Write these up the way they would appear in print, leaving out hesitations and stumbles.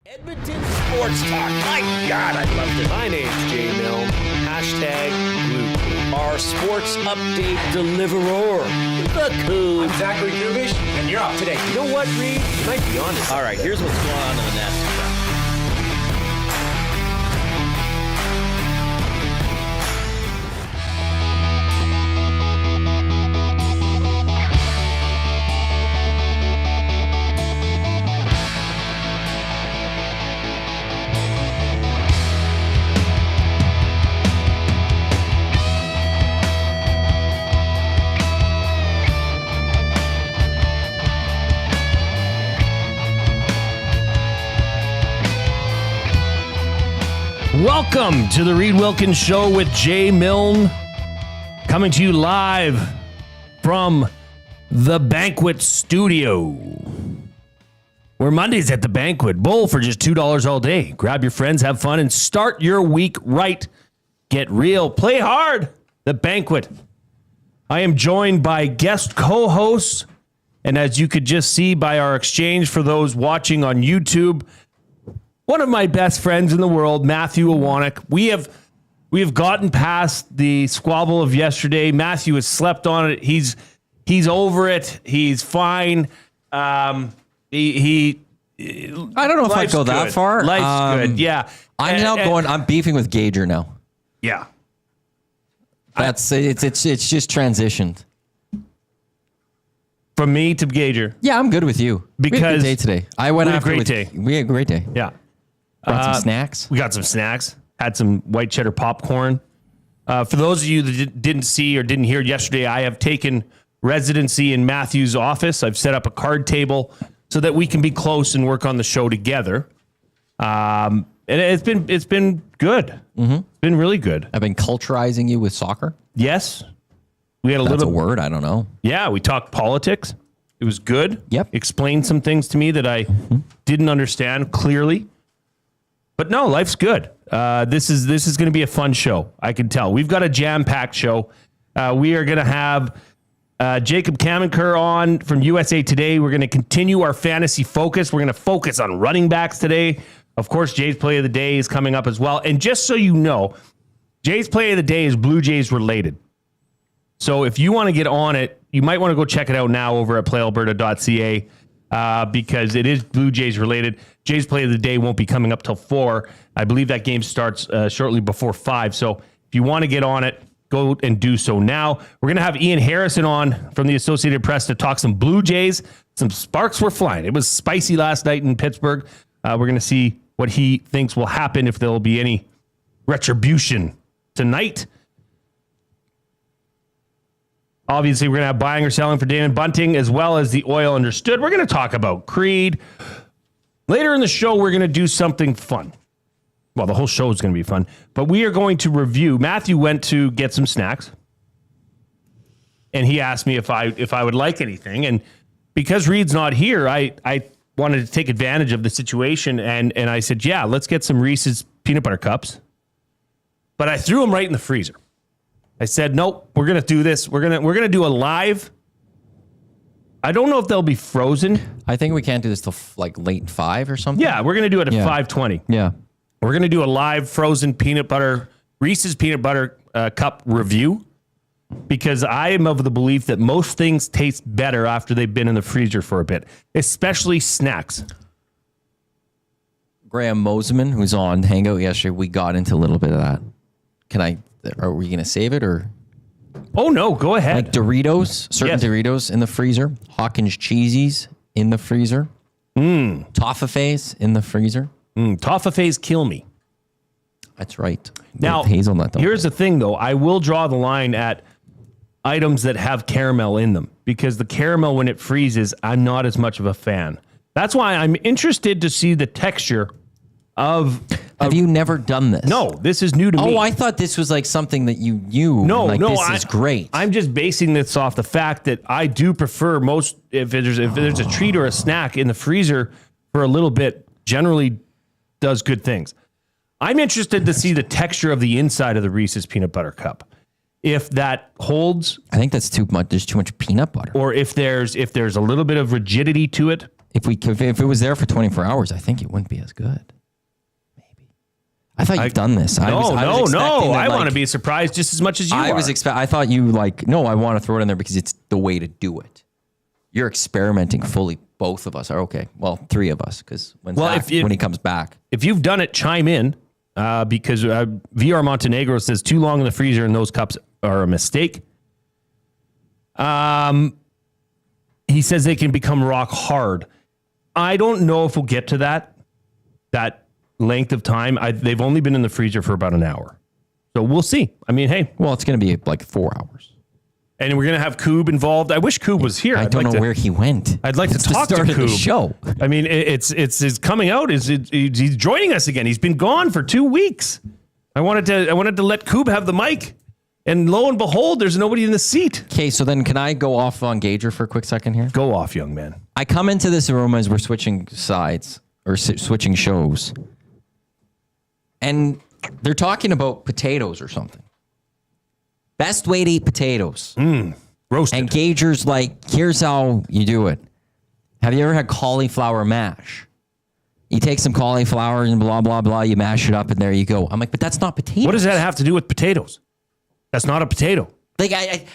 Edmonton Sports Talk. My God, I loved it. My name's Jay Milne. #Blue. Our sports update deliverer, the Coupe. I'm Zachary Kubish, and you're up today. You know what, Reid? You might be honest. All right, here's what's going on in the Nest. Welcome to the Reid Wilkins Show with Jay Milne, coming to you live from the Banquet Studio. We're Mondays at the Banquet. Bowl for just $2 all day. Grab your friends, have fun, and start your week right. Get real. Play hard. The Banquet. I am joined by guest co-hosts, and as you could just see by our exchange for those watching on YouTube, one of my best friends in the world, Matthew Iwanyk. We have gotten past the squabble of yesterday. Matthew has slept on it. He's over it. He's fine. I don't know if I'd go that far. Life's good. Yeah. I'm beefing with Gager now. Yeah. It's just transitioned. From me to Gager. Yeah, I'm good with you. Because we had a good day today. We had a great day. We had a great day. Yeah. Got some snacks. We got some snacks. Had some white cheddar popcorn. For those of you that didn't see or didn't hear yesterday, I have taken residency in Matthew's office. I've set up a card table so that we can be close and work on the show together. And it's been good. Mm-hmm. It's been really good. I've been culturizing you with soccer. Yes. We had That's a word. I don't know. Yeah, we talked politics. It was good. Yep. Explained some things to me that I didn't understand clearly. But no, life's good. This is going to be a fun show. I can tell. We've got a jam-packed show. We are going to have Jacob Camenker on from USA Today. We're going to continue our fantasy focus. We're going to focus on running backs today. Of course, Jay's Play of the Day is coming up as well. And just so you know, Jay's Play of the Day is Blue Jays related. So if you want to get on it, you might want to go check it out now over at playalberta.ca. Because it is Blue Jays related. Jays Play of the Day won't be coming up till 4. I believe that game starts shortly before 5. So if you want to get on it, go and do so now. We're going to have Ian Harrison on from the Associated Press to talk some Blue Jays. Some sparks were flying. It was spicy last night in Pittsburgh. We're going to see what he thinks will happen, if there will be any retribution tonight. Obviously, we're going to have buying or selling for Damon Bunting, as well as the Oil Understood. We're going to talk about Creed. Later in the show, we're going to do something fun. Well, the whole show is going to be fun. But we are going to review. Matthew went to get some snacks. And he asked me if I would like anything. And because Reid's not here, I wanted to take advantage of the situation. And I said, yeah, let's get some Reese's peanut butter cups. But I threw them right in the freezer. I said, nope, we're going to do this. We're going to do a live. I don't know if they'll be frozen. I think we can't do this till like late 5 or something. Yeah, we're going to do it at 5:20. Yeah. We're going to do a live frozen Reese's peanut butter cup review, because I am of the belief that most things taste better after they've been in the freezer for a bit, especially snacks. Graham Mosman, who's on Hangout yesterday, we got into a little bit of that. Are we going to save it or? Oh, no, go ahead. Like Doritos, certain Yes. Doritos in the freezer. Hawkins Cheesies in the freezer. Toffees in the freezer. Toffees kill me. That's right. Now, With hazelnut. here's the thing, though. I will draw the line at items that have caramel in them, because the caramel, when it freezes, I'm not as much of a fan. That's why I'm interested to see the texture of... Have you never done this? No, this is new to me. Oh, I thought this was like something that you knew. No, this is great. I'm just basing this off the fact that I do prefer most, if there's a treat or a snack in the freezer for a little bit, generally does good things. I'm interested to see the texture of the inside of the Reese's peanut butter cup. If that holds, I think that's too much. There's too much peanut butter. or if there's a little bit of rigidity to it. if it was there for 24 hours, I think it wouldn't be as good. Maybe. I thought you've done this. No. I want to like, be surprised just as much as you are. I thought you like, no, I want to throw it in there because it's the way to do it. You're experimenting fully. Both of us are okay. Well, three of us, because when he comes back. If you've done it, chime in because VR Montenegro says too long in the freezer and those cups are a mistake. He says they can become rock hard. I don't know if we'll get to that length of time. They've only been in the freezer for about an hour. So we'll see. I mean, hey. Well, it's going to be like 4 hours. And we're going to have Coupe involved. I wish Coupe was here. I don't know where he went. I'd like to talk to Coupe. The show. I mean, it's coming out. He's joining us again. He's been gone for 2 weeks. I wanted to let Coupe have the mic. And lo and behold, there's nobody in the seat. Okay, so then can I go off on Gager for a quick second here? Go off, young man. I come into this room as we're switching sides or switching shows. And they're talking about potatoes or something. Best way to eat potatoes. Roasted. And Gager's like, here's how you do it. Have you ever had cauliflower mash? You take some cauliflower and blah, blah, blah. You mash it up and there you go. I'm like, but that's not potatoes. What does that have to do with potatoes? That's not a potato. Like,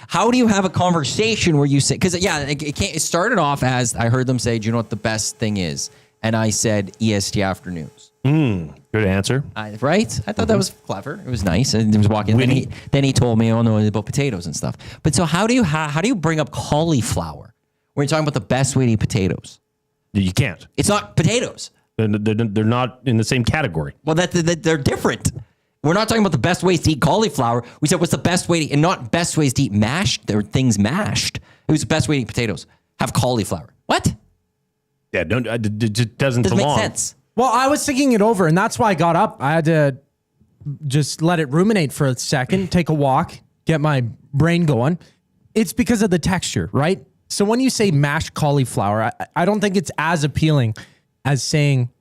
how do you have a conversation where you say, because it started off as I heard them say, do you know what the best thing is? And I said EST afternoons. Good answer. Right? I thought that was clever. It was nice. And he was walking. Then he told me, oh no, about potatoes and stuff. But so how do you bring up cauliflower when you're talking about the best way to eat potatoes? You can't. It's not potatoes. They're not in the same category. Well, they're different. We're not talking about the best ways to eat cauliflower. We said what's the best way to, and not best ways to eat mashed or things mashed. It was the best way to eat potatoes. Have cauliflower. What? Yeah, it just doesn't make belong. sense. Well, I was thinking it over, and that's why I got up. I had to just let it ruminate for a second, take a walk, get my brain going. It's because of the texture, right? So when you say mashed cauliflower, I don't think it's as appealing as saying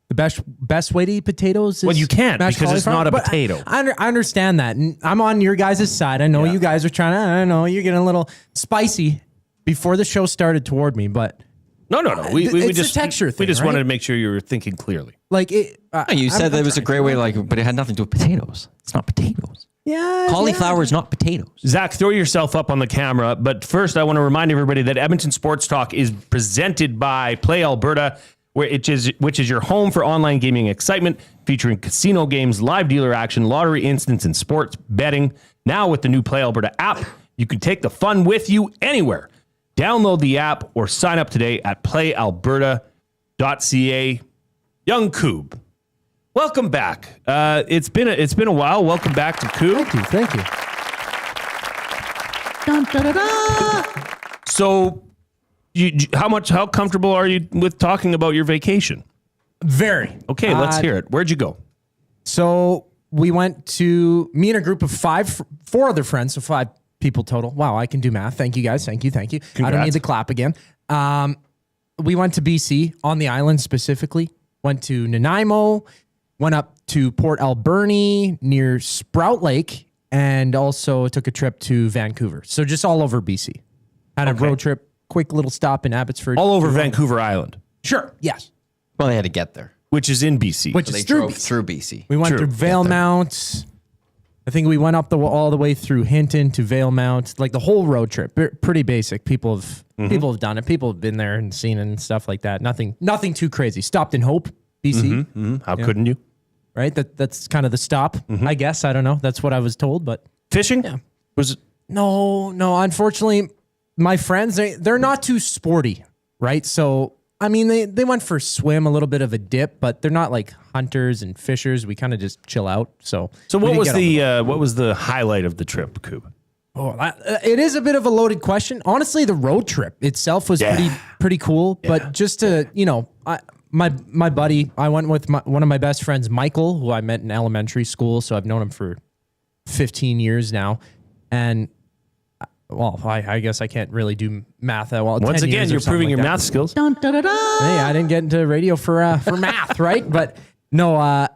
the best way to eat potatoes is well, you can't because it's not a But potato. I understand that. And I'm on your guys' side. I know you guys are trying to, I know you're getting a little spicy before the show started toward me, but No. We it's just a texture thing. We just right? wanted to make sure you were thinking clearly. Like it. You said that it was a great way, but it had nothing to do with potatoes. It's not potatoes. Yeah. Cauliflower is not potatoes. Zach, throw yourself up on the camera. But first, I want to remind everybody that Edmonton Sports Talk is presented by Play Alberta, which is your home for online gaming excitement, featuring casino games, live dealer action, lottery instants, and sports betting. Now with the new Play Alberta app, you can take the fun with you anywhere. Download the app or sign up today at playalberta.ca. Young Coupe, welcome back. It's been a while. Welcome back to Coupe. Thank you. Dun, da, da, da. So, how comfortable are you with talking about your vacation? Very. Okay, let's hear it. Where'd you go? So we went to me and a group of four other friends, so 5 people total. Wow, I can do math. Thank you guys. Thank you. I don't need the clap again. We went to BC on the island specifically. Went to Nanaimo, went up to Port Alberni near Sprout Lake, and also took a trip to Vancouver. So just all over BC. Had a road trip, quick little stop in Abbotsford. All over Vancouver Island, Sure. Yes. Well, they had to get there. which is in BC. Which So they is through drove BC. through BC. We went True. through Valemount. I think we went up all the way through Hinton to Valemount, like the whole road trip. Pretty basic. People have done it. People have been there and seen it and stuff like that. Nothing too crazy. Stopped in Hope, BC. How couldn't you? Right? That's kind of the stop. I guess. I don't know. That's what I was told. But Fishing? Was it? no. Unfortunately, my friends they're not too sporty, right? So I mean, they went for a swim, a little bit of a dip, but they're not like hunters and fishers. We kind of just chill out. So What was the highlight of the trip, Coupe? It is a bit of a loaded question. Honestly, the road trip itself was pretty cool. But just to, my buddy, I went with one of my best friends, Michael, who I met in elementary school. So I've known him for 15 years now. And well, I guess I can't really do math that well. Once 10 again, years or you're something proving like your that. math skills. Dun, da, da, da. Hey, I didn't get into radio for math, right? But no, I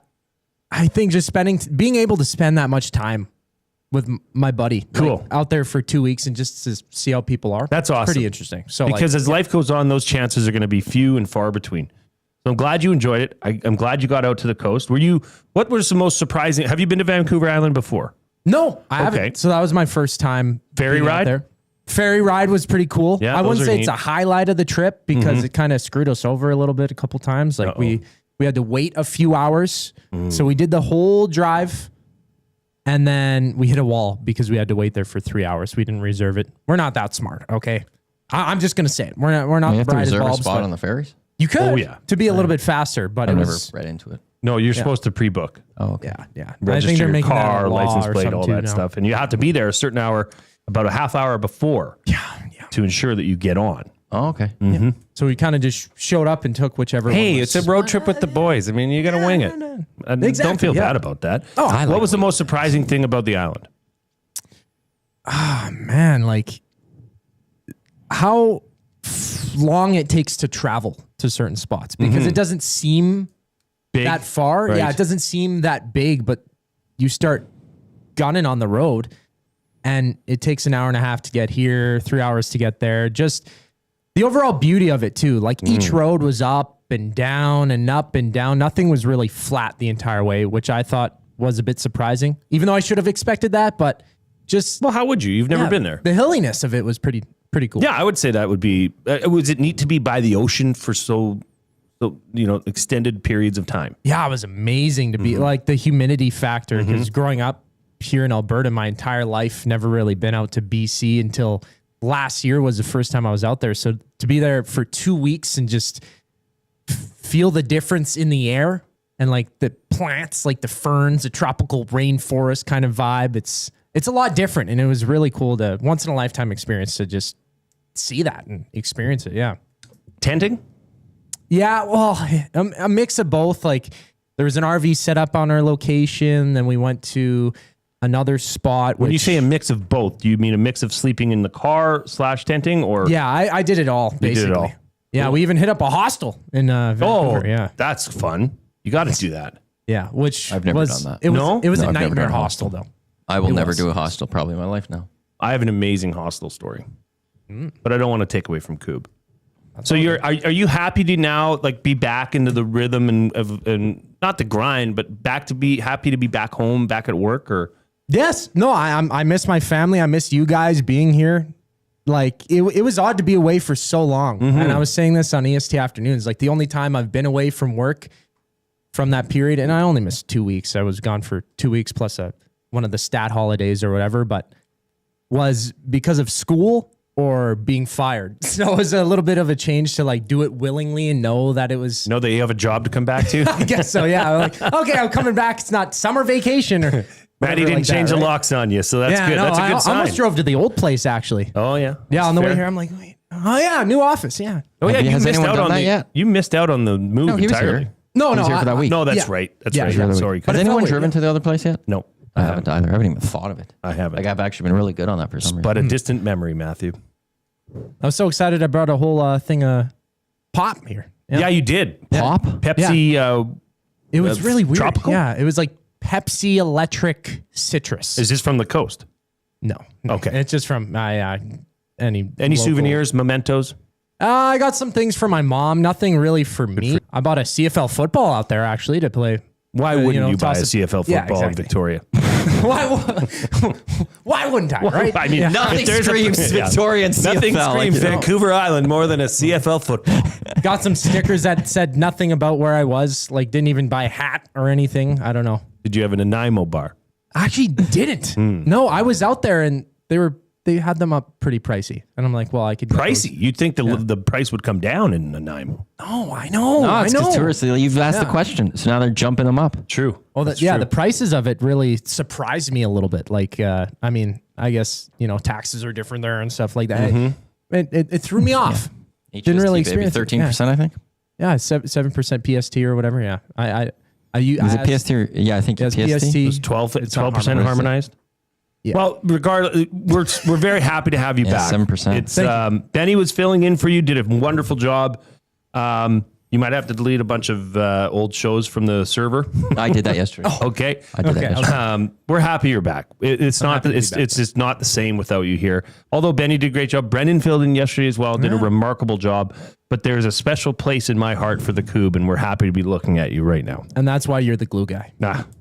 think just being able to spend that much time with my buddy. Cool. Like, out there for 2 weeks and just to see how people are. That's awesome. Pretty interesting. So because as life goes on, those chances are going to be few and far between. So I'm glad you enjoyed it. I'm glad you got out to the coast. What was the most surprising? Have you been to Vancouver Island before? no, I haven't. So that was my first time. Ferry being out ride? there. Ferry ride was pretty cool. Yeah, I wouldn't those are say it's neat. a highlight of the trip because it kind of screwed us over a little bit a couple times. Like we had to wait a few hours. So we did the whole drive and then we hit a wall because we had to wait there for 3 hours. We didn't reserve it. We're not that smart. Okay. I'm just going to say it. We're not You have to bright as reserve a bulbs, spot but on the ferries? you could Oh, yeah. to be a little bit faster, but I've it never was, read into it. No, you're supposed to pre-book. Oh, okay. yeah. Register your making that a car, law license or plate, something all too that now. stuff. And you have to be there a certain hour, about a half hour before to ensure that you get on. Oh, okay. So we kind of just showed up and took whichever one Hey, was. it's a road trip with the boys. I mean, you got to wing it. And don't Exactly, feel yeah. bad about that. Oh, I what like was the most surprising thing about the island? Man, like how long it takes to travel to certain spots because it doesn't seem Big, that far. right. Yeah, it doesn't seem that big, but you start gunning on the road and it takes an hour and a half to get here, 3 hours to get there. Just the overall beauty of it too. Like each road was up and down and up and down. Nothing was really flat the entire way, which I thought was a bit surprising, even though I should have expected that, but just Well, how would you? You've never yeah, been there. The hilliness of it was pretty cool. Yeah, I would say that would be. Was it neat to be by the ocean for so extended periods of time? Yeah, it was amazing to be like the humidity factor because growing up here in Alberta, my entire life, never really been out to BC until last year was the first time I was out there. So to be there for 2 weeks and just feel the difference in the air and like the plants, like the ferns, the tropical rainforest kind of vibe, it's a lot different. And it was really cool to once in a lifetime experience to just see that and experience it. Yeah. Tenting? Yeah, well, a mix of both. Like there was an RV set up on our location, then we went to another spot. When you say a mix of both, do you mean a mix of sleeping in the car / tenting, or yeah, I did it all. Basically. did it all. Yeah, we even hit up a hostel in Vancouver. Yeah, that's fun. You got to do that. yeah. Which I've never was, done that. It was No? it was No, a I've never nightmare done a hostel though. I will never was. do a hostel probably in my life now. I have an amazing hostel story, but I don't want to take away from Coupe. So are you happy to now like be back into the rhythm and not the grind, but back to be happy to be back home, back at work, or? Yes. No, I miss my family. I miss you guys being here. Like it was odd to be away for so long. And I was saying this on EST Afternoons, like the only time I've been away from work from that period, and I only missed 2 weeks. I was gone for 2 weeks plus one of the stat holidays or whatever, but was because of school or being fired. So it was a little bit of a change to like do it willingly and know that it was. Know that you have a job to come back to? I guess so. Yeah. I'm like, okay, I'm coming back. It's not summer vacation or. Maddie whatever didn't like that, change the right? locks on you, so that's Yeah, good. no, That's a I good sign. almost drove to the old place actually. Oh yeah, Yeah, That's on the way fair. here, I'm like, wait, oh yeah, new office, yeah. Oh yeah, Has you missed anyone out done on that the yet? You missed out on the move No, he was entirely. here. No, He was here for that week. No, that's Yeah. right. That's Yeah, right. yeah. I'm sorry. But Has it felt anyone like- driven to the other place yet? No, I haven't either. I haven't even thought of it. I haven't. Like I've actually been really good on that for some reason. But a distant memory, Matthew. I was so excited. I brought a whole thing of pop here. Yeah, you did. Pop? Pepsi. It was really weird. tropical? Yeah, it was like Pepsi electric citrus. Is this from the coast? No. Okay. It's just from any local. Souvenirs, mementos? I got some things for my mom. Nothing really for me. I bought a CFL football out there actually to play. Why wouldn't you buy a toss it- CFL Yeah, football in exactly. Victoria? Why wouldn't I? Right? I mean, Yeah. Nothing if there's screams yeah. Victorian Nothing CFL, like, screams you know. Vancouver Island more than a CFL football. Got some stickers that said nothing about where I was. Like didn't even buy a hat or anything. I don't know. Did you have an Nanaimo bar? I actually didn't. No, I was out there and they had them up pretty pricey. And I'm like, well, I could get Pricey. You'd think the price would come down in Nanaimo. those. No, I know. No, I it's know. because tourists, you've asked the question. So now they're jumping them up. True. Well, That's yeah, true. the prices of it really surprised me a little bit. Like, I mean, I guess, taxes are different there and stuff like that. It threw me off. Didn't really experience it. 13%, I think. Yeah, 7% PST or whatever. Yeah. Is it PST? Yeah, I think Yes, it's PST. It was 12% harmonized. Yeah. Well, regardless, we're very happy to have you Yeah, back. 7%. It's Benny was filling in for you, did a wonderful job. You might have to delete a bunch of old shows from the server. I did that yesterday. Okay. I did that yesterday. We're happy you're back. It's just not the same without you here. Although Benny did a great job. Brendan filled in yesterday as well, did a remarkable job. But there's a special place in my heart for the Coupe, and we're happy to be looking at you right now. And that's why you're the glue guy.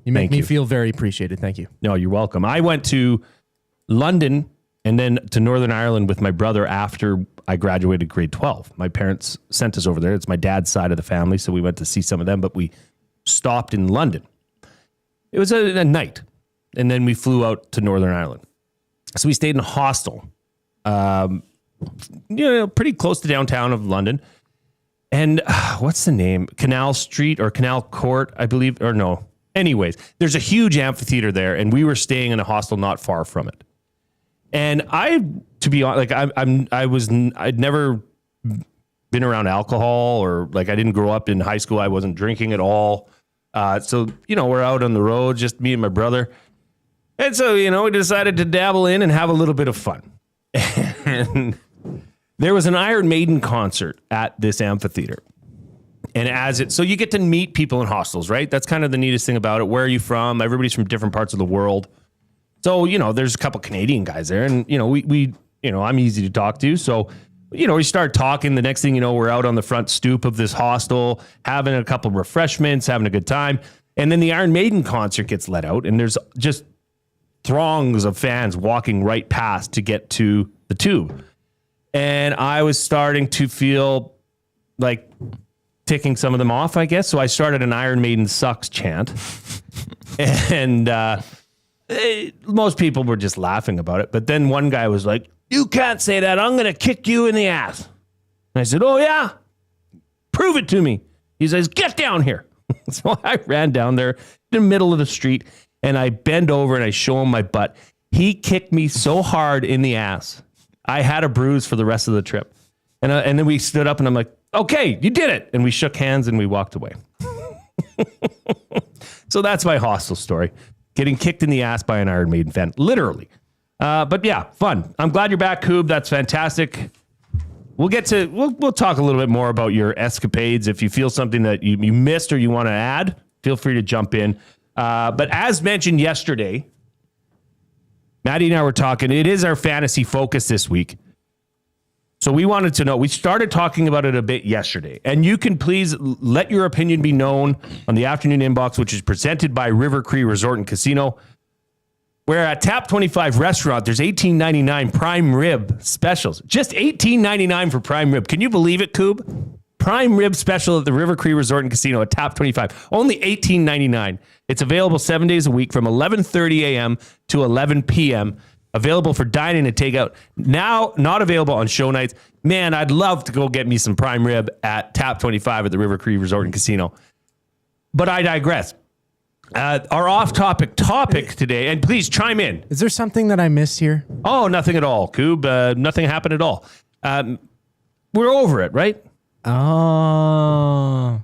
You make me feel very appreciated. Thank you. No, you're welcome. I went to London and then to Northern Ireland with my brother after I graduated grade 12. My parents sent us over there. It's my dad's side of the family, so we went to see some of them, but we stopped in London. It was a night, and then we flew out to Northern Ireland. So we stayed in a hostel, pretty close to downtown of London. And what's the name? Canal Street or Canal Court, I believe, or no. Anyways, there's a huge amphitheater there, and we were staying in a hostel not far from it. And to be honest, I'd never been around alcohol, or like I didn't grow up in high school. I wasn't drinking at all. So, we're out on the road, just me and my brother. And so, we decided to dabble in and have a little bit of fun. And there was an Iron Maiden concert at this amphitheater. And so you get to meet people in hostels, right? That's kind of the neatest thing about it. Where are you from? Everybody's from different parts of the world. So, there's a couple Canadian guys there, and, I'm easy to talk to. So, we start talking. The next thing you know, we're out on the front stoop of this hostel, having a couple refreshments, having a good time. And then the Iron Maiden concert gets let out, and there's just throngs of fans walking right past to get to the tube. And I was starting to feel like ticking some of them off, I guess. So I started an Iron Maiden sucks chant. And, most people were just laughing about it. But then one guy was like, "You can't say that. I'm going to kick you in the ass." And I said, "Oh, yeah? Prove it to me." He says, "Get down here." So I ran down there in the middle of the street, and I bend over and I show him my butt. He kicked me so hard in the ass, I had a bruise for the rest of the trip. And then we stood up, and I'm like, "Okay, you did it." And we shook hands, and we walked away. So that's my hostel story. Getting kicked in the ass by an Iron Maiden fan, literally. But yeah, fun. I'm glad you're back, Coupe. That's fantastic. We'll talk a little bit more about your escapades. If you feel something that you missed or you want to add, feel free to jump in. But as mentioned yesterday, Maddie and I were talking. It is our fantasy focus this week. So we wanted to know, we started talking about it a bit yesterday, and you can please let your opinion be known on the afternoon inbox, which is presented by River Cree Resort and Casino, where at Tap 25 Restaurant, there's $18.99 prime rib specials. Just $18.99 for prime rib. Can you believe it, Coupe? Prime rib special at the River Cree Resort and Casino at Tap 25. Only $18.99. It's available 7 days a week from 11:30 a.m. to 11 p.m., available for dining and takeout. Now, not available on show nights. Man, I'd love to go get me some prime rib at Tap 25 at the River Cree Resort and Casino. But I digress. Our off-topic topic today, and please chime in. Is there something that I missed here? Oh, nothing at all, Coupe. Nothing happened at all. We're over it, right? Oh.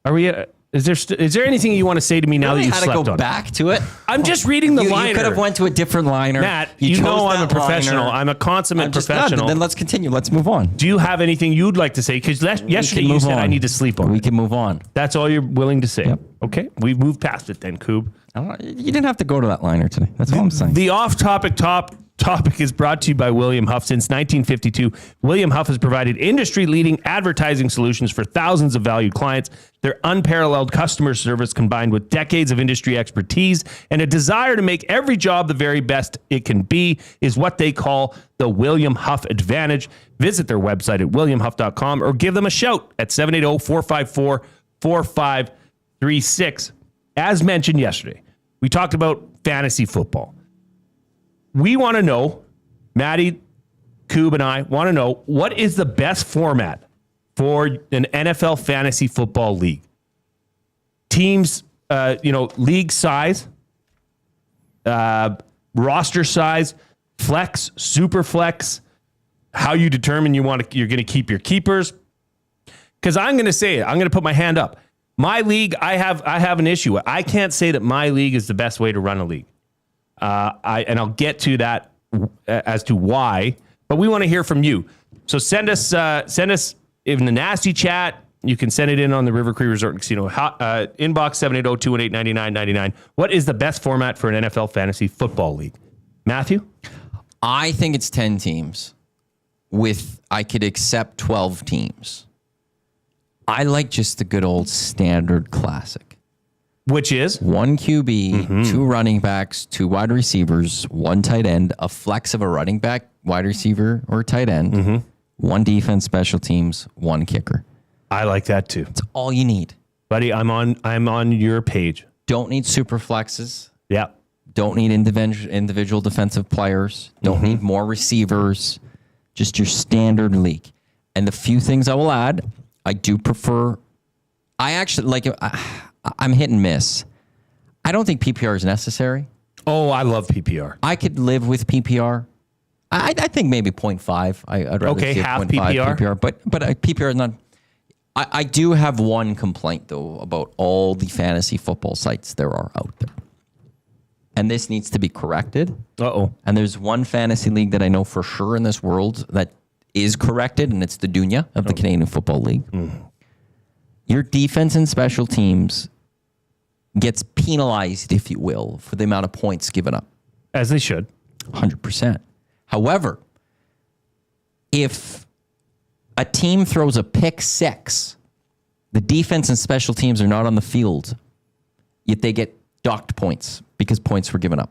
Are we... Is there anything you want to say to me now that you slept on? Had to go back to it. I'm just reading the liner. You could have went to a different liner. Matt, you know I'm a professional. Liner. I'm a consummate professional. Then let's continue. Let's move on. Do you have anything you'd like to say? Because yesterday you said I need to sleep on. We can move on. That's all you're willing to say. Yep. Okay, we've moved past it then, Coupe. You didn't have to go to that liner today. That's all I'm saying. The off-topic topic is brought to you by William Huff. Since 1952, William Huff has provided industry-leading advertising solutions for thousands of valued clients. Their unparalleled customer service, combined with decades of industry expertise and a desire to make every job the very best it can be, is what they call the William Huff Advantage. Visit their website at williamhuff.com or give them a shout at 780-454-4536. As mentioned yesterday, we talked about fantasy football. We want to know, Maddie, Coupe, and I want to know, what is the best format for an NFL fantasy football league? Teams, league size, roster size, flex, super flex, how you determine you're going to keep your keepers. Because I'm going to say it. I'm going to put my hand up. My league, I have an issue. I can't say that my league is the best way to run a league. And I'll get to that as to why, but we want to hear from you. So send us in the nasty chat, You can send it in on the River Cree Resort and Casino inbox 780-218-9999. What is the best format for an NFL fantasy football league? Matthew? I think it's 10 teams I could accept 12 teams. I like just the good old standard classic. Which is? 1 QB, 2 running backs, 2 wide receivers, 1 tight end, a flex of a running back, wide receiver, or tight end, 1 defense, special teams, 1 kicker. I like that too. That's all you need. Buddy, I'm on your page. Don't need super flexes. Yeah. Don't need individual defensive players. Don't need more receivers. Just your standard league. And the few things I will add, I do prefer. I actually like. I'm hit and miss. I don't think PPR is necessary. Oh, I love PPR. I could live with PPR. I think maybe 0.5. I'd rather see half 0.5 PPR. But PPR is not. I do have one complaint though about all the fantasy football sites there are out there. And this needs to be corrected. Uh-oh. And there's one fantasy league that I know for sure in this world that is corrected, and it's the Dunya of the Canadian Football League. Your defense and special teams gets penalized, if you will, for the amount of points given up. As they should. 100%. However, if a team throws a pick 6, the defense and special teams are not on the field, yet they get docked points because points were given up.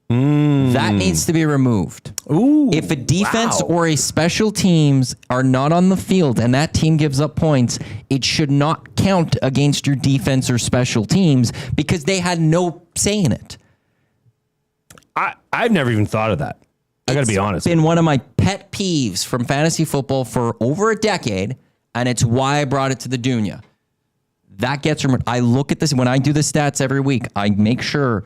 That needs to be removed. Ooh, if a defense or a special teams are not on the field and that team gives up points, it should not count against your defense or special teams because they had no say in it. I've never even thought of that. I got to be honest. It's been one of my pet peeves from fantasy football for over a decade, and it's why I brought it to the Dunya. That gets removed. I look at this when I do the stats every week. I make sure,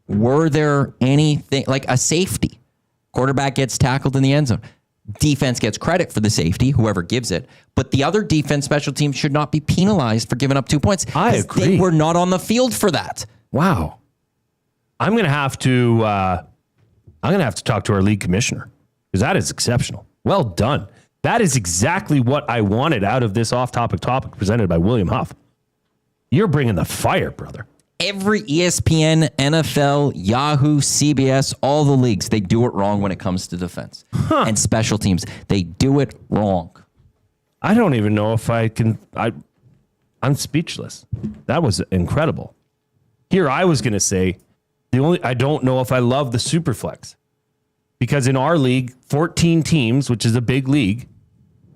were there anything like a safety? Quarterback gets tackled in the end zone. Defense gets credit for the safety, whoever gives it. But the other defense special teams should not be penalized for giving up 2 points. I agree. They were not on the field for that. Wow. I'm gonna have to talk to our league commissioner because that is exceptional. Well done. That is exactly what I wanted out of this off-topic topic presented by William Huff. You're bringing the fire, brother. Every ESPN, NFL, Yahoo, CBS, all the leagues, they do it wrong when it comes to defense and special teams. They do it wrong. I don't even know if I can. I'm speechless. That was incredible. Here I was going to say I don't know if I love the Superflex because in our league, 14 teams, which is a big league,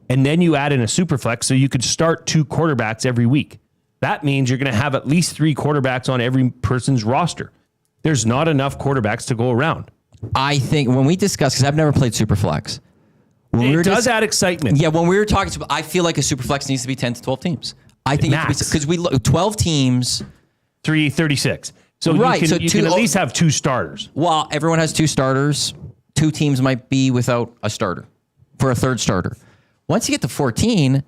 and then you add in a Superflex so you could start 2 quarterbacks every week. That means you're going to have at least 3 quarterbacks on every person's roster. There's not enough quarterbacks to go around. I think when we discuss, because I've never played Superflex. It does add excitement. Yeah, when we were talking, I feel like a Superflex needs to be 10 to 12 teams. I think because we look 12 teams. 336. So right, you can at least have 2 starters. Well, everyone has 2 starters. 2 teams might be without a starter for a third starter. Once you get to 14,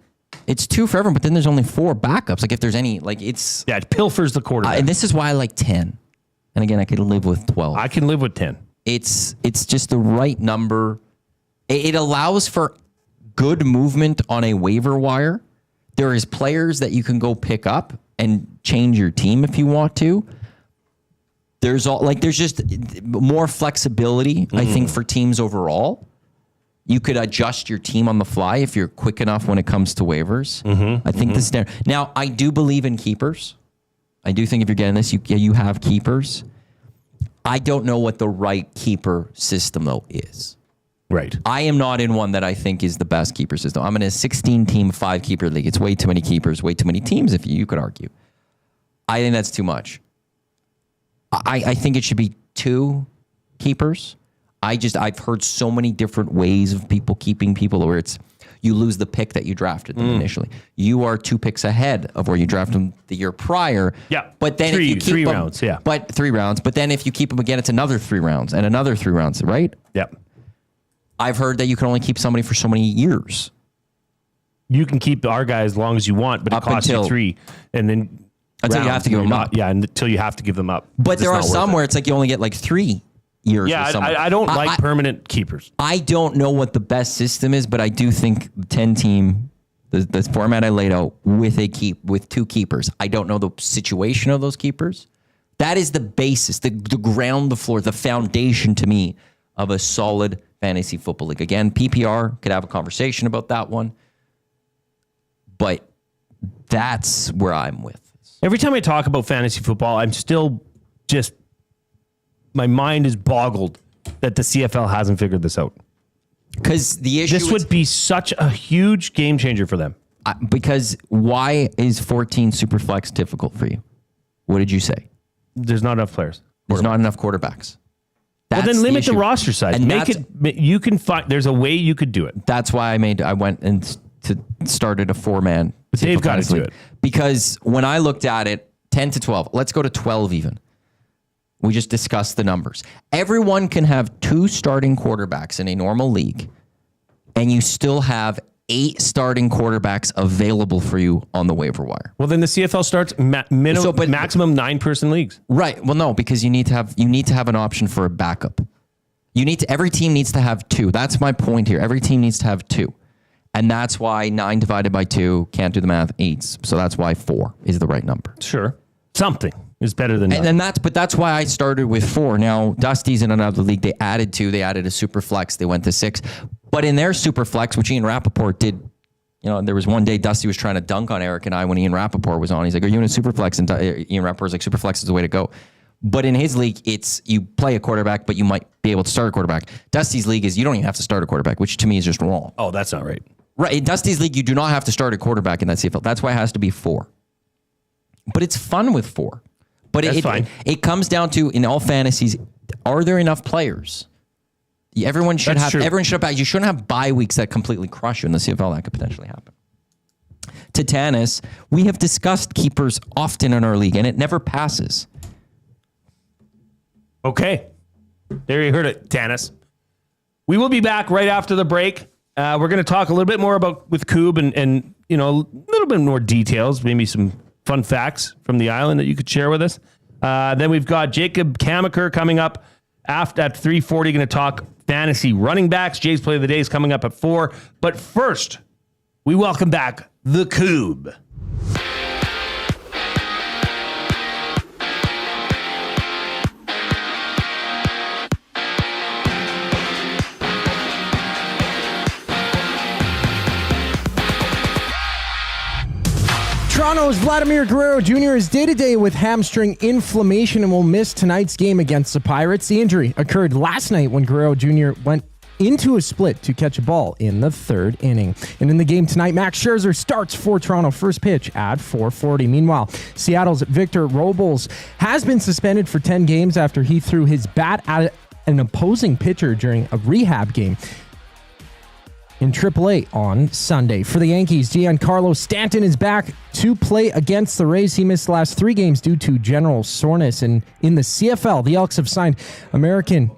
it's 2 for everyone, but then there's only 4 backups. Like if there's any, like it's... Yeah, it pilfers the quarterback. And this is why I like 10. And again, I could live with 12. I can live with 10. It's just the right number. It allows for good movement on a waiver wire. There is players that you can go pick up and change your team if you want to. There's just more flexibility, I think, for teams overall. You could adjust your team on the fly if you're quick enough when it comes to waivers. I think the standard. Now, I do believe in keepers. I do think if you're getting this, you have keepers. I don't know what the right keeper system, though, is. Right. I am not in one that I think is the best keeper system. I'm in a 16-team, 5-keeper league. It's way too many keepers, way too many teams, if you could argue. I think that's too much. I think it should be 2 keepers. I've heard so many different ways of people keeping people where it's you lose the pick that you drafted them initially. You are 2 picks ahead of where you drafted them the year prior. Yeah. But then if you keep 3 them, rounds, yeah. But 3 rounds. But then if you keep them again, it's another 3 rounds and another 3 rounds, right? Yep. I've heard that you can only keep somebody for so many years. You can keep our guy as long as you want, but it costs you 3. And then until you have to give them up. Yeah, until you have to give them up. But there are some where it's like you only get like 3 years. Yeah, I don't like permanent keepers. I don't know what the best system is, but I do think 10-team The format I laid out with two keepers. I don't know the situation of those keepers. That is the basis, the ground, the floor, the foundation to me of a solid fantasy football league. Again, PPR, could have a conversation about that one. But that's where I'm with. Every time I talk about fantasy football, I'm still just, my mind is boggled that the CFL hasn't figured this out. Because the issue This would be such a huge game changer for them. Because why is 14 Superflex difficult for you? What did you say? There's not enough players. There's not enough quarterbacks. Well, then limit the roster size. And Make it. You can find. There's a way you could do it. That's why I went and started a 4-man. But they've got to do it. Because when I looked at it, 10 to 12. Let's go to 12 even. We just discussed the numbers. Everyone can have 2 starting quarterbacks in a normal league, and you still have 8 starting quarterbacks available for you on the waiver wire. Well, then the CFL starts maximum 9-person leagues. Right. Well, no, because you need to have an option for a backup. Every team needs to have 2. That's my point here. Every team needs to have 2. And that's why 9 divided by 2, can't do the math, 8. So that's why 4 is the right number. Sure. Something is better than and that's why I started with 4. Now, Dusty's in another league. They added 2. They added a super flex. They went to 6. But in their super flex, which Ian Rappaport did, there was one day Dusty was trying to dunk on Eric and I when Ian Rappaport was on. He's like, are you in a super flex? And Ian Rappaport's like, super flex is the way to go. But in his league, it's you play a quarterback, but you might be able to start a quarterback. Dusty's league is you don't even have to start a quarterback, which to me is just wrong. Oh, that's not right. Right. In Dusty's league, you do not have to start a quarterback in that CFL. That's why it has to be 4. But it's fun with 4. But it comes down to, in all fantasies, are there enough players? Everyone should have you shouldn't have bye weeks that completely crush you in the CFL. That could potentially happen. To Tanis, we have discussed keepers often in our league, and it never passes. Okay. There you heard it, Tanis. We will be back right after the break. We're going to talk a little bit more with Coupe and a little bit more details, maybe some fun facts from the island that you could share with us. Then we've got Jacob Camenker coming up at 3:40. Going to talk fantasy running backs. Jay's play of the day is coming up at 4. But first, we welcome back the Coupe. Toronto's Vladimir Guerrero Jr. is day-to-day with hamstring inflammation and will miss tonight's game against the Pirates. The injury occurred last night when Guerrero Jr. went into a split to catch a ball in the 3rd inning. And in the game tonight, Max Scherzer starts for Toronto, first pitch at 4:40. Meanwhile, Seattle's Victor Robles has been suspended for 10 games after he threw his bat at an opposing pitcher during a rehab game in AAA on Sunday. For the Yankees, Giancarlo Stanton is back to play against the Rays. He missed the last 3 games due to general soreness. And in the CFL, the Elks have signed American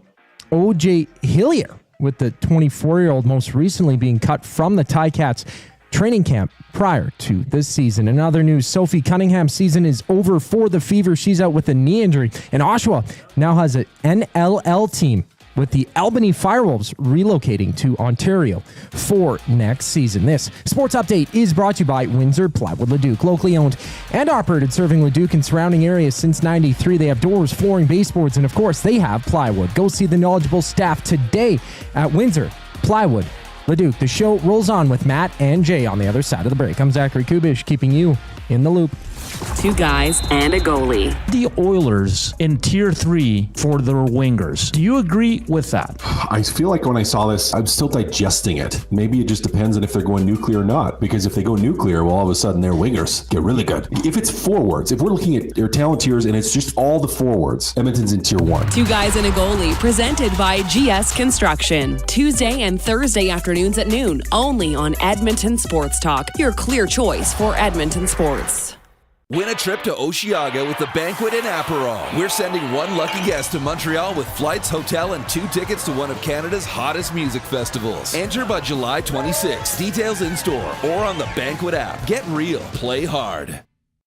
O.J. Hillier, with the 24-year-old most recently being cut from the Ticats training camp prior to this season. In other news, Sophie Cunningham's season is over for the Fever. She's out with a knee injury. And Oshawa now has an NLL team, with the Albany Firewolves relocating to Ontario for next season. This sports update is brought to you by Windsor Plywood Leduc, locally owned and operated, serving Leduc and surrounding areas since '93. They have doors, flooring, baseboards, and of course, they have plywood. Go see the knowledgeable staff today at Windsor Plywood Leduc. The show rolls on with Matt and Jay on the other side of the break. I'm Zachary Kubish, keeping you in the loop. 2 guys and a goalie. The Oilers in Tier 3 for their wingers. Do you agree with that? I feel like when I saw this, I'm still digesting it. Maybe it just depends on if they're going nuclear or not. Because if they go nuclear, well, all of a sudden their wingers get really good. If it's forwards, if we're looking at their talent tiers and it's just all the forwards, Edmonton's in Tier 1. 2 guys and a goalie, presented by GS Construction. Tuesday and Thursday afternoons at noon, only on Edmonton Sports Talk. Your clear choice for Edmonton sports. Win a trip to Osheaga with the Banquet and Aperol. We're sending one lucky guest to Montreal with flights, hotel, and 2 tickets to one of Canada's hottest music festivals. Enter by July 26. Details in store or on the Banquet app. Get real. Play hard.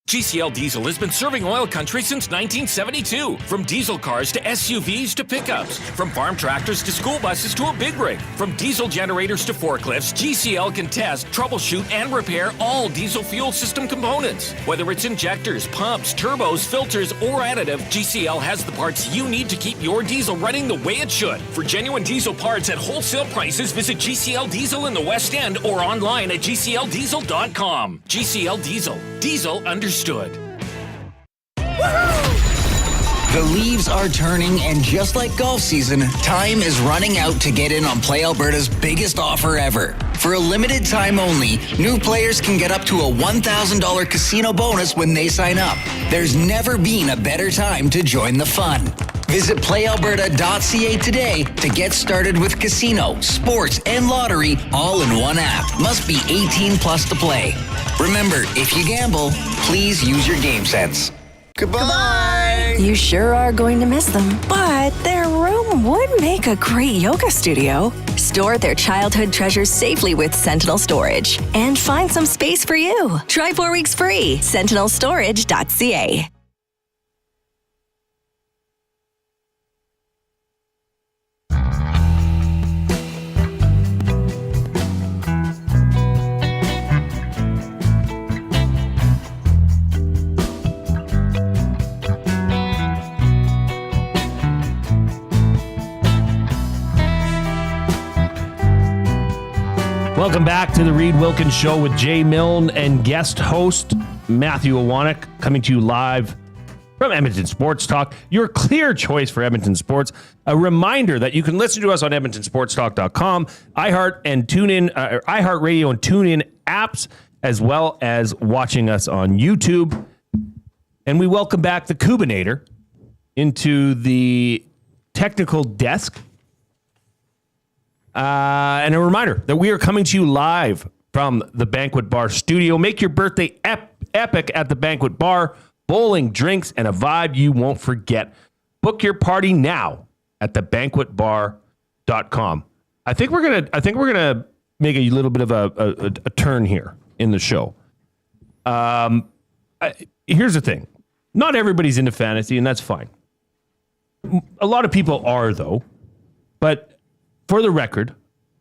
GCL Diesel has been serving oil country since 1972. From diesel cars to SUVs to pickups. From farm tractors to school buses to a big rig. From diesel generators to forklifts, GCL can test, troubleshoot, and repair all diesel fuel system components. Whether it's injectors, pumps, turbos, filters, or additive, GCL has the parts you need to keep your diesel running the way it should. For genuine diesel parts at wholesale prices, visit GCL Diesel in the West End or online at GCLDiesel.com. GCL Diesel. Diesel understood. The leaves are turning, and just like golf season, time is running out to get in on Play Alberta's biggest offer ever. For a limited time only, new players can get up to a $1,000 casino bonus when they sign up. There's never been a better time to join the fun. Visit playalberta.ca today to get started with casino, sports, and lottery all in one app. Must be 18 plus to play. Remember, if you gamble, please use your game sense. Goodbye! You sure are going to miss them, but their room would make a great yoga studio. Store their childhood treasures safely with Sentinel Storage and find some space for you. Try 4 weeks free. SentinelStorage.ca. Welcome back to the Reid Wilkins Show with Jay Milne and guest host Matthew Iwanyk, coming to you live from Edmonton Sports Talk, your clear choice for Edmonton sports. A reminder that you can listen to us on EdmontonSportsTalk.com, iHeart and TuneIn, iHeartRadio and TuneIn apps, as well as watching us on YouTube. And we welcome back the Coupenator into the technical desk. And a reminder that we are coming to you live from the Banquet Bar studio. Make your birthday epic at the Banquet Bar. Bowling, drinks, and a vibe you won't forget. Book your party now at thebanquetbar.com. I think we're gonna make a little bit of a turn here in the show. Here's the thing: not everybody's into fantasy, and that's fine. A lot of people are, though. But for the record,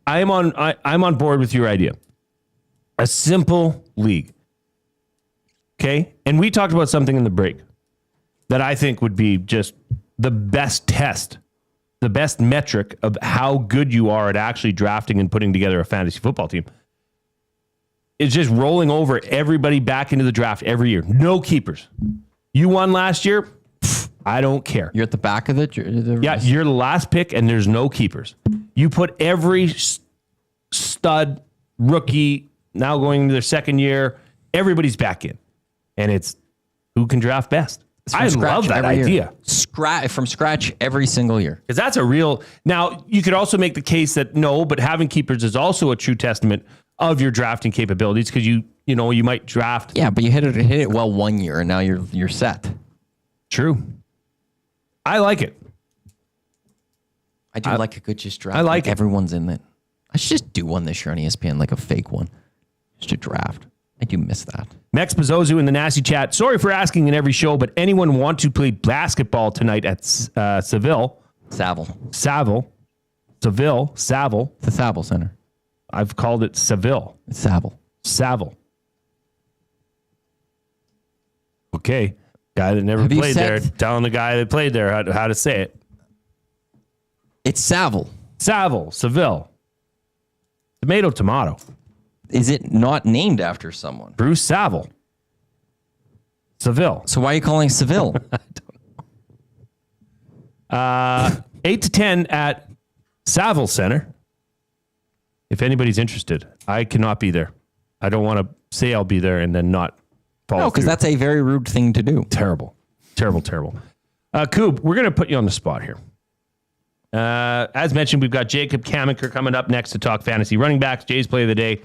I'm on board with your idea. A simple league. Okay? And we talked about something in the break that I think would be just the best test, the best metric of how good you are at actually drafting and putting together a fantasy football team. It's just rolling over everybody back into the draft every year. No keepers. You won last year? I don't care. You're at the back of the yeah, you're the last pick and there's no keepers. You put every stud, rookie, now going into their second year, everybody's back in. And it's who can draft best. I love that idea. From scratch every single year. Because that's a real... Now, you could also make the case that no, but having keepers is also a true testament of your drafting capabilities because you might draft... Yeah, but you hit it well one year and now you're set. True. I like it. I do like a good just draft. I like it. Everyone's in it. I should just do one this year on ESPN, like a fake one. Just a draft. I do miss that. Max Bezzozu in the Nasty Chat. Sorry for asking in every show, but anyone want to play basketball tonight at Seville? Saville. Seville. Saville. The Saville Center. I've called it Seville. It's Saville. Saville. Okay. Guy that never played there, telling the guy that played there how to say it. It's Saville. Saville. Seville. Tomato. Is it not named after someone? Bruce Saville. Seville. So why are you calling Seville? I don't know. 8 to 10 at Saville Center. If anybody's interested, I cannot be there. I don't want to say I'll be there and then not follow. No, because that's a very rude thing to do. Terrible. Coupe, we're going to put you on the spot here. As mentioned, we've got Jacob Camenker coming up next to talk fantasy running backs, Jay's play of the day.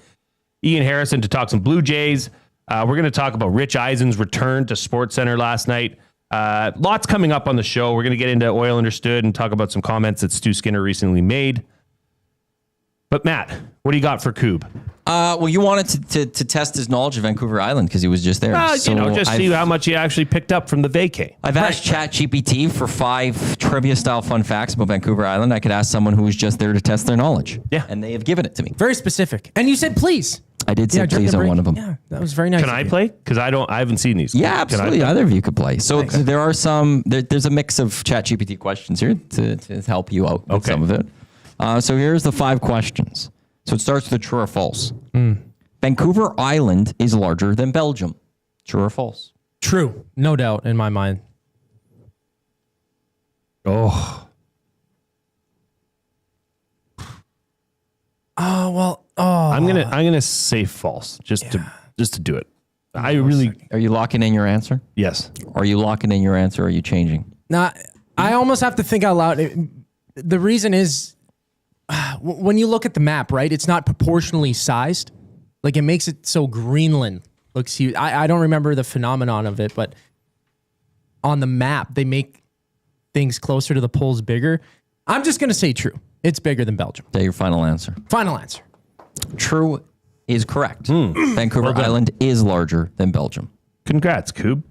Ian Harrison to talk some Blue Jays. We're going to talk about Rich Eisen's return to SportsCenter last night. Lots coming up on the show. We're going to get into Oil Understood and talk about some comments that Stu Skinner recently made. But Matt, what do you got for Coupe? Well, you wanted to test his knowledge of Vancouver Island because he was just there. Just see how much he actually picked up from the vacay. I've asked ChatGPT for 5 trivia-style fun facts about Vancouver Island. I could ask someone who was just there to test their knowledge. Yeah. And they have given it to me. Very specific. And you said please. I did say please on one of them. Yeah, that was very nice. Can I play? Because I haven't seen these. Yeah, absolutely. Either of you could play. So there are there's a mix of ChatGPT questions here to help you out with some of it. So here's the 5 questions. So it starts with a true or false. Vancouver Island is larger than Belgium. True or false? True. No doubt in my mind. Oh. I'm gonna say false just to do it. Are you locking in your answer? Yes. Are you locking in your answer? Or are you changing? Now, I almost have to think out loud. The reason is when you look at the map, right? It's not proportionally sized. Like it makes it so Greenland looks huge. I don't remember the phenomenon of it, but on the map they make things closer to the poles bigger. I'm just gonna say true. It's bigger than Belgium. Is that your final answer? Final answer. True is correct. Vancouver Island is larger than Belgium. Congrats, Coupe.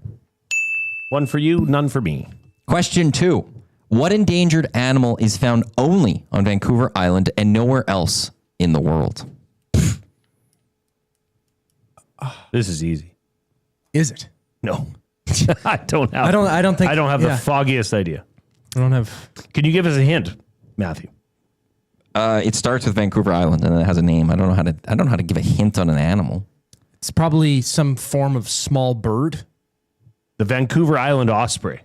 1 for you, none for me. Question 2. What endangered animal is found only on Vancouver Island and nowhere else in the world? This is easy. Is it? No. I don't have the foggiest idea. I don't have. Can you give us a hint, Matthew? It starts with Vancouver Island and it has a name. I don't know how to give a hint on an animal. It's probably some form of small bird. The Vancouver Island osprey.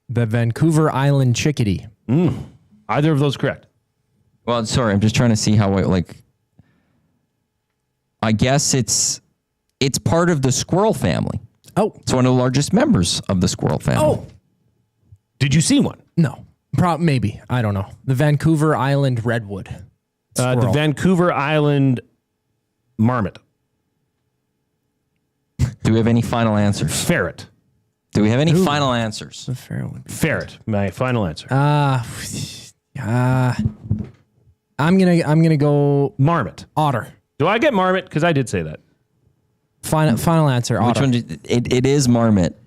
The Vancouver Island chickadee. Either of those correct? Well, sorry, I'm just trying to see how I guess it's part of the squirrel family. Oh. It's one of the largest members of the squirrel family. Oh. Did you see one? No. Maybe. I don't know. The Vancouver Island redwood. The Vancouver Island marmot. Do we have any final answers? Ferret. Do we have any final answers? The ferret. My final answer. I'm gonna go marmot. Otter. Do I get marmot? Because I did say that. Final answer. Otter. Which one? It is marmot.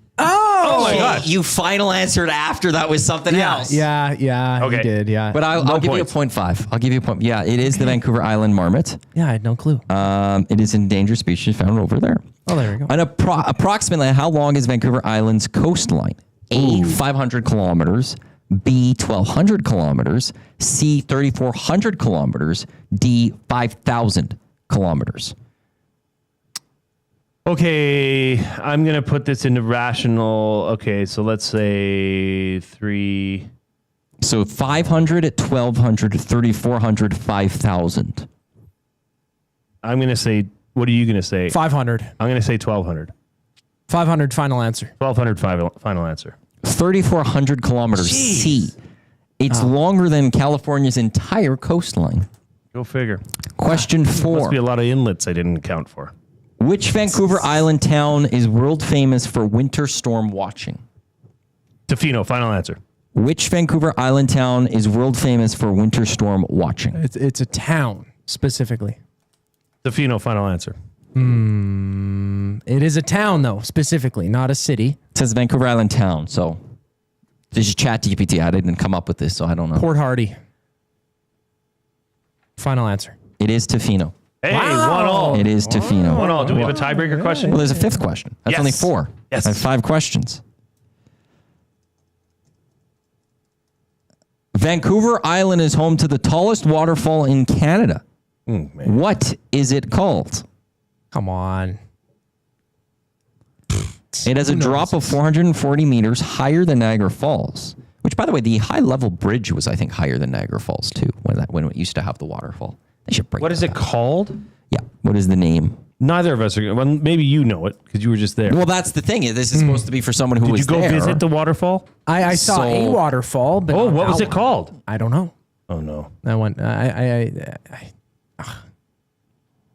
Oh my gosh! You final answered after that was something else. Yeah. Okay. You did. Yeah. But I'll give you a 0.5. I'll give you a point. Yeah, it is the Vancouver Island marmot. Yeah, I had no clue. It is an endangered species found over there. Oh, there we go. And approximately how long is Vancouver Island's coastline? A, 500 kilometers. B, 1,200 kilometers. C, 3,400 kilometers. D, 5,000 kilometers. Okay, I'm going to put this into rational. Okay, so let's say 3. So 500 at 1,200, 3,400, 5,000. I'm going to say, what are you going to say? 500. I'm going to say 1,200. 500 final answer. 1,200 final answer. 3,400 kilometers. Jeez. C. It's longer than California's entire coastline. Go figure. Question 4. Must be a lot of inlets I didn't account for. Which Vancouver Island town is world famous for winter storm watching? Tofino, final answer. Which Vancouver Island town is world famous for winter storm watching? It's a town specifically. Tofino, final answer. It is a town though, specifically, not a city. It says Vancouver Island town. So this is ChatGPT. I didn't come up with this, so I don't know. Port Hardy. Final answer. It is Tofino. Hey, 1-1. It is Tofino. 1-1. Do we have a tiebreaker question? Well, there's a 5th question. That's only 4. Yes. I have 5 questions. Vancouver Island is home to the tallest waterfall in Canada. What is it called? Come on. It has a drop of 440 meters higher than Niagara Falls. Which, by the way, the high-level bridge was, I think, higher than Niagara Falls, too, when it used to have the waterfall. They should break What is it called? Yeah. What is the name? Neither of us are. Well, maybe you know it because you were just there. Well, that's the thing. This is supposed to be for someone who was there. Did you go visit the waterfall? I saw a waterfall, but what was it called? I don't know. Oh no. I went.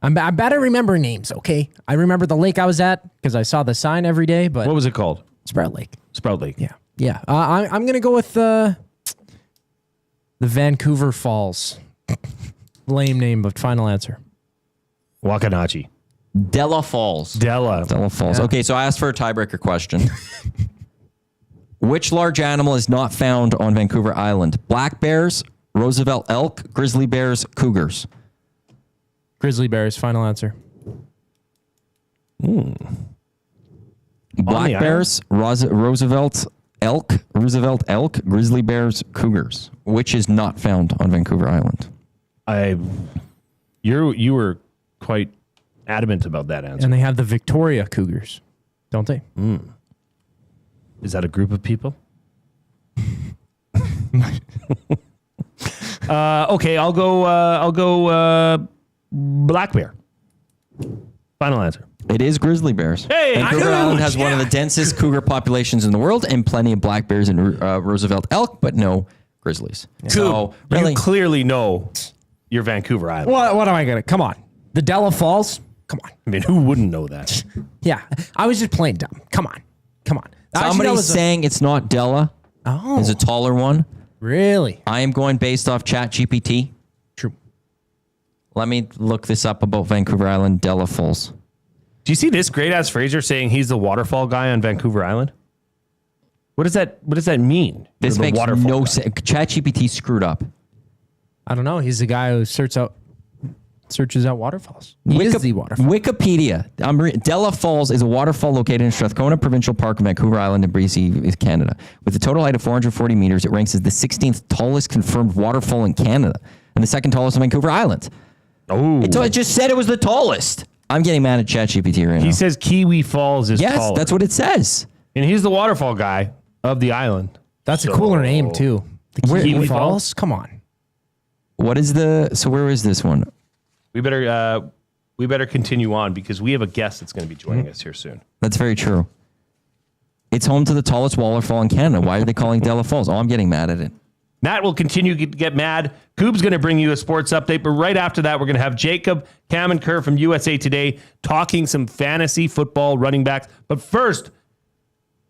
I'm bad at remembering names. Okay, I remember the lake I was at because I saw the sign every day. But what was it called? Sprout Lake. Sprout Lake. Yeah. I'm gonna go with the Vancouver Falls. Lame name, but final answer. Wakanachi. Della Falls. Della Falls. Yeah. Okay, so I asked for a tiebreaker question. Which large animal is not found on Vancouver Island? Black bears, Roosevelt elk, grizzly bears, cougars. Grizzly Bears, final answer. Black bears, Roosevelt elk, grizzly bears, cougars. Which is not found on Vancouver Island? You were quite adamant about that answer. And they have the Victoria Cougars, don't they? Is that a group of people? Okay, I'll go black bear. Final answer. It is grizzly bears. Hey, Vancouver Island has one of the densest cougar populations in the world and plenty of black bears and Roosevelt elk, but no grizzlies. So really, you clearly know your Vancouver Island. What am I going to? Come on. The Della Falls? Come on. I mean, who wouldn't know that? Yeah. I was just playing dumb. Come on. Somebody's saying it's not Della. Oh. It's a taller one. Really? I am going based off ChatGPT. True. Let me look this up about Vancouver Island, Della Falls. Do you see this great ass Fraser saying he's the waterfall guy on Vancouver Island? What does that mean? This makes no sense. ChatGPT screwed up. I don't know. He's the guy who searches out waterfalls. He is the waterfall. Wikipedia. Della Falls is a waterfall located in Strathcona Provincial Park, Vancouver Island in BC, Canada. With a total height of 440 meters, it ranks as the 16th tallest confirmed waterfall in Canada and the second tallest on Vancouver Island. Oh. It just said it was the tallest. I'm getting mad at ChatGPT right now. He says Kiwi Falls is taller. Yes, that's what it says. And he's the waterfall guy of the island. That's a cooler name, too. The Kiwi Falls? Come on. Where is this one? We better continue on because we have a guest that's going to be joining us here soon. That's very true. It's home to the tallest waterfall in Canada. Why are they calling Della Falls? Oh, I'm getting mad at it. Matt will continue to get mad. Coupe's going to bring you a sports update, but right after that, we're going to have Jacob Camenker from USA Today talking some fantasy football running backs. But first,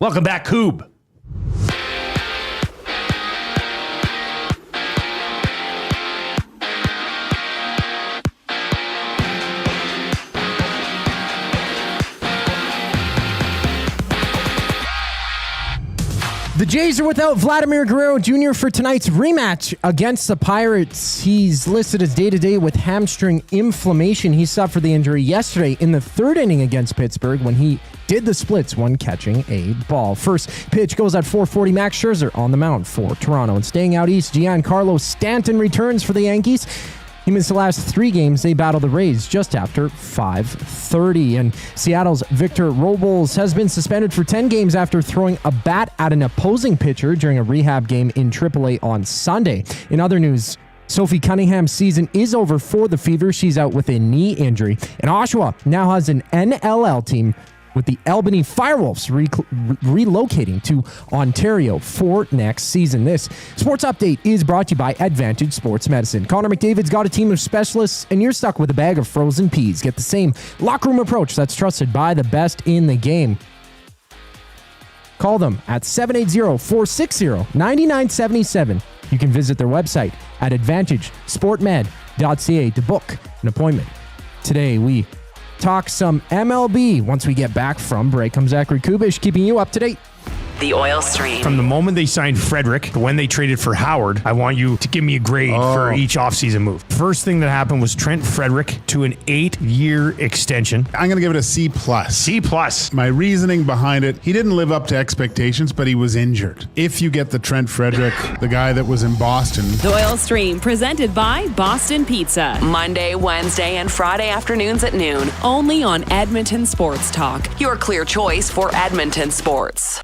welcome back, Coupe. The Jays are without Vladimir Guerrero Jr. for tonight's rematch against the Pirates. He's listed as day-to-day with hamstring inflammation. He suffered the injury yesterday in the third inning against Pittsburgh when he did the splits when catching a ball. First pitch goes at 4:40. Max Scherzer on the mound for Toronto. And staying out east, Giancarlo Stanton returns for the Yankees. He missed the last 3 games. They battle the Rays just after 5:30. And Seattle's Victor Robles has been suspended for 10 games after throwing a bat at an opposing pitcher during a rehab game in AAA on Sunday. In other news, Sophie Cunningham's season is over for the Fever. She's out with a knee injury. And Oshawa now has an NLL team with the Albany Firewolves relocating to Ontario for next season. This sports update is brought to you by Advantage Sports Medicine. Connor McDavid's got a team of specialists, and you're stuck with a bag of frozen peas. Get the same locker room approach that's trusted by the best in the game. Call them at 780-460-9977. You can visit their website at advantagesportmed.ca to book an appointment. Today, we talk some MLB. Once we get back from break, comes Zachary Kubish, keeping you up to date. The Oil Stream. From the moment they signed Frederick to when they traded for Howard, I want you to give me a grade for each offseason move. First thing that happened was Trent Frederick to an 8-year extension. I'm going to give it a C+. C+. My reasoning behind it, he didn't live up to expectations, but he was injured. If you get the Trent Frederick, the guy that was in Boston. The Oil Stream, presented by Boston Pizza. Monday, Wednesday, and Friday afternoons at noon. Only on Edmonton Sports Talk. Your clear choice for Edmonton sports.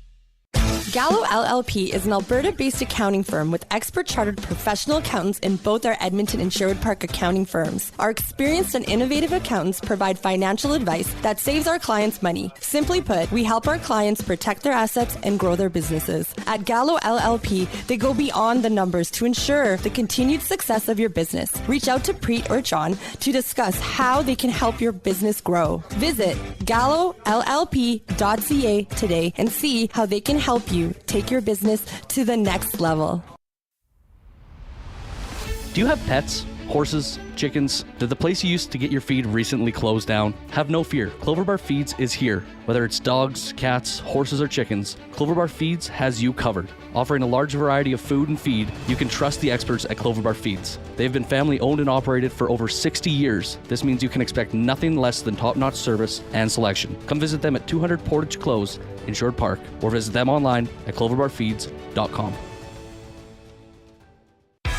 Gallo LLP is an Alberta-based accounting firm with expert chartered professional accountants in both our Edmonton and Sherwood Park accounting firms. Our experienced and innovative accountants provide financial advice that saves our clients money. Simply put, we help our clients protect their assets and grow their businesses. At Gallo LLP, they go beyond the numbers to ensure the continued success of your business. Reach out to Preet or John to discuss how they can help your business grow. Visit gallollp.ca today and see how they can help you take your business to the next level. Do you have pets? horses, chickens? Did the place you used to get your feed recently close down? Have no fear. Clover Bar Feeds is here. Whether it's dogs, cats, horses, or chickens, Clover Bar Feeds has you covered. Offering a large variety of food and feed, you can trust the experts at Clover Bar Feeds. They've been family owned and operated for over 60 years. This means you can expect nothing less than top-notch service and selection. Come visit them at 200 Portage Close in Sherwood Park or visit them online at cloverbarfeeds.com.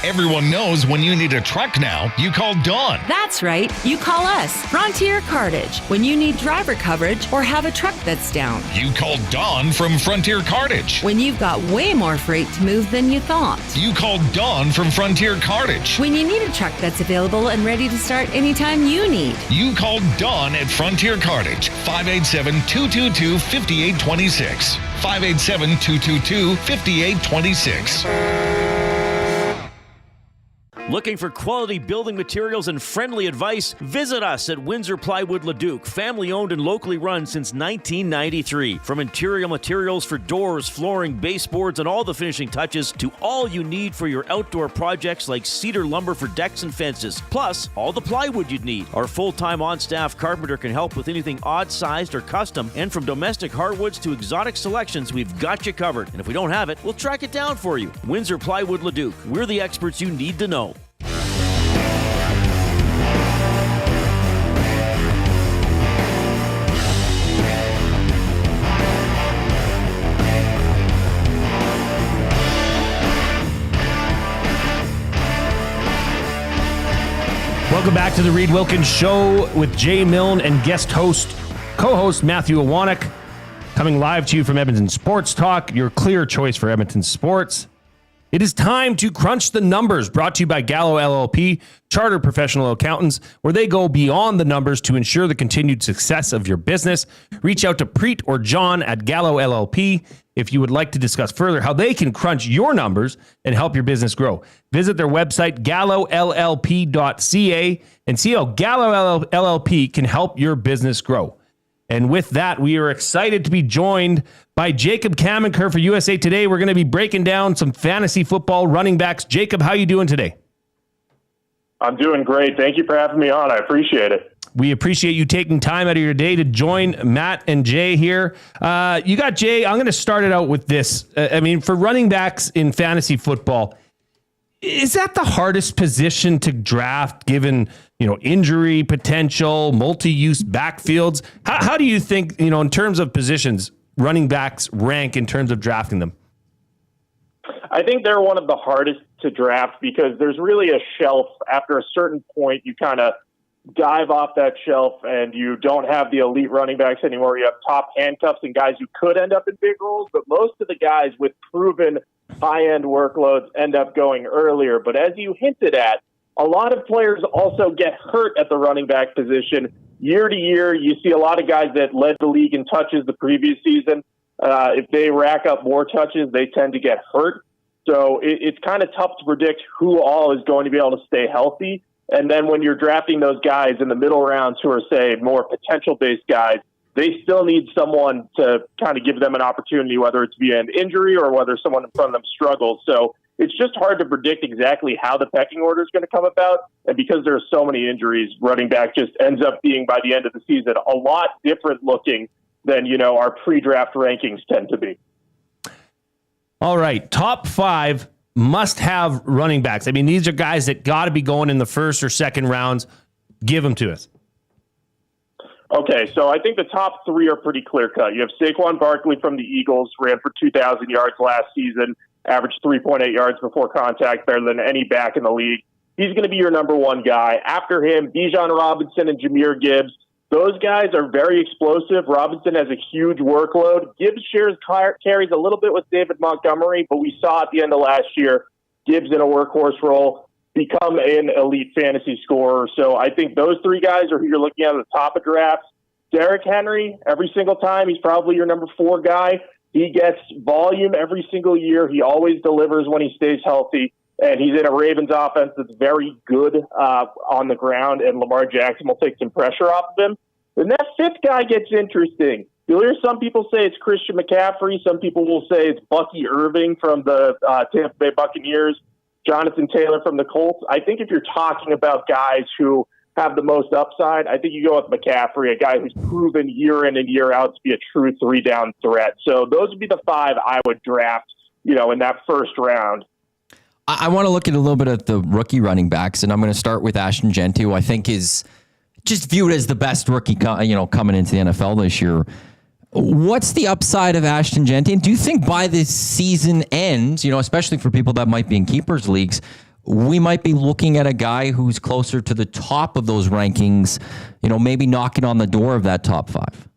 Everyone knows when you need a truck now, you call Dawn. That's right. You call us, Frontier Cartage, when you need driver coverage or have a truck that's down. You call Dawn from Frontier Cartage. When you've got way more freight to move than you thought. You call Dawn from Frontier Cartage. When you need a truck that's available and ready to start anytime you need. You call Dawn at Frontier Cartage, 587-222-5826. 587-222-5826. Looking for quality building materials and friendly advice? Visit us at Windsor Plywood Leduc, family owned and locally run since 1993. From interior materials for doors, flooring, baseboards, and all the finishing touches to all you need for your outdoor projects like cedar lumber for decks and fences, plus all the plywood you'd need. Our full-time on-staff carpenter can help with anything odd-sized or custom, and from domestic hardwoods to exotic selections, we've got you covered. And if we don't have it, we'll track it down for you. Windsor Plywood Leduc. We're the experts you need to know. Welcome back to the Reid Wilkins Show with Jay Milne and co-host Matthew Iwanyk, coming live to you from Edmonton Sports Talk, your clear choice for Edmonton sports. It is time to crunch the numbers, brought to you by Gallo LLP, chartered professional accountants, where they go beyond the numbers to ensure the continued success of your business. Reach out to Preet or John at Gallo LLP if you would like to discuss further how they can crunch your numbers and help your business grow. Visit their website, gallollp.ca, and see how Gallo LLP can help your business grow. And with that, we are excited to be joined by Jacob Camenker for USA Today. We're going to be breaking down some fantasy football running backs. Jacob, how are you doing today? I'm doing great. Thank you for having me on. I appreciate it. We appreciate you taking time out of your day to join Matt and Jay here. You got Jay. I'm going to start it out with this. For running backs in fantasy football, is that the hardest position to draft given, injury potential, multi-use backfields? How do you think, in terms of positions, running backs rank in terms of drafting them? I think they're one of the hardest to draft because there's really a shelf. After a certain point, you kind of dive off that shelf and you don't have the elite running backs anymore. You have top handcuffs and guys who could end up in big roles, but most of the guys with proven high-end workloads end up going earlier. But as you hinted at, a lot of players also get hurt at the running back position. Year to year, you see a lot of guys that led the league in touches the previous season. If they rack up more touches, they tend to get hurt. So it's kind of tough to predict who all is going to be able to stay healthy. And then when you're drafting those guys in the middle rounds who are, say, more potential-based guys, they still need someone to kind of give them an opportunity, whether it's via an injury or whether someone in front of them struggles. So it's just hard to predict exactly how the pecking order is going to come about. And because there are so many injuries, running back just ends up being, by the end of the season, a lot different looking than, our pre-draft rankings tend to be. All right, top 5 must-have running backs. These are guys that got to be going in the first or second rounds. Give them to us. Okay, so I think the top 3 are pretty clear-cut. You have Saquon Barkley from the Eagles, ran for 2,000 yards last season, averaged 3.8 yards before contact, better than any back in the league. He's going to be your number 1 guy. After him, Bijan Robinson and Jahmyr Gibbs. Those guys are very explosive. Robinson has a huge workload. Gibbs shares carries a little bit with David Montgomery, but we saw at the end of last year, Gibbs in a workhorse role become an elite fantasy scorer. So I think those 3 guys are who you're looking at the top of drafts. Derrick Henry, every single time, he's probably your number 4 guy. He gets volume every single year. He always delivers when he stays healthy. And he's in a Ravens offense that's very good on the ground, and Lamar Jackson will take some pressure off of him. And that 5th guy gets interesting. You'll hear some people say it's Christian McCaffrey. Some people will say it's Bucky Irving from the Tampa Bay Buccaneers. Jonathan Taylor from the Colts. I think if you're talking about guys who have the most upside, I think you go with McCaffrey, a guy who's proven year in and year out to be a true 3-down threat. So those would be the 5 I would draft, in that first round. I want to look at a little bit at the rookie running backs, and I'm going to start with Ashton Genty, who I think is just viewed as the best rookie, coming into the NFL this year. What's the upside of Ashton Genty? And do you think by this season ends, especially for people that might be in keepers leagues, we might be looking at a guy who's closer to the top of those rankings, maybe knocking on the door of that top 5?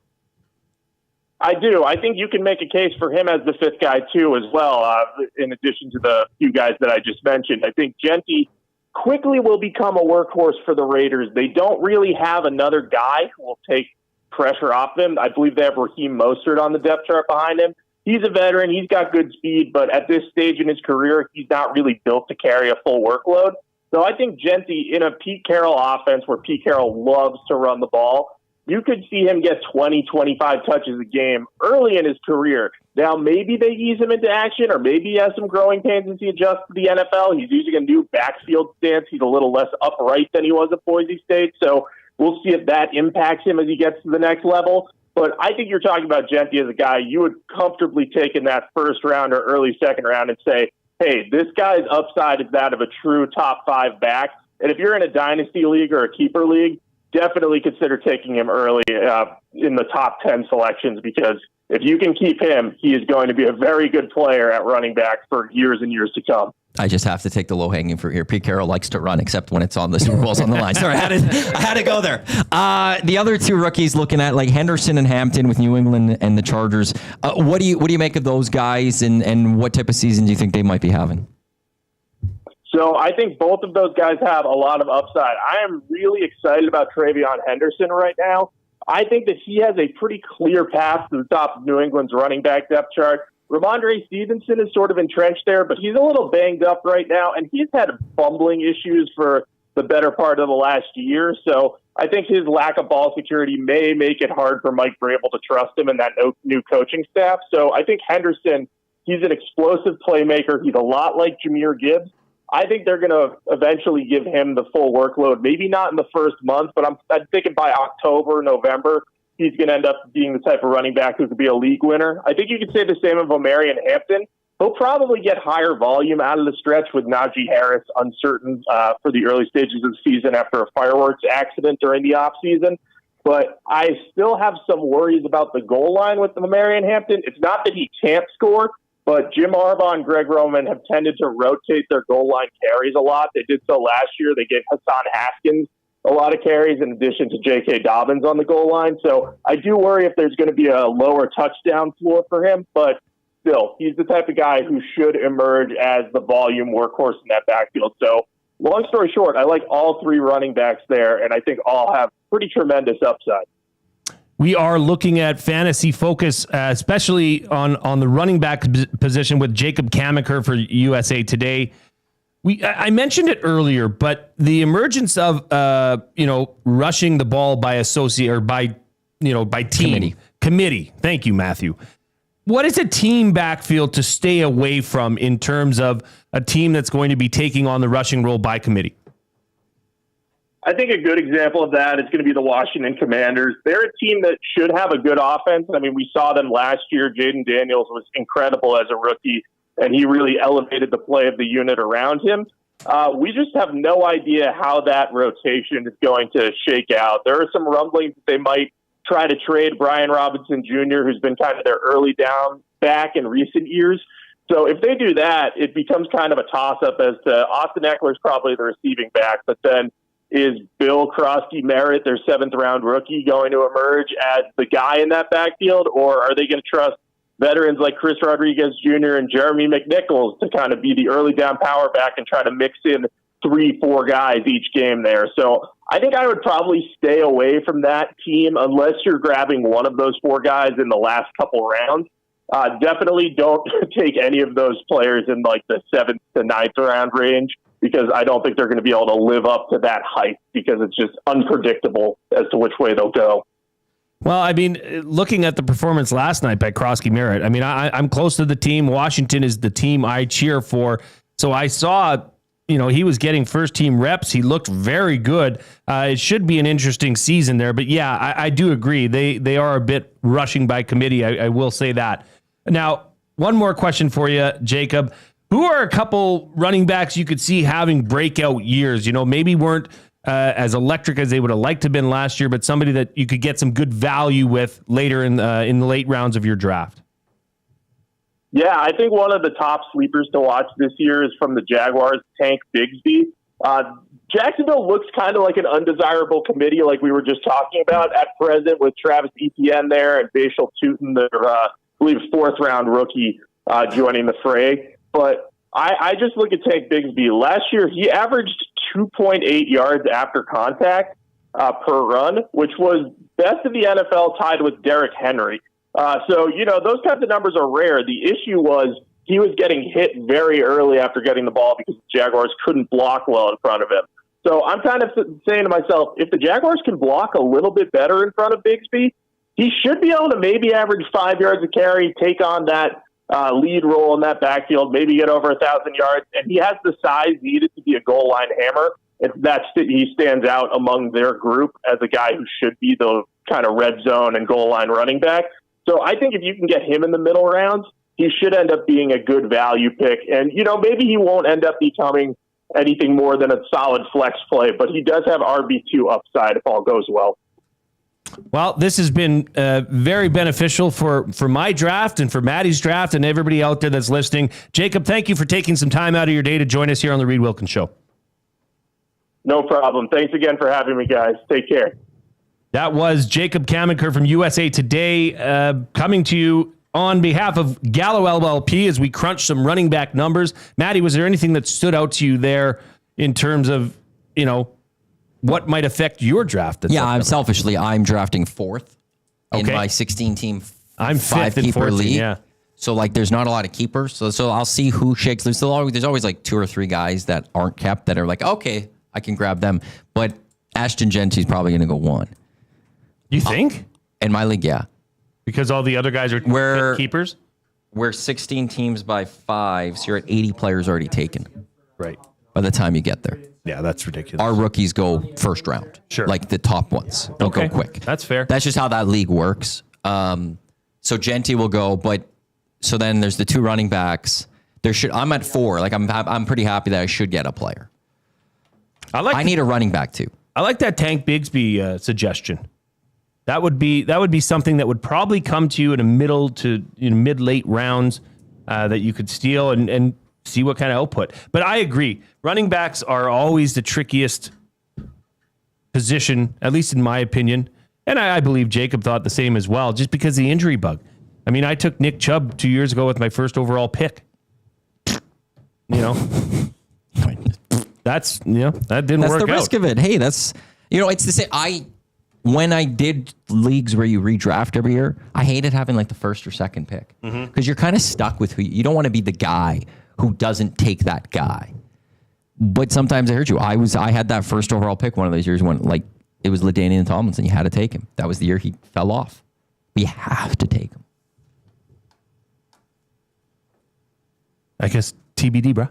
I do. I think you can make a case for him as the 5th guy, too, as well, in addition to the few guys that I just mentioned. I think Genty quickly will become a workhorse for the Raiders. They don't really have another guy who will take pressure off them. I believe they have Raheem Mostert on the depth chart behind him. He's a veteran. He's got good speed, but at this stage in his career, he's not really built to carry a full workload. So I think Genty, in a Pete Carroll offense where Pete Carroll loves to run the ball, you could see him get 20, 25 touches a game early in his career. Now, maybe they ease him into action, or maybe he has some growing pains as he adjusts to the NFL. He's using a new backfield stance. He's a little less upright than he was at Boise State. So we'll see if that impacts him as he gets to the next level. But I think you're talking about Genty as a guy you would comfortably take in that first round or early second round and say, hey, this guy's upside is that of a true top 5 back. And if you're in a dynasty league or a keeper league, definitely consider taking him early in the top 10 selections, because if you can keep him, he is going to be a very good player at running back for years and years to come. I just have to take the low-hanging fruit here. Pete Carroll likes to run, except when it's on the Super Bowl's on the line. Sorry, I had to go there. The other 2 rookies looking at, like Henderson and Hampton with New England and the Chargers. What do you make of those guys, and what type of season do you think they might be having? So I think both of those guys have a lot of upside. I am really excited about Travion Henderson right now. I think that he has a pretty clear path to the top of New England's running back depth chart. Ramondre Stevenson is sort of entrenched there, but he's a little banged up right now, and he's had fumbling issues for the better part of the last year. So I think his lack of ball security may make it hard for Mike Vrabel to trust him and that new coaching staff. So I think Henderson, he's an explosive playmaker. He's a lot like Jahmyr Gibbs. I think they're going to eventually give him the full workload. Maybe not in the first month, but I'm thinking by October, November, he's going to end up being the type of running back who could be a league winner. I think you could say the same of Omarion Hampton. He'll probably get higher volume out of the stretch with Najee Harris uncertain for the early stages of the season after a fireworks accident during the offseason. But I still have some worries about the goal line with Omarion Hampton. It's not that he can't score, but Jim Harbaugh and Greg Roman have tended to rotate their goal line carries a lot. They did so last year. They gave Hassan Haskins a lot of carries in addition to J.K. Dobbins on the goal line. So I do worry if there's going to be a lower touchdown floor for him, but still, he's the type of guy who should emerge as the volume workhorse in that backfield. So long story short, I like all 3 running backs there, and I think all have pretty tremendous upside. We are looking at fantasy focus, especially on the running back position with Jacob Camenker for USA Today. I mentioned it earlier, but the emergence of rushing the ball by associate or by team committee. Thank you, Matthew. What is a team backfield to stay away from in terms of a team that's going to be taking on the rushing role by committee? I think a good example of that is going to be the Washington Commanders. They're a team that should have a good offense. I mean, we saw them last year. Jaden Daniels was incredible as a rookie, and he really elevated the play of the unit around him. We just have no idea how that rotation is going to shake out. There are some rumblings that they might try to trade Brian Robinson Jr., who's been kind of their early down back in recent years. So if they do that, it becomes kind of a toss-up as to Austin Eckler's probably the receiving back, but then is Bill Krosky-Merritt, their 7th-round rookie, going to emerge as the guy in that backfield, or are they going to trust veterans like Chris Rodriguez Jr. and Jeremy McNichols to kind of be the early down power back and try to mix in 3-4 guys each game there? So I think I would probably stay away from that team unless you're grabbing one of those 4 guys in the last couple rounds. Definitely don't take any of those players in like the 7th to 9th round range, because I don't think they're going to be able to live up to that hype, because it's just unpredictable as to which way they'll go. Well, I mean, looking at the performance last night by Krosky-Merritt, I mean, I'm close to the team. Washington is the team I cheer for. So I saw he was getting first team reps. He looked very good. It should be an interesting season there. But yeah, I do agree. They are a bit rushing by committee. I will say that. Now, one more question for you, Jacob. Who are a couple running backs you could see having breakout years? Maybe weren't as electric as they would have liked to have been last year, but somebody that you could get some good value with later in the late rounds of your draft. Yeah, I think one of the top sleepers to watch this year is from the Jaguars, Tank Bigsby. Jacksonville looks kind of like an undesirable committee like we were just talking about at present with Travis Etienne there and Bashal Tutin, their, I believe, fourth-round rookie joining the fray. But I just look at Tank Bigsby. Last year, he averaged 2.8 yards after contact per run, which was best in the NFL, tied with Derrick Henry. So, those kinds of numbers are rare. The issue was he was getting hit very early after getting the ball because the Jaguars couldn't block well in front of him. So I'm kind of saying to myself, if the Jaguars can block a little bit better in front of Bigsby, he should be able to maybe average 5 yards a carry, take on that lead role in that backfield, maybe get over 1,000 yards. And he has the size needed to be a goal line hammer. He stands out among their group as a guy who should be the kind of red zone and goal line running back. So I think if you can get him in the middle rounds, he should end up being a good value pick. And, maybe he won't end up becoming anything more than a solid flex play, but he does have RB2 upside if all goes well. Well, this has been very beneficial for my draft and for Maddie's draft and everybody out there that's listening. Jacob, thank you for taking some time out of your day to join us here on the Reid Wilkins Show. No problem. Thanks again for having me, guys. Take care. That was Jacob Camenker from USA Today coming to you on behalf of Gallo LLP as we crunch some running back numbers. Maddie, was there anything that stood out to you there in terms of, what might affect your draft? I'm drafting fourth in my 16-team I'm 5-keeper league. Yeah. So, there's not a lot of keepers. So I'll see who shakes. There's always like 2 or 3 guys that aren't kept that are like, okay, I can grab them. But Ashton Genty's probably going to go 1. You think? In my league, yeah. Because all the other guys are keepers? We're 16 teams by 5, so you're at 80 players already taken. Right. By the time you get there. Yeah, that's ridiculous. Our rookies go first round. Sure. Like the top ones. They'll go quick. That's fair. That's just how that league works. So Genty will go, but so then there's the 2 running backs. I'm at 4. I'm pretty happy that I should get a player. I need a running back too. I like that Tank Bigsby suggestion. That would be something that would probably come to you in a middle to mid-late rounds that you could steal and see what kind of output. But I agree. Running backs are always the trickiest position, at least in my opinion. And I believe Jacob thought the same as well, just because of the injury bug. I mean, I took Nick Chubb 2 years ago with my first overall pick. That didn't work out. That's the risk of it. Hey, it's the same. When I did leagues where you redraft every year, I hated having the first or second pick because you're kind of stuck with who you don't want to be the guy who doesn't take that guy. But sometimes I heard you. I had that first overall pick one of those years when it was LaDainian Tomlinson. You had to take him. That was the year he fell off. We have to take him. I guess TBD, bro.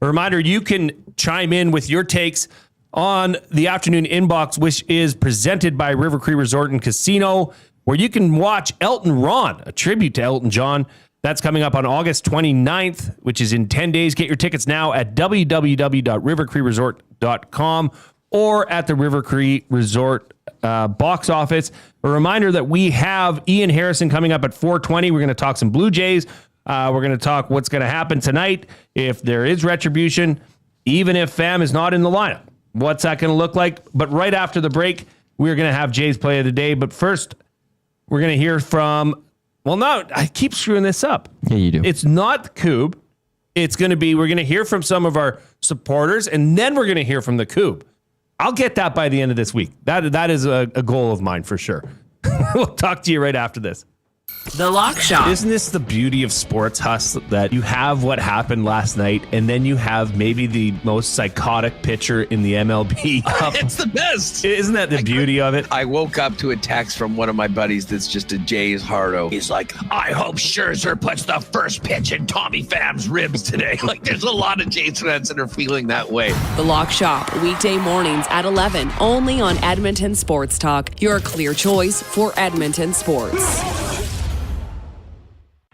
A reminder, you can chime in with your takes on the afternoon inbox, which is presented by River Cree Resort and Casino, where you can watch Elton Ron, a tribute to Elton John. That's coming up on August 29th, which is in 10 days. Get your tickets now at www.rivercreeresort.com or at the River Cree Resort box office. A reminder that we have Ian Harrison coming up at 4:20. We're going to talk some Blue Jays. We're going to talk what's going to happen tonight if there is retribution, even if Pham is not in the lineup. What's that going to look like? But right after the break, we're going to have Jay's play of the day. But first, we're going to hear from, I keep screwing this up. Yeah, you do. It's not Coupe. It's going to be, we're going to hear from some of our supporters, and then we're going to hear from the Coupe. I'll get that by the end of this week. That is a goal of mine for sure. We'll talk to you right after this. The Lock Shop. Isn't this the beauty of sports, Huss, that you have what happened last night, and then you have maybe the most psychotic pitcher in the MLB? It's the best. Isn't that the beauty of it? I woke up to a text from one of my buddies that's just a Jays hardo. He's like, I hope Scherzer puts the first pitch in Tommy Pham's ribs today. Like, there's a lot of Jays fans that are feeling that way. The Lock Shop, weekday mornings at 11, only on Edmonton Sports Talk, your clear choice for Edmonton sports.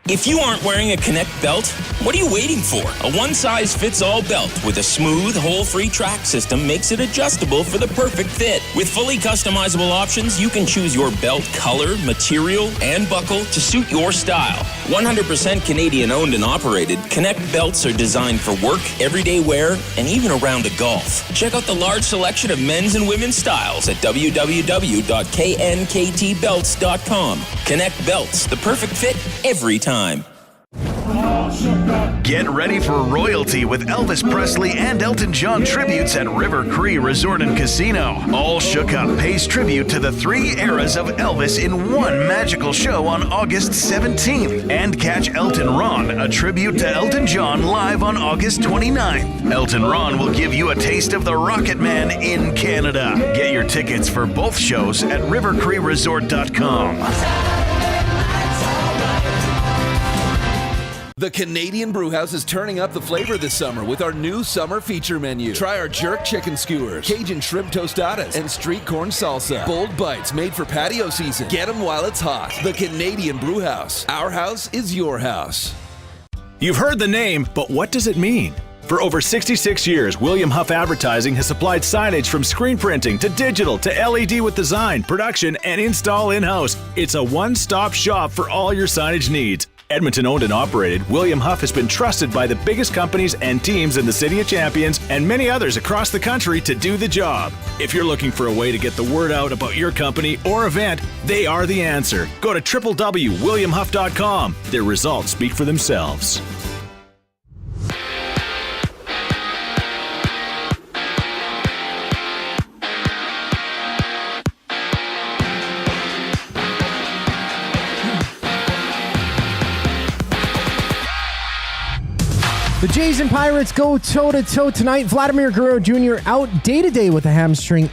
If you aren't wearing a Connect belt, what are you waiting for? A one-size-fits-all belt with a smooth, hole-free track system makes it adjustable for the perfect fit. With fully customizable options, you can choose your belt color, material, and buckle to suit your style. 100% Canadian-owned and operated, Connect belts are designed for work, everyday wear, and even around the golf. Check out the large selection of men's and women's styles at www.knktbelts.com. Connect belts, the perfect fit every time. Get ready for royalty with Elvis Presley and Elton John tributes at River Cree Resort and Casino. All Shook Up pays tribute to the 3 eras of Elvis in one magical show on August 17th. And catch Elton Ron, a tribute to Elton John, live on August 29th. Elton Ron will give you a taste of the Rocket Man in Canada. Get your tickets for both shows at rivercreeresort.com. The Canadian Brewhouse is turning up the flavor this summer with our new summer feature menu. Try our jerk chicken skewers, Cajun shrimp tostadas, and street corn salsa. Bold bites made for patio season. Get them while it's hot. The Canadian Brewhouse. Our house is your house. You've heard the name, but what does it mean? For over 66 years, William Huff Advertising has supplied signage from screen printing to digital to LED with design, production, and install in-house. It's a one-stop shop for all your signage needs. Edmonton owned and operated, William Huff has been trusted by the biggest companies and teams in the City of Champions and many others across the country to do the job. If you're looking for a way to get the word out about your company or event, they are the answer. Go to www.williamhuff.com. Their results speak for themselves. The Jays and Pirates go toe-to-toe tonight. Vladimir Guerrero Jr. out day-to-day with hamstring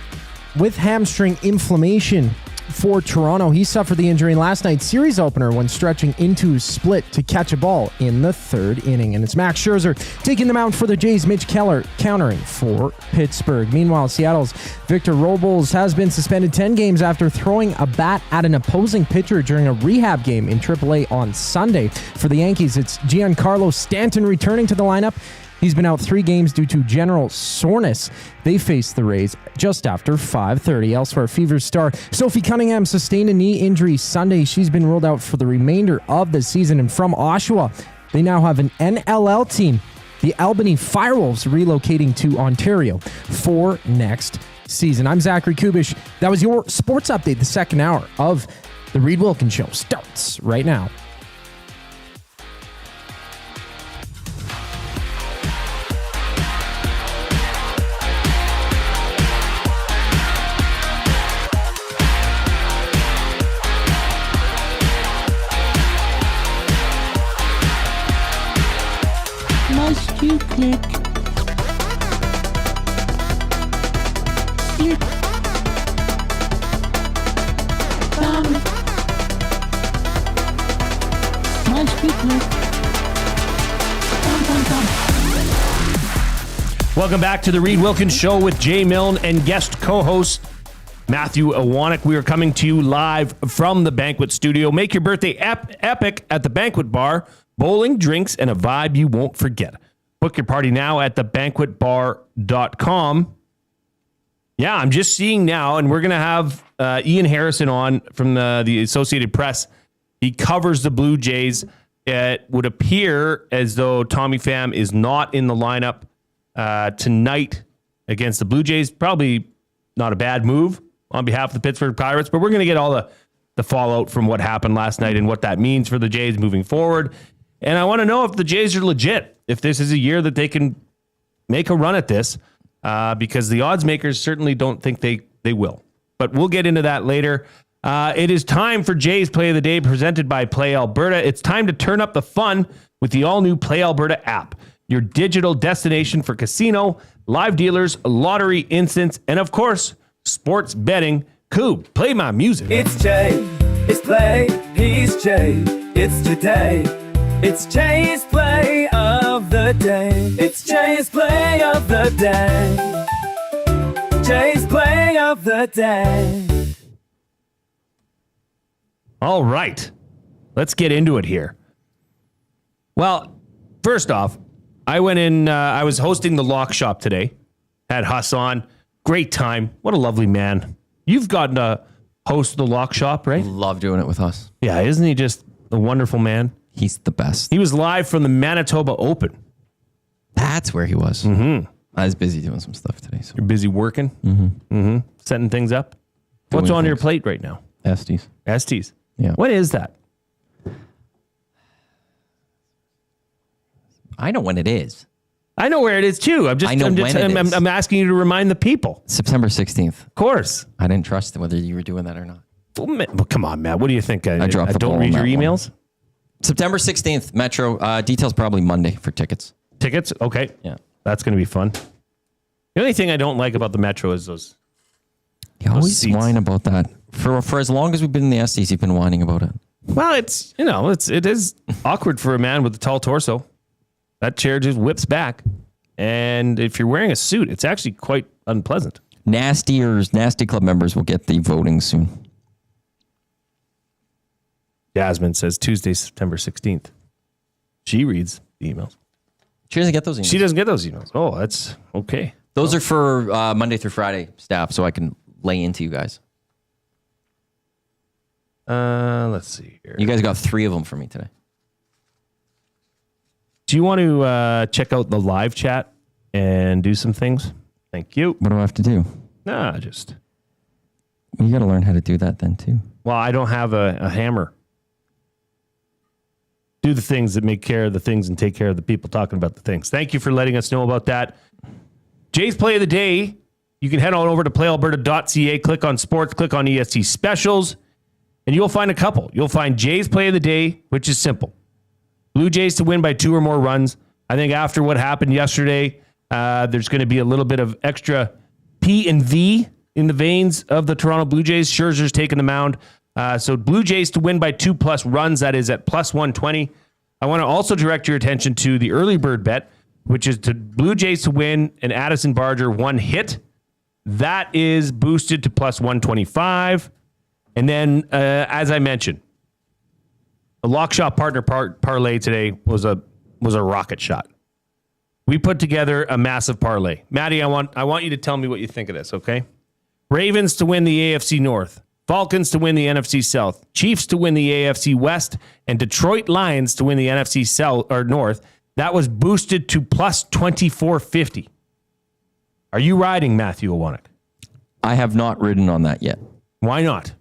inflammation for Toronto. He suffered the injury in last night's series opener when stretching into split to catch a ball in the 3rd inning. And it's Max Scherzer taking the mound for the Jays. Mitch Keller countering for Pittsburgh. Meanwhile, Seattle's Victor Robles has been suspended 10 games after throwing a bat at an opposing pitcher during a rehab game in AAA on Sunday. For the Yankees, it's Giancarlo Stanton returning to the lineup. He's been out 3 games due to general soreness. They face the Rays just after 5:30. Elsewhere, Fever's star Sophie Cunningham sustained a knee injury Sunday. She's been ruled out for the remainder of the season. And from Oshawa, they now have an NLL team, the Albany Firewolves, relocating to Ontario for next season. I'm Zachary Kubish. That was your sports update. The second hour of the Reid Wilkins Show starts right now. Must you click? Click. Must you click? Welcome back to the Reid Wilkins Show with Jay Milne and guest co-host Matthew Iwanyk. We are coming to you live from the banquet studio. Make your birthday epic at the banquet bar. Bowling, drinks, and a vibe you won't forget. Book your party now at thebanquetbar.com. Yeah, I'm just seeing now, and we're going to have Ian Harrison on from the Associated Press. He covers the Blue Jays. It would appear as though Tommy Pham is not in the lineup tonight against the Blue Jays. Probably not a bad move on behalf of the Pittsburgh Pirates, but we're going to get all the fallout from what happened last night and what that means for the Jays moving forward. And I want to know if the Jays are legit, if this is a year that they can make a run at this, because the odds makers certainly don't think they will. But we'll get into that later. It is time for Jay's Play of the Day presented by Play Alberta. It's time to turn up the fun with the all-new Play Alberta app, your digital destination for casino, live dealers, lottery instants, and of course, sports betting. Coupe, play my music. It's Jay, it's Play, he's Jay, it's today. It's Jay's Play of the Day. It's Jay's Play of the Day. Jay's Play of the Day. All right, let's get into it here. Well, first off, I went in, I was hosting the lock shop today. Had Huss on. Great time. What a lovely man. You've gotten to host the lock shop, right? Love doing it with us. Yeah, isn't he just a wonderful man? He's the best. He was live from the Manitoba Open. That's where he was. Mm-hmm. I was busy doing some stuff today. So. You're busy working? Mm-hmm. Setting things up? What's on your plate right now? Estes. Estes? Yeah. What is that? I know when it is. I know where it is too. I'm asking you to remind the people. September 16th. Of course. I didn't trust whether you were doing that or not. Well, come on, Matt. What do you think? I dropped the ball don't read on your that emails? one. September 16th, Metro. Details probably Monday for tickets. Tickets? Okay. Yeah. That's going to be fun. The only thing I don't like about the Metro is those. You always whine about that. For as long as we've been in the Estes, you've been whining about it. Well, it is awkward for a man with a tall torso. That chair just whips back. And if you're wearing a suit, it's actually quite unpleasant. Nasty club members will get the voting soon. Jasmine says Tuesday, September 16th. She reads the emails. She doesn't get those emails. She doesn't get those emails. Oh, that's okay. Those are for Monday through Friday staff, so I can lay into you guys. Let's see here. You guys got 3 of them for me today. Do you want to check out the live chat and do some things? Thank you. What do I have to do? Nah, just... You got to learn how to do that then, too. Well, I don't have a hammer. Do the things that make care of the things and take care of the people talking about the things. Thank you for letting us know about that. Jay's Play of the Day. You can head on over to playalberta.ca, click on sports, click on EST specials, and you'll find a couple. You'll find Jay's Play of the Day, which is simple. Blue Jays to win by 2 or more runs. I think after what happened yesterday, there's going to be a little bit of extra P and V in the veins of the Toronto Blue Jays. Scherzer's taking the mound. So Blue Jays to win by 2+ runs. That is at plus 120. I want to also direct your attention to the early bird bet, which is to Blue Jays to win and Addison Barger 1 hit. That is boosted to plus 125. And then, as I mentioned, the Lock Shop partner parlay today was a rocket shot. We put together a massive parlay. Maddie, I want you to tell me what you think of this, okay? Ravens to win the AFC North. Falcons to win the NFC South. Chiefs to win the AFC West. And Detroit Lions to win the NFC South or North. That was boosted to plus 2450. Are you riding Matthew Iwanyk? I have not ridden on that yet. Why not?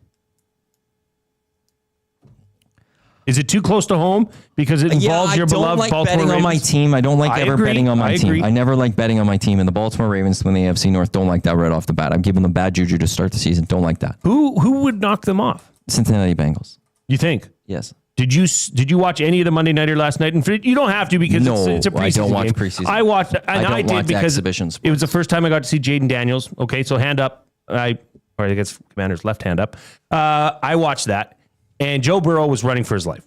Is it too close to home because it involves your beloved Baltimore Ravens? I don't like betting on my team. I don't like ever betting on my team. I never like betting on my team. And the Baltimore Ravens to win the AFC North, don't like that right off the bat. I'm giving them bad juju to start the season. Don't like that. Who would knock them off? Cincinnati Bengals. You think? Yes. Did you watch any of the Monday Nighter last night? And you don't have to because it's a preseason I don't watch game. preseason. I watched, and I did because exhibitions. It was the first time I got to see Jaden Daniels. Okay, so hand up. I guess Commander's left hand up. I watched that, and Joe Burrow was running for his life.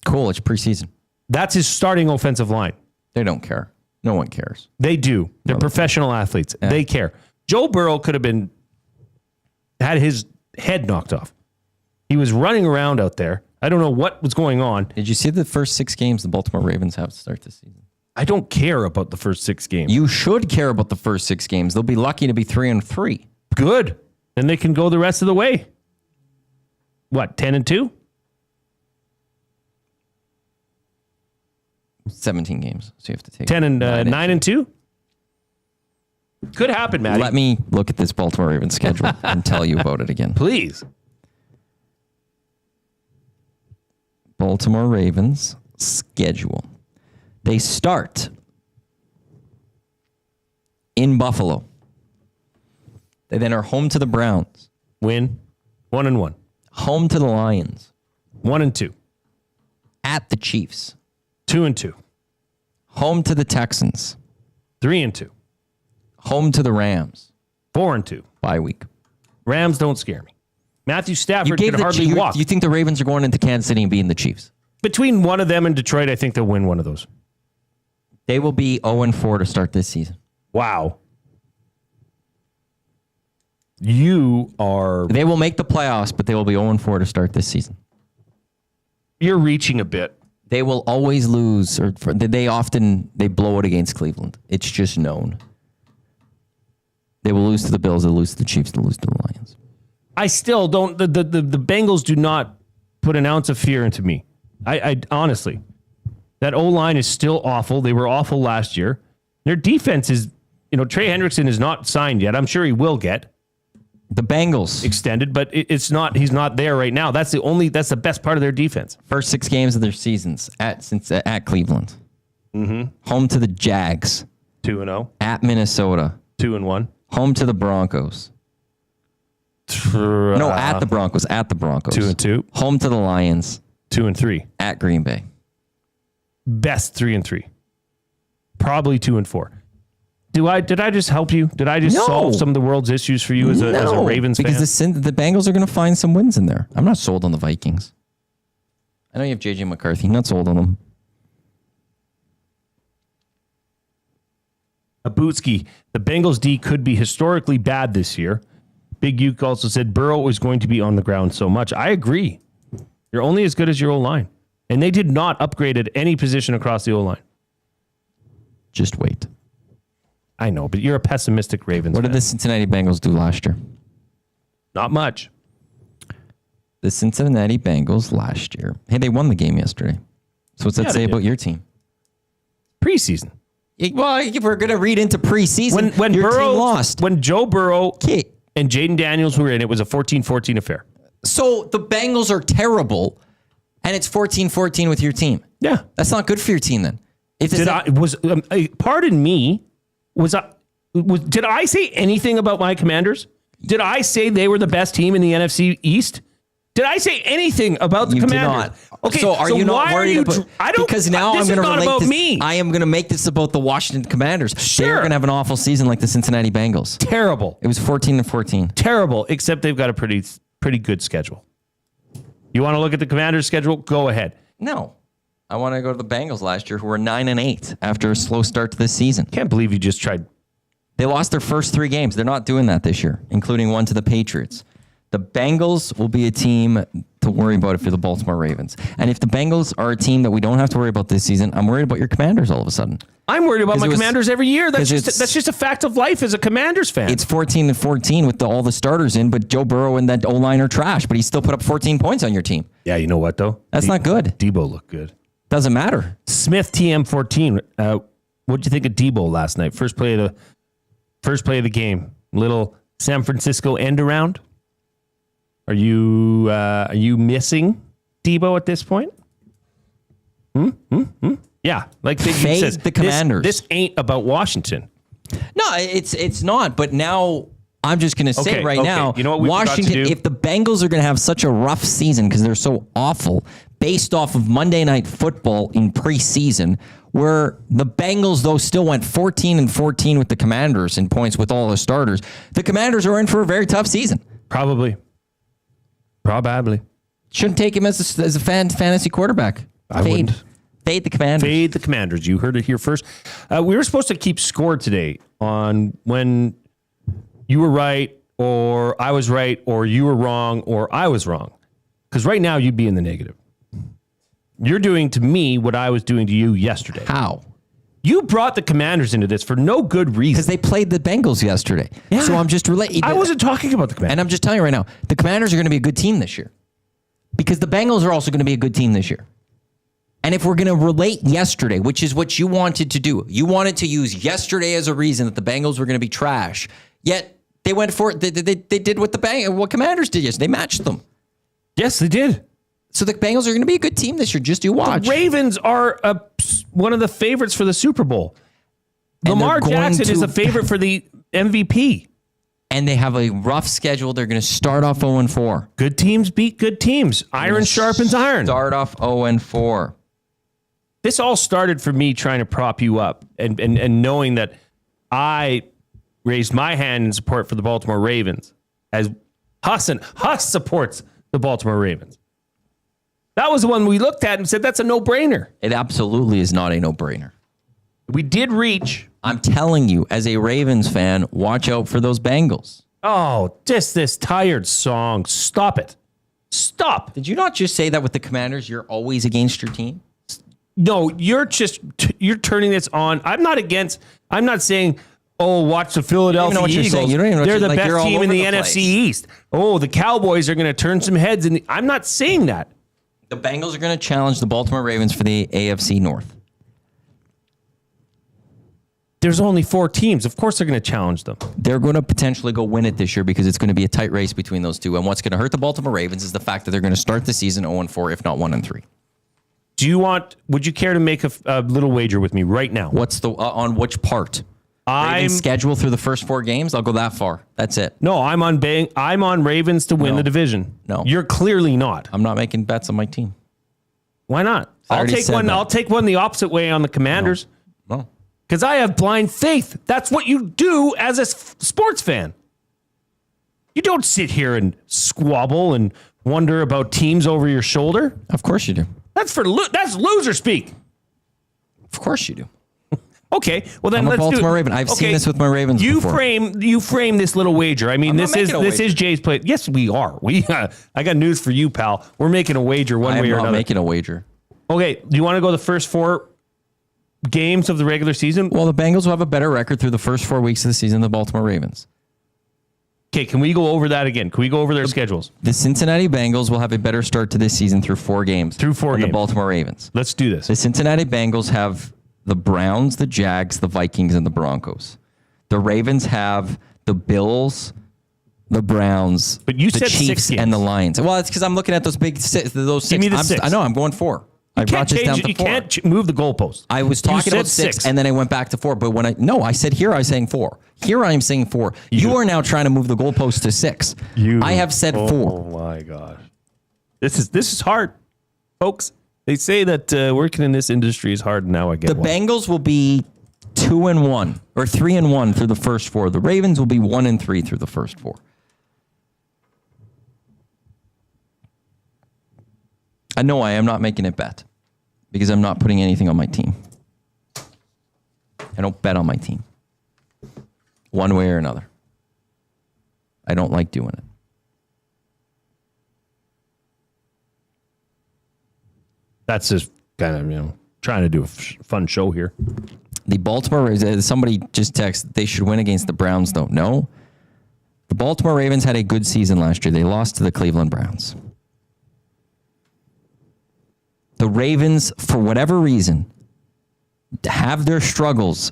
Cool, it's preseason. That's his starting offensive line. They don't care. No one cares. They do. They're professional athletes. Yeah. They care. Joe Burrow could have had his head knocked off. He was running around out there. I don't know what was going on. Did you see the first 6 games the Baltimore Ravens have to start the season? I don't care about the first 6 games. You should care about the first 6 games. They'll be lucky to be 3-3. Good. Then they can go the rest of the way. What, 10-2? 17 games. So you have to take 9-2? Could happen, Matty. Let me look at this Baltimore Ravens schedule and tell you about it again. Please. Baltimore Ravens schedule. They start in Buffalo. They then are home to the Browns. Win. 1-1. Home to the Lions. 1-2. At the Chiefs. 2-2. Home to the Texans. 3-2. Home to the Rams. 4-2. Bye week. Rams don't scare me. Matthew Stafford gave could the hardly walk. You think the Ravens are going into Kansas City and beating the Chiefs? Between one of them and Detroit, I think they'll win one of those. They will be 0-4 to start this season. Wow. You are... They will make the playoffs, but they will be 0-4 to start this season. You're reaching a bit. They will always lose, or they blow it against Cleveland. It's just known. They will lose to the Bills, they'll lose to the Chiefs, they'll lose to the Lions. I still don't... The Bengals do not put an ounce of fear into me. I honestly... That O-line is still awful. They were awful last year. Their defense is... Trey Hendrickson is not signed yet. I'm sure he will get... The Bengals extended, but it's not. He's not there right now. That's the best part of their defense. First 6 games of their seasons at Cleveland. Mm-hmm. Home to the Jags. 2-0. At Minnesota. 2-1. Home to the Broncos. No, at the Broncos. At the Broncos. 2-2. Home to the Lions. 2-3. At Green Bay. Best 3-3. Probably 2-4. Did I just help you? Did I just solve some of the world's issues for you as a Ravens fan? Because the Bengals are going to find some wins in there. I'm not sold on the Vikings. I know you have J.J. McCarthy. Not sold on them. Abutski, the Bengals D could be historically bad this year. Big Uke also said Burrow is going to be on the ground so much. I agree. You're only as good as your O-line. And they did not upgrade at any position across the O-line. Just wait. I know, but you're a pessimistic Ravens fan. What did the Cincinnati Bengals do last year? Not much. The Cincinnati Bengals last year. Hey, they won the game yesterday. So what's that say about your team? Preseason. Well, if we're going to read into preseason, when your Burrow team lost. When Joe Burrow and Jaden Daniels were in, it was a 14-14 affair. So the Bengals are terrible, and it's 14-14 with your team. Yeah. That's not good for your team then. Pardon me, did I say anything about my Commanders? Did I say they were the best team in the NFC East? Did I say anything about the Commanders? Did not. Okay, so are you not worried about? Because now I'm going to relate this. Me. I am going to make this about the Washington Commanders. Sure. They're going to have an awful season like the Cincinnati Bengals. Terrible. It was 14-14. Terrible, except they've got a pretty good schedule. You want to look at the Commanders' schedule? Go ahead. No. I want to go to the Bengals last year, who were 9-8 after a slow start to this season. Can't believe you just tried. They lost their first 3 games. They're not doing that this year, including one to the Patriots. The Bengals will be a team to worry about if you're the Baltimore Ravens. And if the Bengals are a team that we don't have to worry about this season, I'm worried about your Commanders all of a sudden. I'm worried about my Commanders every year. That's just a fact of life as a Commanders fan. It's 14-14 with all the starters in, but Joe Burrow and that O-line are trash, but he still put up 14 points on your team. Yeah, you know what, though? That's not good. Debo looked good. Doesn't matter. Smith TM14. What'd you think of Debo last night? First play of the game. Little San Francisco end around. Are you missing Debo at this point? Yeah, like Big U says, the Commanders. This ain't about Washington. No, it's not. But now I'm just going to say now, you know what we Washington. forgot to do? If the Bengals are going to have such a rough season because they're so awful, based off of Monday Night Football in preseason, where the Bengals though still went 14-14 with the Commanders in points with all the starters, the Commanders are in for a very tough season. Probably. Shouldn't take him as a fantasy quarterback. I wouldn't. Fade the Commanders. Fade the Commanders. You heard it here first. We were supposed to keep score today on when you were right or I was right or you were wrong or I was wrong. Because right now you'd be in the negative. You're doing to me what I was doing to you yesterday. How? You brought the Commanders into this for no good reason. Because they played the Bengals yesterday. Yeah. So I'm just relating. I wasn't talking about the Commanders. And I'm just telling you right now, the Commanders are going to be a good team this year. Because the Bengals are also going to be a good team this year. And if we're going to relate yesterday, which is what you wanted to do, you wanted to use yesterday as a reason that the Bengals were going to be trash. Yet they went for it. They did what Commanders did yesterday. They matched them. Yes, they did. So the Bengals are going to be a good team this year. Just you watch. The Ravens are one of the favorites for the Super Bowl. And Lamar Jackson is a favorite for the MVP. And they have a rough schedule. They're going to start off 0-4. Good teams beat good teams. Iron sharpens iron. Start off 0-4. This all started for me trying to prop you up and knowing that I raised my hand in support for the Baltimore Ravens as Huss supports the Baltimore Ravens. That was the one we looked at and said, that's a no-brainer. It absolutely is not a no-brainer. We did reach. I'm telling you, as a Ravens fan, watch out for those Bengals. Oh, just this tired song. Stop it. Stop. Did you not just say that with the Commanders, you're always against your team? No, you're turning this on. I'm not saying, oh, watch the Philadelphia Eagles. They're the best team in the NFC East. Oh, the Cowboys are going to turn some heads. I'm not saying that. The Bengals are going to challenge the Baltimore Ravens for the AFC North. There's only 4 teams. Of course they're going to challenge them. They're going to potentially go win it this year because it's going to be a tight race between those two. And what's going to hurt the Baltimore Ravens is the fact that they're going to start the season 0-4, if not 1-3. Would you care to make a little wager with me right now? What's on which part? Ravens schedule through the first 4 games? I'll go that far. That's it. No, I'm on Ravens to win the division. No. You're clearly not. I'm not making bets on my team. Why not? I'll take one the opposite way on the Commanders. No. Because I have blind faith. That's what you do as a sports fan. You don't sit here and squabble and wonder about teams over your shoulder. Of course you do. That's loser speak. Of course you do. Okay, well then I'm let's a Baltimore do it. Raven. I've seen this with my Ravens before. You frame this little wager. I mean, this is Jay's play. Yes, we are. I got news for you, pal. We're making a wager one way or another. I'm not making a wager. Okay, do you want to go the first 4 games of the regular season? Well, the Bengals will have a better record through the first 4 weeks of the season than the Baltimore Ravens. Okay, can we go over that again? Can we go over their schedules? The Cincinnati Bengals will have a better start to this season through 4 games. Through 4 games. The Baltimore Ravens. Let's do this. The Cincinnati Bengals have the Browns, the Jags, the Vikings, and the Broncos. The Ravens have the Bills, the Browns, but you the said Chiefs, 6 games. and the Lions. Well, it's because I'm looking at those big those 6. Give me the 6. I know, I'm going 4. I brought this down to 4. You can't move the goalpost. I was talking about 6, and then I went back to 4. But I said here I was saying 4. Here I am saying 4. You are now trying to move the goalpost to 6. I have said 4. Oh my gosh, this is hard, folks. They say that working in this industry is hard. Now I get the Bengals will be 2-1 or 3-1 through the first 4. The Ravens will be 1-3 through the first 4. I know I am not making a bet because I'm not putting anything on my team. I don't bet on my team one way or another. I don't like doing it. That's just kind of, trying to do a fun show here. The Baltimore Ravens, somebody just texted, they should win against the Browns, though. No. The Baltimore Ravens had a good season last year. They lost to the Cleveland Browns. The Ravens, for whatever reason, have their struggles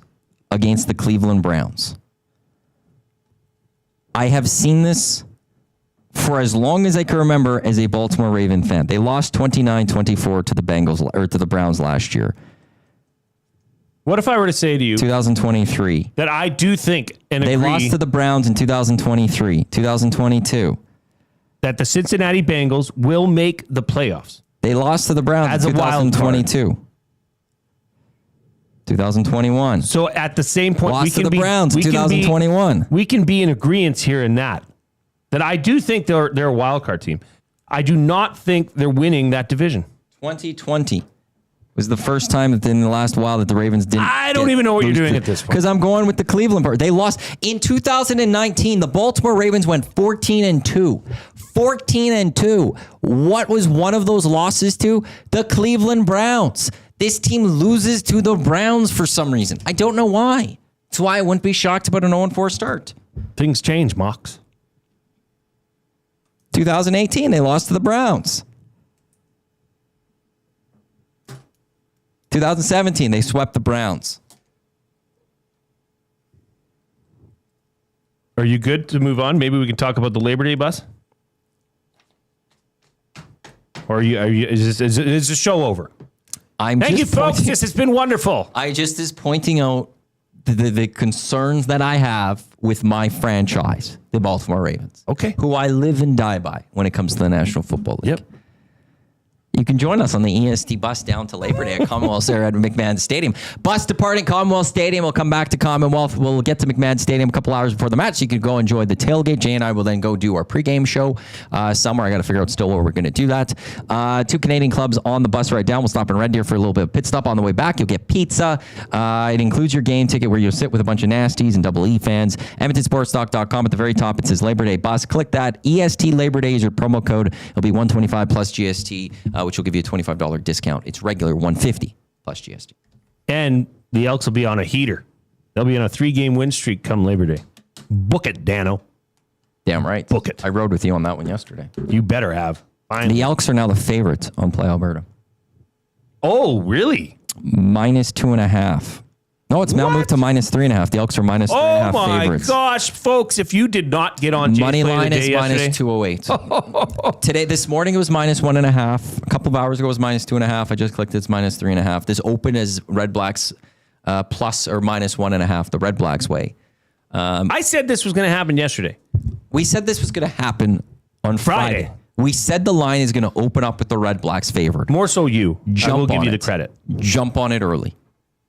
against the Cleveland Browns. I have seen this for as long as I can remember as a Baltimore Raven fan. They lost 29-24 to the Bengals or to the Browns last year. What if I were to say to you 2023 that I do think they lost to the Browns in 2023, 2022 that the Cincinnati Bengals will make the playoffs? They lost to the Browns in 2022. 2021. So at the same point, lost to the Browns in 2021. We can be in agreement here in that I do think they're a wild card team. I do not think they're winning that division. 2020 was the first time that in the last while that the Ravens didn't. I don't even know what you're doing at this point. Because I'm going with the Cleveland part. They lost in 2019. The Baltimore Ravens went 14-2. 14-2. What was one of those losses to? The Cleveland Browns. This team loses to the Browns for some reason. I don't know why. That's why I wouldn't be shocked about an 0-4 start. Things change, Mox. 2018, they lost to the Browns. 2017, they swept the Browns. Are you good to move on? Maybe we can talk about the Labor Day bus? Or is the show over? Thank you, folks. This has been wonderful. I just is pointing out the concerns that I have with my franchise, the Baltimore Ravens. Okay. Who I live and die by when it comes to the National Football League. Yep. You can join us on the EST bus down to Labor Day at Commonwealth Sarah at McMahon Stadium. Bus departing Commonwealth Stadium. We'll come back to Commonwealth. We'll get to McMahon Stadium a couple hours before the match, so you can go enjoy the tailgate. Jay and I will then go do our pregame show somewhere. I got to figure out still where we're going to do that. 2 Canadian clubs on the bus right down. We'll stop in Red Deer for a little bit of pit stop on the way back. You'll get pizza. It includes your game ticket where you'll sit with a bunch of nasties and Double E fans. EdmontonSportsTalk.com. At the very top, it says Labor Day bus. Click that. EST Labor Day is your promo code. It'll be $125 plus GST, which will give you a $25 discount. It's regular $150 plus GST. And the Elks will be on a heater. They'll be on a 3-game win streak come Labor Day. Book it, Dano. Damn right. Book it. I rode with you on that one yesterday. You better have. Finally. The Elks are now the favorites on Play Alberta. Oh, really? -2.5. No, it's now moved to -3.5. The Elks are -3.5 favorites. Oh my gosh, folks! If you did not get on Jay's money play line of the is day yesterday, -208. Today, this morning it was -1.5. A couple of hours ago it was -2.5. I just clicked it's -3.5. This open is Redblacks plus or -1.5. The Redblacks way. I said this was going to happen yesterday. We said this was going to happen on Friday. We said the line is going to open up with the Redblacks favored. More so you. I will give you the credit. Jump on it early.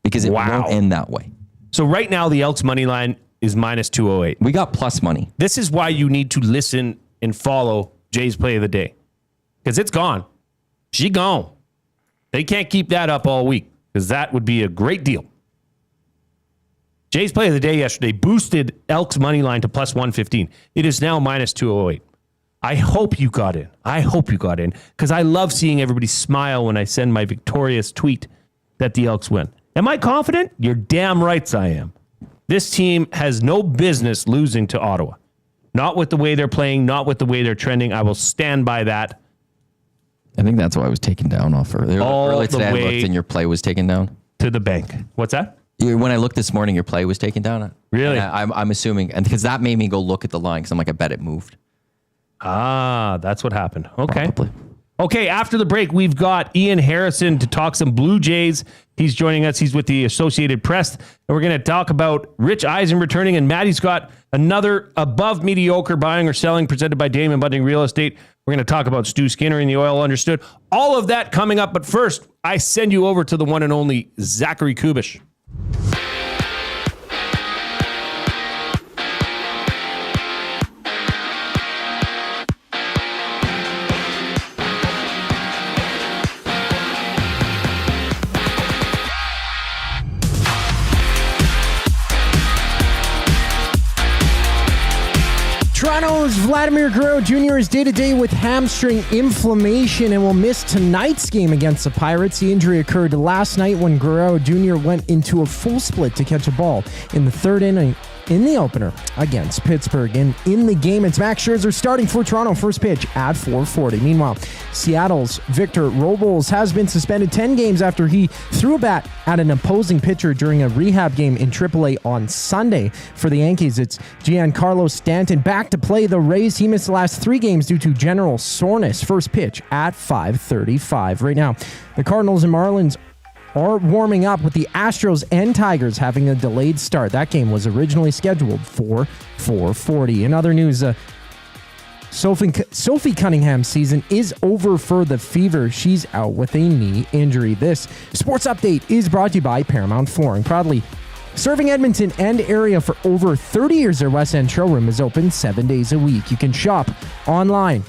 Because it won't end that way. So right now, the Elks money line is -208. We got plus money. This is why you need to listen and follow Jay's play of the day. Because it's gone. She gone. They can't keep that up all week. Because that would be a great deal. Jay's play of the day yesterday boosted Elks money line to +115. It is now -208. I hope you got in. I hope you got in. Because I love seeing everybody smile when I send my victorious tweet that the Elks win. Am I confident? You're damn right I am. This team has no business losing to Ottawa. Not with the way they're playing, not with the way they're trending. I will stand by that. I think that's why I was taken down off earlier. Earlier today, I looked and your play was taken down. To the bank. What's that? When I looked this morning, your play was taken down. Really? I'm assuming. And because that made me go look at the line because I'm like, I bet it moved. Ah, that's what happened. Okay. Probably. Okay, after the break, we've got Ian Harrison to talk some Blue Jays. He's joining us. He's with the Associated Press. And we're going to talk about Rich Eisen returning. And Maddie's got another above mediocre buying or selling presented by Damon Bunting Real Estate. We're going to talk about Stu Skinner and the Oil Understood. All of that coming up. But first, I send you over to the one and only Zachary Kubish. Toronto's Vladimir Guerrero Jr. is day-to-day with hamstring inflammation and will miss tonight's game against the Pirates. The injury occurred last night when Guerrero Jr. went into a full split to catch a ball in the third inning in the opener against Pittsburgh. And in the game, it's Max Scherzer starting for Toronto. First pitch at 4:40. Meanwhile, Seattle's Victor Robles has been suspended 10 games after he threw a bat at an opposing pitcher during a rehab game in AAA on Sunday. For the Yankees, it's Giancarlo Stanton back to play the Rays. He missed the last 3 games due to general soreness. First pitch at 5:35. Right now, the Cardinals and Marlins are warming up with the Astros and Tigers having a delayed start. That game was originally scheduled for 4:40. In other news, Sophie Cunningham's season is over for the Fever. She's out with a knee injury. This sports update is brought to you by Paramount Flooring. Proudly serving Edmonton and area for over 30 years, their West End showroom is open 7 days a week. You can shop online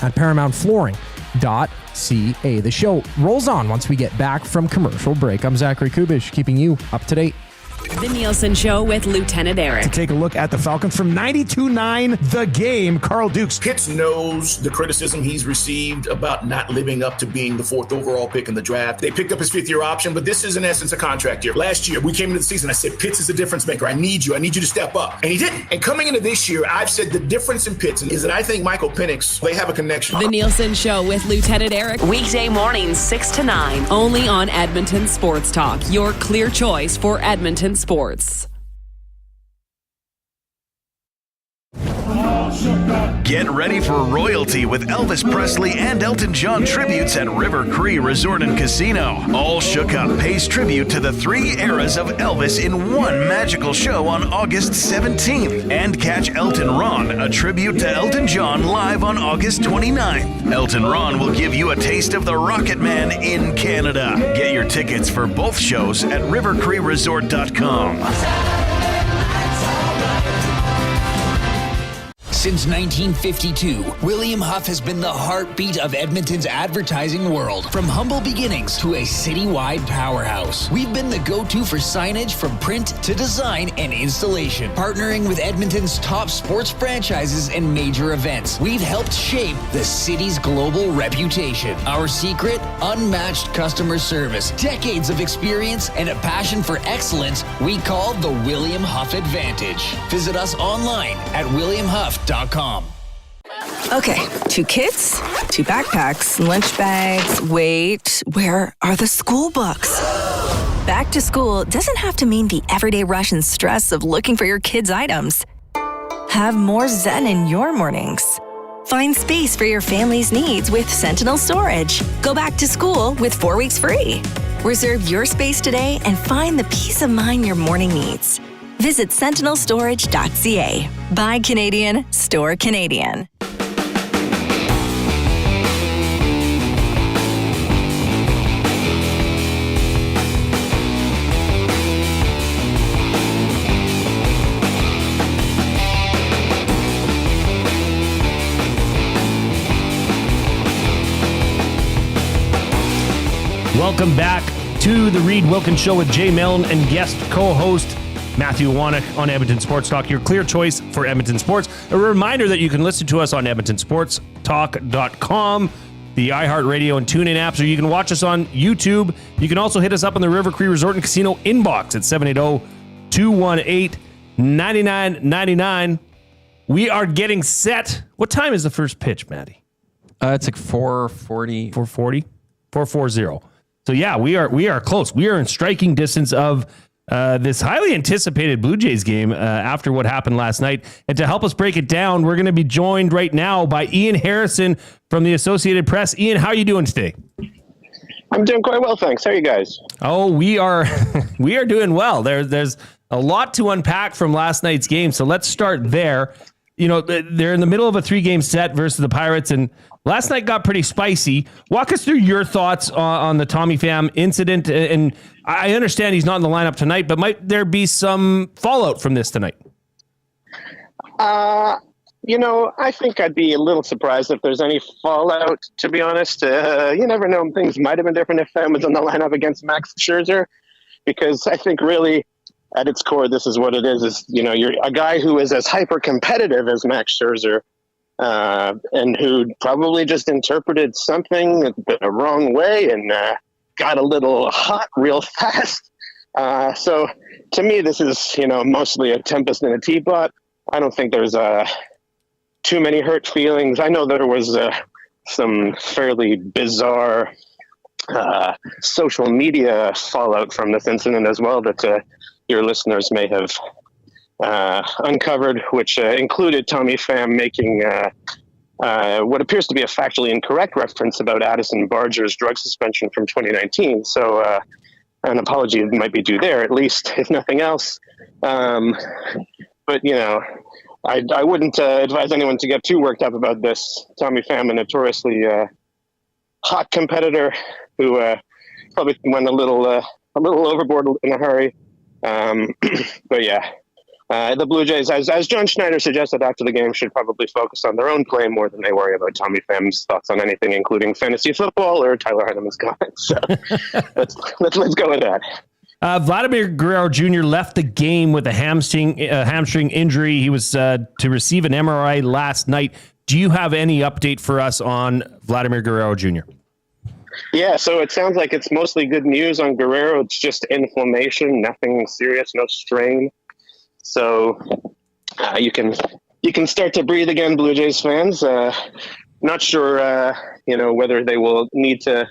at ParamountFlooring.ca. The show rolls on once we get back from commercial break. I'm Zachary Kubish, keeping you up to date. The Nielsen Show with Lieutenant Eric. To take a look at the Falcons from 92-9, the game, Carl Dukes. Pitts knows the criticism he's received about not living up to being the 4th overall pick in the draft. They picked up his 5th-year option, but this is in essence a contract year. Last year, we came into the season, I said, Pitts is a difference maker. I need you to step up. And he didn't. And coming into this year, I've said the difference in Pitts is that I think Michael Penix, they have a connection. The Nielsen Show with Lieutenant Eric. Weekday mornings 6 to 9. Only on Edmonton Sports Talk. Your clear choice for Edmonton sports. Get ready for royalty with Elvis Presley and Elton John tributes at River Cree Resort and Casino. All Shook Up pays tribute to the 3 eras of Elvis in one magical show on August 17th. And catch Elton Ron, a tribute to Elton John, live on August 29th. Elton Ron will give you a taste of the Rocket Man in Canada. Get your tickets for both shows at rivercreeresort.com. Since 1952, William Huff has been the heartbeat of Edmonton's advertising world. From humble beginnings to a citywide powerhouse, we've been the go-to for signage from print to design and installation. Partnering with Edmonton's top sports franchises and major events, we've helped shape the city's global reputation. Our secret? Unmatched customer service, decades of experience, and a passion for excellence we call the William Huff Advantage. Visit us online at williamhuff.com. Okay, 2 kids, 2 backpacks, lunch bags. Wait, where are the school books? Back to school doesn't have to mean the everyday rush and stress of looking for your kids' items. Have more zen in your mornings. Find space for your family's needs with Sentinel Storage. Go back to school with 4 weeks free. Reserve your space today and find the peace of mind your morning needs. Visit sentinelstorage.ca. Buy Canadian, store Canadian. Welcome back to the Reid Wilkins Show with Jay Milne and guest co-host Matt Iwanyk on Edmonton Sports Talk, your clear choice for Edmonton sports. A reminder that you can listen to us on edmontonsportstalk.com, the iHeartRadio and TuneIn apps, or you can watch us on YouTube. You can also hit us up on the River Cree Resort and Casino inbox at 780-218-9999. We are getting set. What time is the first pitch, Matty? It's like 4:40. 4:40? 4:40. So yeah, we are close. We are in striking distance of this highly anticipated Blue Jays game after what happened last night. And to help us break it down, we're going to be joined right now by Ian Harrison from the Associated Press. Ian, how are you doing today? I'm doing quite well, thanks. How are you guys? Oh, we are doing well. There's a lot to unpack from last night's game. So let's start there. You know, they're in the middle of a 3-game set versus the Pirates, and last night got pretty spicy. Walk us through your thoughts on the Tommy Pham incident. And I understand he's not in the lineup tonight, but might there be some fallout from this tonight? I think I'd be a little surprised if there's any fallout, to be honest. You never know. Things might have been different if Pham was in the lineup against Max Scherzer, because I think really at its core, this is what it is, you're a guy who is as hyper competitive as Max Scherzer, and who probably just interpreted something the wrong way and got a little hot real fast. So to me, this is, mostly a tempest in a teapot. I don't think there's too many hurt feelings. I know there was some fairly bizarre social media fallout from this incident as well that your listeners may have uncovered, which included Tommy Pham making what appears to be a factually incorrect reference about Addison Barger's drug suspension from 2019. So an apology might be due there, at least, if nothing else. But, I wouldn't advise anyone to get too worked up about this. Tommy Pham, a notoriously hot competitor who probably went a little overboard in a hurry. But yeah, the Blue Jays, as John Schneider suggested after the game, should probably focus on their own play more than they worry about Tommy Pham's thoughts on anything, including fantasy football or Tyler Heineman's comments. So let's go with that. Vladimir Guerrero Jr. left the game with a hamstring injury. He was to receive an MRI last night. Do you have any update for us on Vladimir Guerrero Jr.? Yeah, so it sounds like it's mostly good news on Guerrero. It's just inflammation, nothing serious, no strain. So you can start to breathe again, Blue Jays fans. Not sure, whether they will need to.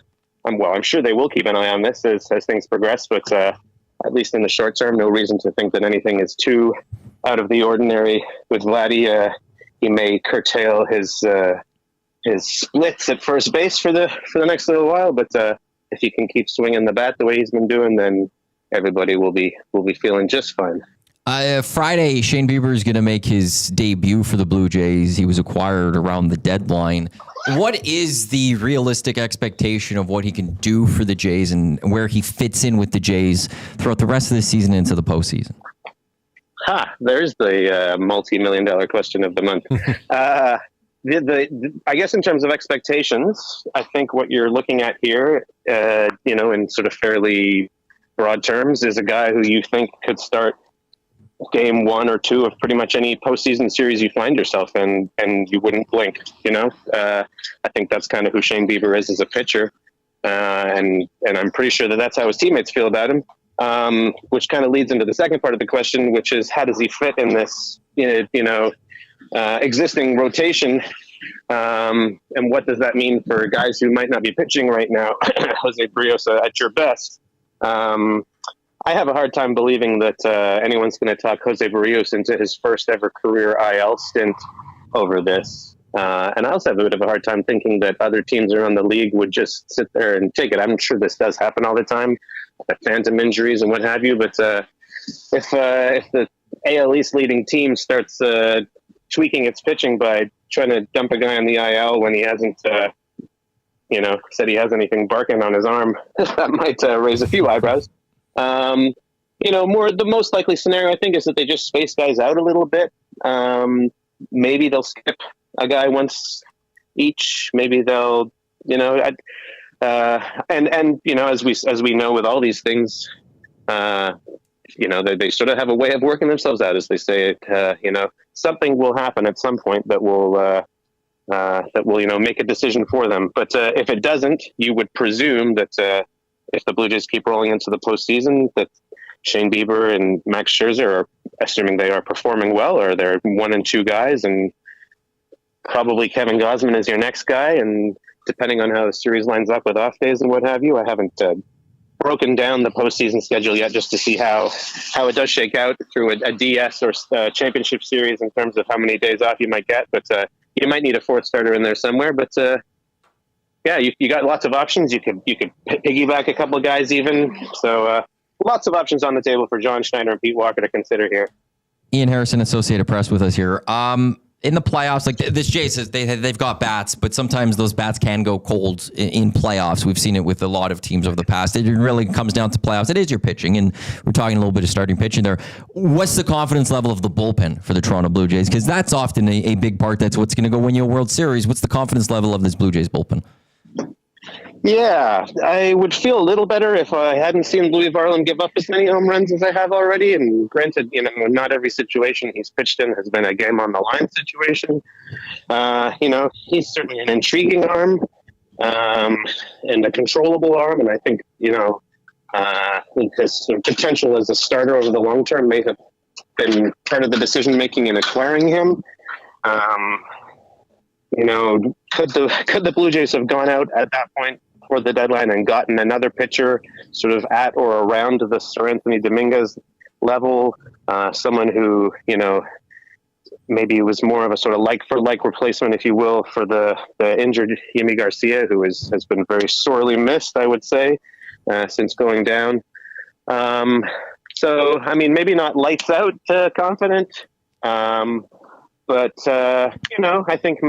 I'm sure they will keep an eye on this as things progress, but at least in the short term, no reason to think that anything is too out of the ordinary with Vladdy. he may curtail his splits at first base for the next little while. But if he can keep swinging the bat the way he's been doing, then everybody will be feeling just fine. Friday, Shane Bieber is going to make his debut for the Blue Jays. He was acquired around the deadline. What is the realistic expectation of what he can do for the Jays and where he fits in with the Jays throughout the rest of the season into the postseason? There's the multi-million-dollar question of the month. I guess in terms of expectations, I think what you're looking at here, in sort of fairly broad terms, is a guy who you think could start game 1 or 2 of pretty much any postseason series you find yourself in, and you wouldn't blink. I think that's kind of who Shane Bieber is as a pitcher, and I'm pretty sure that's how his teammates feel about him. Which kind of leads into the second part of the question, which is how does he fit in this, existing rotation, and what does that mean for guys who might not be pitching right now? Jose Barrios at your best. I have a hard time believing that anyone's going to talk Jose Barrios into his first ever career IL stint over this. And I also have a bit of a hard time thinking that other teams around the league would just sit there and take it. I'm sure this does happen all the time, phantom injuries and what have you. But if the AL East leading team starts tweaking its pitching by trying to dump a guy on the IL when he hasn't, said he has anything barking on his arm, that might raise a few eyebrows. The most likely scenario, I think, is that they just space guys out a little bit. Maybe they'll skip a guy once each. Maybe they'll, as we know with all these things, they sort of have a way of working themselves out, as they say. Something will happen at some point that will make a decision for them. But if it doesn't, you would presume that if the Blue Jays keep rolling into the postseason, that Shane Bieber and Max Scherzer are, assuming they are performing well, or they're 1 and 2 guys, and probably Kevin Gausman is your next guy. And depending on how the series lines up with off days and what have you, I haven't broken down the postseason schedule yet just to see how it does shake out through a DS or championship series in terms of how many days off you might get. But you might need a 4th starter in there somewhere. But you got lots of options. You could piggyback a couple of guys even. So lots of options on the table for John Schneider and Pete Walker to consider here. Ian Harrison, Associated Press, with us here. In the playoffs, like this Jay says, they've got bats, but sometimes those bats can go cold in playoffs. We've seen it with a lot of teams over the past. It really comes down to playoffs. It is your pitching, and we're talking a little bit of starting pitching there. What's the confidence level of the bullpen for the Toronto Blue Jays? Because that's often a big part. That's what's going to go win you a World Series. What's the confidence level of this Blue Jays bullpen? Yeah, I would feel a little better if I hadn't seen Louis Varland give up as many home runs as I have already. And granted, not every situation he's pitched in has been a game on the line situation. He's certainly an intriguing arm and a controllable arm. And I think, his potential as a starter over the long term may have been part of the decision making in acquiring him. Could the Blue Jays have gone out at that point for the deadline and gotten another pitcher sort of at or around the Sir Anthony Dominguez level, someone who, maybe was more of a sort of like-for-like replacement, if you will, for the injured Yimi Garcia, who has been very sorely missed, I would say, since going down. Maybe not lights out confident, but I think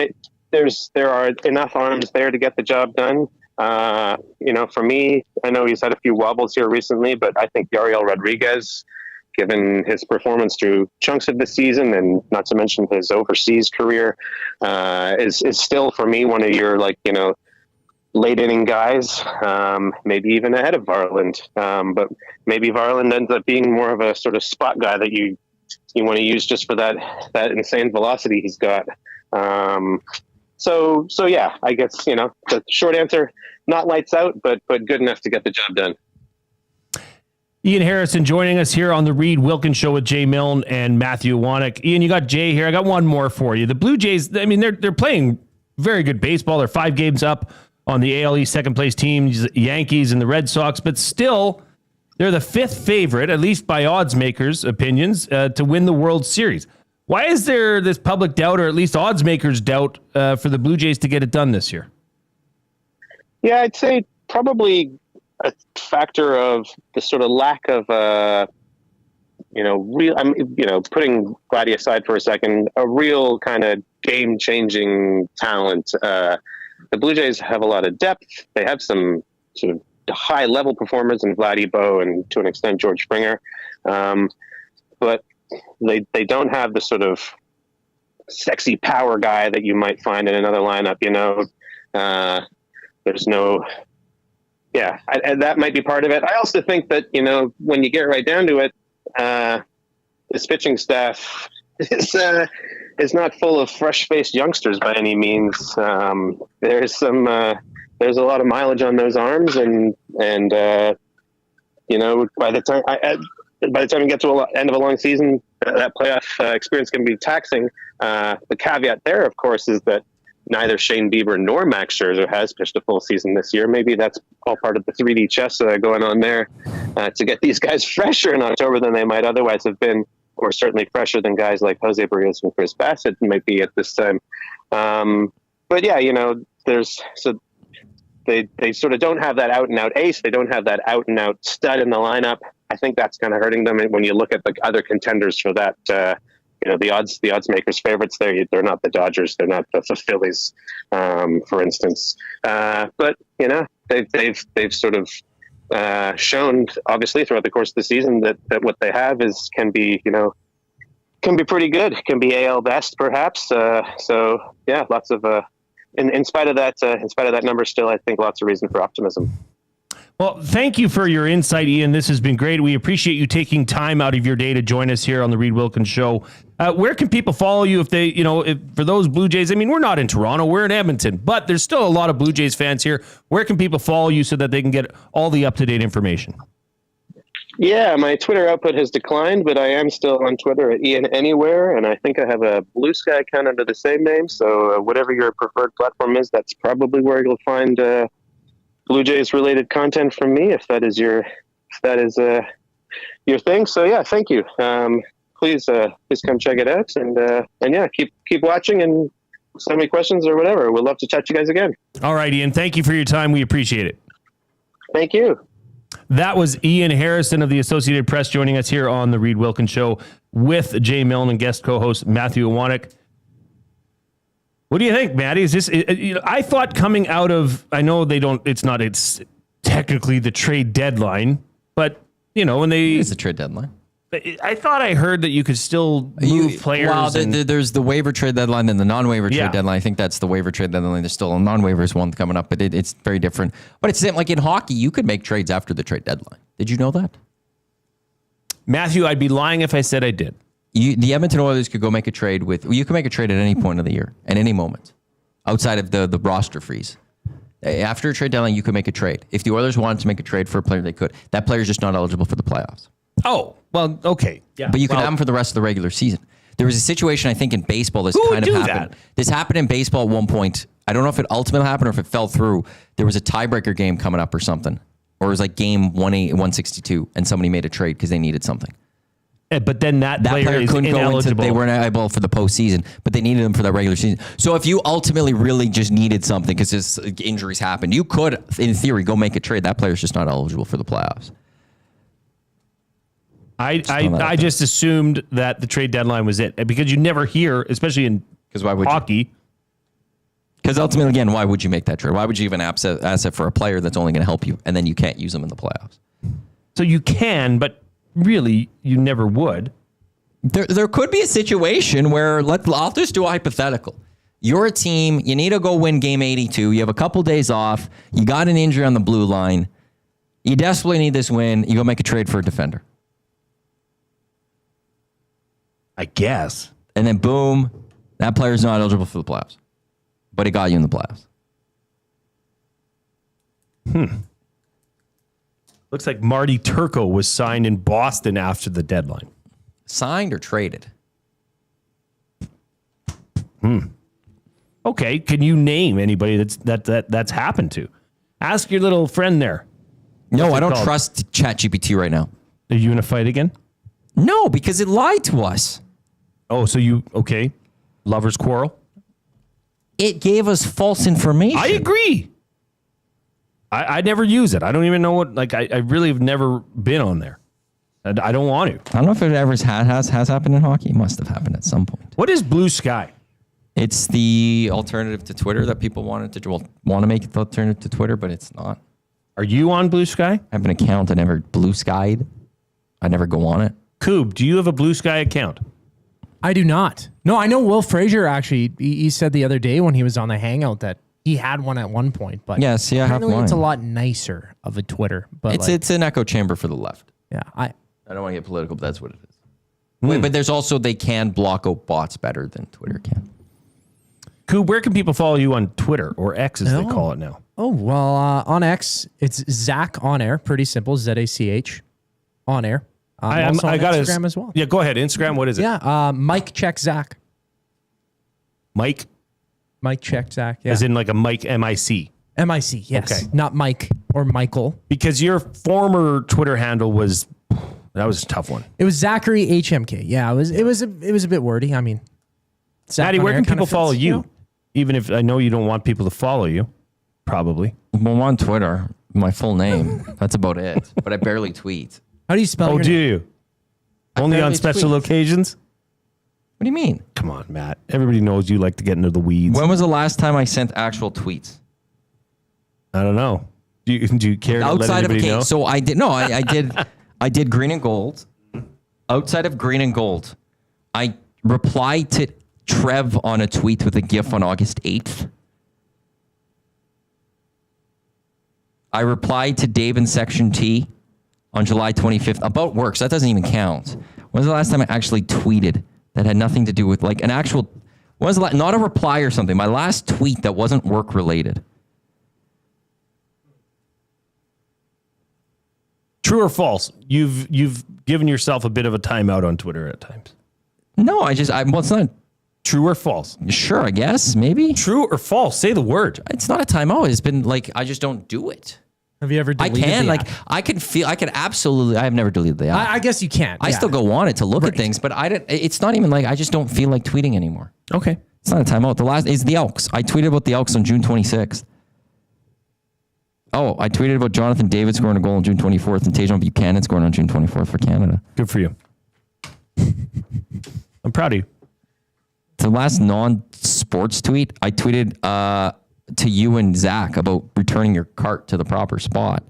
there are enough arms there to get the job done. For me, I know he's had a few wobbles here recently, but I think Yariel Rodriguez, given his performance through chunks of the season and not to mention his overseas career, is still for me one of your late inning guys, maybe even ahead of Varland. But maybe Varland ends up being more of a sort of spot guy that you want to use just for that insane velocity he's got. So yeah, I guess, the short answer, not lights out, but good enough to get the job done. Ian Harrison joining us here on the Reid Wilkins Show with Jay Milne and Matthew Iwanyk. Ian, you got Jay here. I got one more for you. The Blue Jays, they're playing very good baseball. They're 5 games up on the AL East second place teams, Yankees and the Red Sox, but still they're the 5th favorite, at least by odds makers' opinions, to win the World Series. Why is there this public doubt, or at least odds makers doubt, for the Blue Jays to get it done this year? Yeah, I'd say probably a factor of the sort of lack of, putting Vladdy aside for a second, a real kind of game-changing talent. The Blue Jays have a lot of depth. They have some sort of high-level performers in Vladdy, Bo, and to an extent George Springer. But they don't have the sort of sexy power guy that you might find in another lineup, there's no, and that might be part of it. I also think that, when you get right down to it, this pitching staff is not full of fresh-faced youngsters by any means. There's a lot of mileage on those arms, and by the time you get to the end of a long season, that playoff experience can be taxing. The caveat there, of course, is that neither Shane Bieber nor Max Scherzer has pitched a full season this year. Maybe that's all part of the 3D chess going on there to get these guys fresher in October than they might otherwise have been, or certainly fresher than guys like Jose Barrios and Chris Bassett might be at this time. But yeah, they sort of don't have that out-and-out ace. They don't have that out-and-out stud in the lineup. I think that's kind of hurting them. And when you look at the other contenders for that, the odds makers' favorites, they're not the Dodgers, they're not the Phillies, for instance. But they've sort of shown, obviously, throughout the course of the season that what they have can be pretty good. It can be AL best, perhaps. So yeah, lots of. In spite of that number, still, I think lots of reason for optimism. Well, thank you for your insight, Ian. This has been great. We appreciate you taking time out of your day to join us here on the Reid Wilkins Show. Where can people follow you if they, for those Blue Jays? I mean, we're not in Toronto, we're in Edmonton, but there's still a lot of Blue Jays fans here. Where can people follow you so that they can get all the up-to-date information? Yeah, my Twitter output has declined, but I am still on Twitter at Ian Anywhere, and I think I have a Blue Sky account under the same name. So whatever your preferred platform is, that's probably where you'll find Blue Jays related content from me, if that is your thing. So yeah, thank you. Please come check it out, and yeah, keep watching and send me questions or whatever. We'd love to chat to you guys again. All right, Ian. Thank you for your time. We appreciate it. Thank you. That was Ian Harrison of the Associated Press joining us here on the Reid Wilkins Show with Jay Milne and guest co-host Matthew Iwanyk. What do you think, Matty? Is this? I thought coming out of, I know they don't. It's technically the trade deadline, but when they, it's a trade deadline. I thought I heard that you could still move players. Well, there's the waiver trade deadline and the non-waiver trade deadline. I think that's the waiver trade deadline. There's still a non-waivers one coming up, but it's very different. But it's like in hockey, you could make trades after the trade deadline. Did you know that? Matthew, I'd be lying if I said I did. The Edmonton Oilers could go make a trade you can make a trade at any point of the year, at any moment, outside of the roster freeze. After a trade deadline, you could make a trade. If the Oilers wanted to make a trade for a player, they could. That player's just not eligible for the playoffs. Oh, well, okay. Yeah. But you can have them for the rest of the regular season. There was a situation, I think, in baseball this kind of happened. This happened in baseball at one point. I don't know if it ultimately happened or if it fell through. There was a tiebreaker game coming up or something. Or it was like game 162, and somebody made a trade because they needed something. But then that player is couldn't go into, they weren't eligible for the postseason, but they needed them for that regular season. So if you ultimately really just needed something because injuries happened, you could, in theory, go make a trade. That player's just not eligible for the playoffs. I just assumed that the trade deadline was it, because you never hear, especially in hockey. Because ultimately, again, why would you make that trade? Why would you even asset for a player that's only going to help you, and then you can't use them in the playoffs? So you can, but really, you never would. There could be a situation where, I'll just do a hypothetical. You're a team, you need to go win game 82, you have a couple days off, you got an injury on the blue line, you desperately need this win, you go make a trade for a defender. I guess. And then boom, that player's not eligible for the playoffs. But it got you in the playoffs. Looks like Marty Turco was signed in Boston after the deadline. Signed or traded? Okay, can you name anybody that's happened to? Ask your little friend there. No, I don't trust ChatGPT right now. Are you in a fight again? No, because it lied to us. Oh, so okay. Lovers quarrel? It gave us false information. I agree. I never use it. I don't even know what, like, I really have never been on there. I don't want to. I don't know if it ever has happened in hockey. It must have happened at some point. What is Blue Sky? It's the alternative to Twitter that people want to make it the alternative to Twitter, but it's not. Are you on Blue Sky? I have an account. I never Blue Skied. I never go on it. Coupe, do you have a Blue Sky account? I do not. No, I know Will Frazier actually. He said the other day when he was on the Hangout that he had one at one point, but yes, yeah, I have apparently mine. it's a lot nicer of a Twitter. But it's an echo chamber for the left. Yeah, I don't want to get political, but that's what it is. Wait, but there's also they can block out bots better than Twitter can. Coupe, where can people follow you on Twitter or X as they call it now? Oh, well, on X, it's Zach on air. Pretty simple. ZACH on air. Also on Instagram as well. Yeah, go ahead. Instagram, what is it? Yeah, Mike check Zach. Mike check Zach. Yeah. As in like a Mike MIC. MIC, yes. Okay. Not Mike or Michael. Because your former Twitter handle was a tough one. It was Zachary HMK. Yeah, it was a bit wordy. I mean, Maddie, where can people follow you? Even if I know you don't want people to follow you, probably. Well, I'm on Twitter, my full name. That's about it. But I barely tweet. How do you spell your do name? you? Only on special occasions? What do you mean? Come on, Matt. Everybody knows you like to get into the weeds. When was the last time I sent actual tweets? I don't know. Do you care to let anybody know? So I did. No, I did. I did green and gold. Outside of green and gold, I replied to Trev on a tweet with a GIF on August 8th. I replied to Dave in Section T on July 25th about work. So that doesn't even count. When was the last time I actually tweeted that had nothing to do with like an actual? When was the not a reply or something? My last tweet that wasn't work related. True or false? You've given yourself a bit of a timeout on Twitter at times. No, well, it's not. True or false? Sure, I guess, maybe. True or false? Say the word. It's not a timeout. It's been like, I just don't do it. Have you ever deleted the app? I can absolutely, I have never deleted the app. I guess you can't. I still go on it to look at things, but it's not even like, I just don't feel like tweeting anymore. Okay. It's not a timeout. The last is the Elks. I tweeted about the Elks on June 26th. Oh, I tweeted about Jonathan David scoring a goal on June 24th and Tajon Buchanan scoring on June 24th for Canada. Good for you. I'm proud of you. The last non-sports tweet, I tweeted to you and Zach about returning your cart to the proper spot.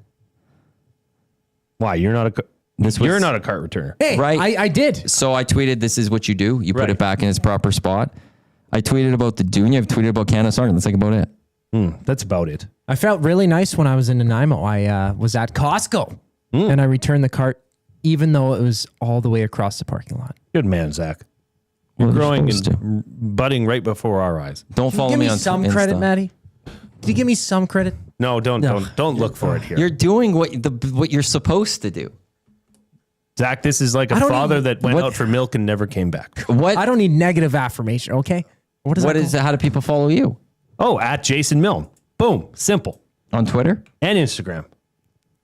Why? You're not a cart returner. Hey, right? I did. So I tweeted, this is what you do. You put it back in its proper spot. I tweeted about the Dunya. I've tweeted about Canada Sargent. That's like about it. That's about it. I felt really nice when I was in Nanaimo. I was at Costco and I returned the cart even though it was all the way across the parking lot. Good man, Zach. You're growing and budding right before our eyes. Don't follow me on some Insta. credit, Maddie. Can you give me some credit? No, don't look for it here. You're doing what you're supposed to do. Zach, this is like a father that went out for milk and never came back. What? I don't need negative affirmation, okay? What is it? How do people follow you? Oh, at Jason Milne. Boom. Simple. On Twitter? And Instagram.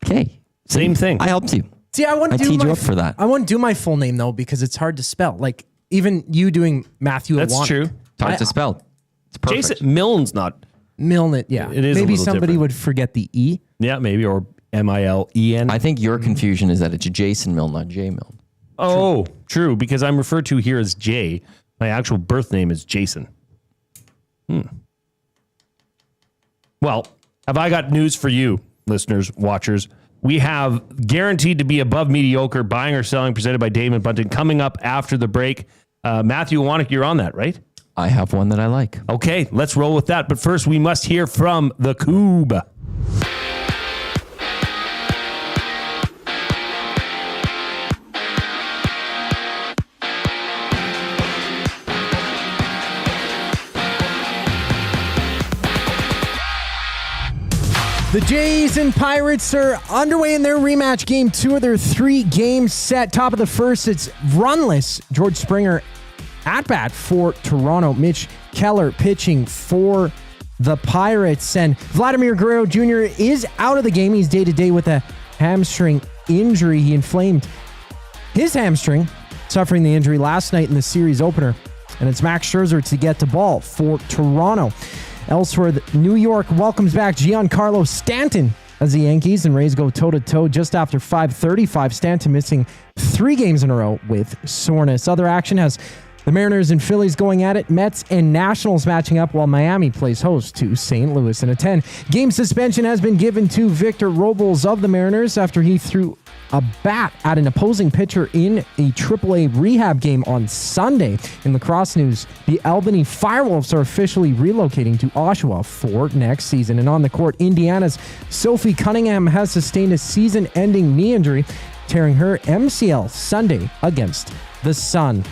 Okay. Same thing. I helped you. See, I wouldn't teed you up for that. I wouldn't do my full name though because it's hard to spell. Like even you doing Matthew That's Iwanyk. true. It's hard to spell. It's perfect. Jason Milne's not. Milne, yeah. It is a maybe little somebody different. would forget the E. Yeah, maybe. Or Milen. I think your confusion is that it's Jason Milne, not Jay Milne. Oh, true. Because I'm referred to here as Jay. My actual birth name is Jason. Well, have I got news for you, listeners, watchers? We have guaranteed to be above mediocre, buying or selling, presented by Damon Bunting, coming up after the break. Matthew Iwanyk, you're on that, right? I have one that I like. Okay, let's roll with that. But first, we must hear from the Coupe. The Jays and Pirates are underway in their rematch game 2 of their 3-game set. Top of the first, it's runless. George Springer at bat for Toronto. Mitch Keller pitching for the Pirates. And Vladimir Guerrero Jr. is out of the game. He's day-to-day with a hamstring injury. He inflamed his hamstring suffering the injury last night in the series opener. And it's Max Scherzer to get the ball for Toronto. Elsewhere, New York welcomes back Giancarlo Stanton as the Yankees and Rays go toe-to-toe just after 5:35. Stanton missing 3 games in a row with soreness. Other action has the Mariners and Phillies going at it, Mets and Nationals matching up while Miami plays host to St. Louis in a 10-game suspension has been given to Victor Robles of the Mariners after he threw a bat at an opposing pitcher in a AAA rehab game on Sunday. In lacrosse news, the Albany Firewolves are officially relocating to Oshawa for next season. And on the court, Indiana's Sophie Cunningham has sustained a season-ending knee injury, tearing her MCL Sunday against the Sun.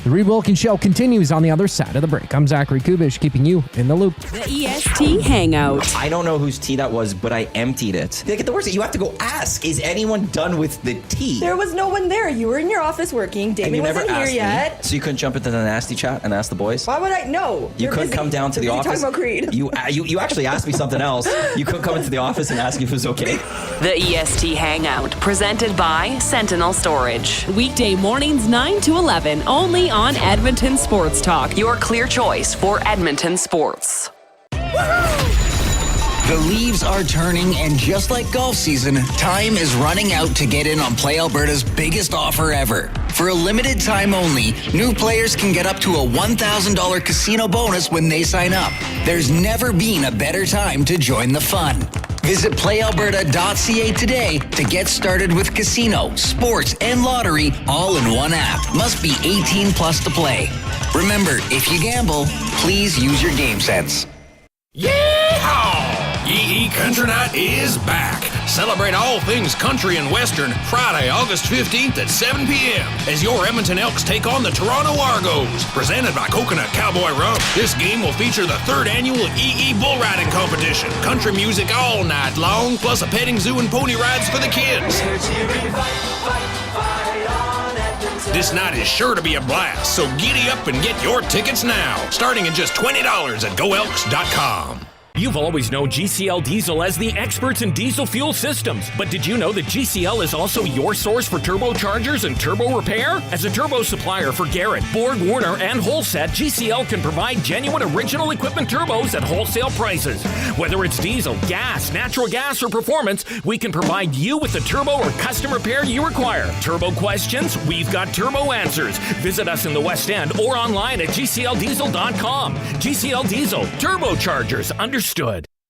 The Reid Wilkins Show continues on the other side of the break. I'm Zachary Kubish, keeping you in the loop. The EST Hangout. I don't know whose tea that was, but I emptied it. The worst is you have to go ask, is anyone done with the tea? There was no one there. You were in your office working. Damien wasn't here yet. So you couldn't jump into the nasty chat and ask the boys? Why would I? No. You couldn't come down to the office? Talking about Creed. You actually asked me something else. You couldn't come into the office and ask if it was okay? The EST Hangout, presented by Sentinel Storage. Weekday mornings 9 to 11, only on Edmonton Sports Talk, your clear choice for Edmonton sports. The leaves are turning, and just like golf season, time is running out to get in on Play Alberta's biggest offer ever. For a limited time only, new players can get up to a $1,000 casino bonus when they sign up. There's never been a better time to join the fun. Visit playalberta.ca today to get started with casino, sports, and lottery all in one app. Must be 18 plus to play. Remember, if you gamble, please use your game sense. Yeehaw! Yee Country Night is back. Celebrate all things country and western Friday, August 15th at 7 p.m. as your Edmonton Elks take on the Toronto Argos. Presented by Coconut Cowboy Rum, this game will feature the 3rd annual EE Bull Riding Competition. Country music all night long, plus a petting zoo and pony rides for the kids. This night is sure to be a blast, so giddy up and get your tickets now, starting at just $20 at GoElks.com. You've always known GCL Diesel as the experts in diesel fuel systems, but did you know that GCL is also your source for turbochargers and turbo repair? As a turbo supplier for Garrett, Borg Warner, and Holset, GCL can provide genuine original equipment turbos at wholesale prices. Whether it's diesel, gas, natural gas, or performance, we can provide you with the turbo or custom repair you require. Turbo questions? We've got turbo answers. Visit us in the West End or online at GCLDiesel.com. GCL Diesel, turbochargers, understood.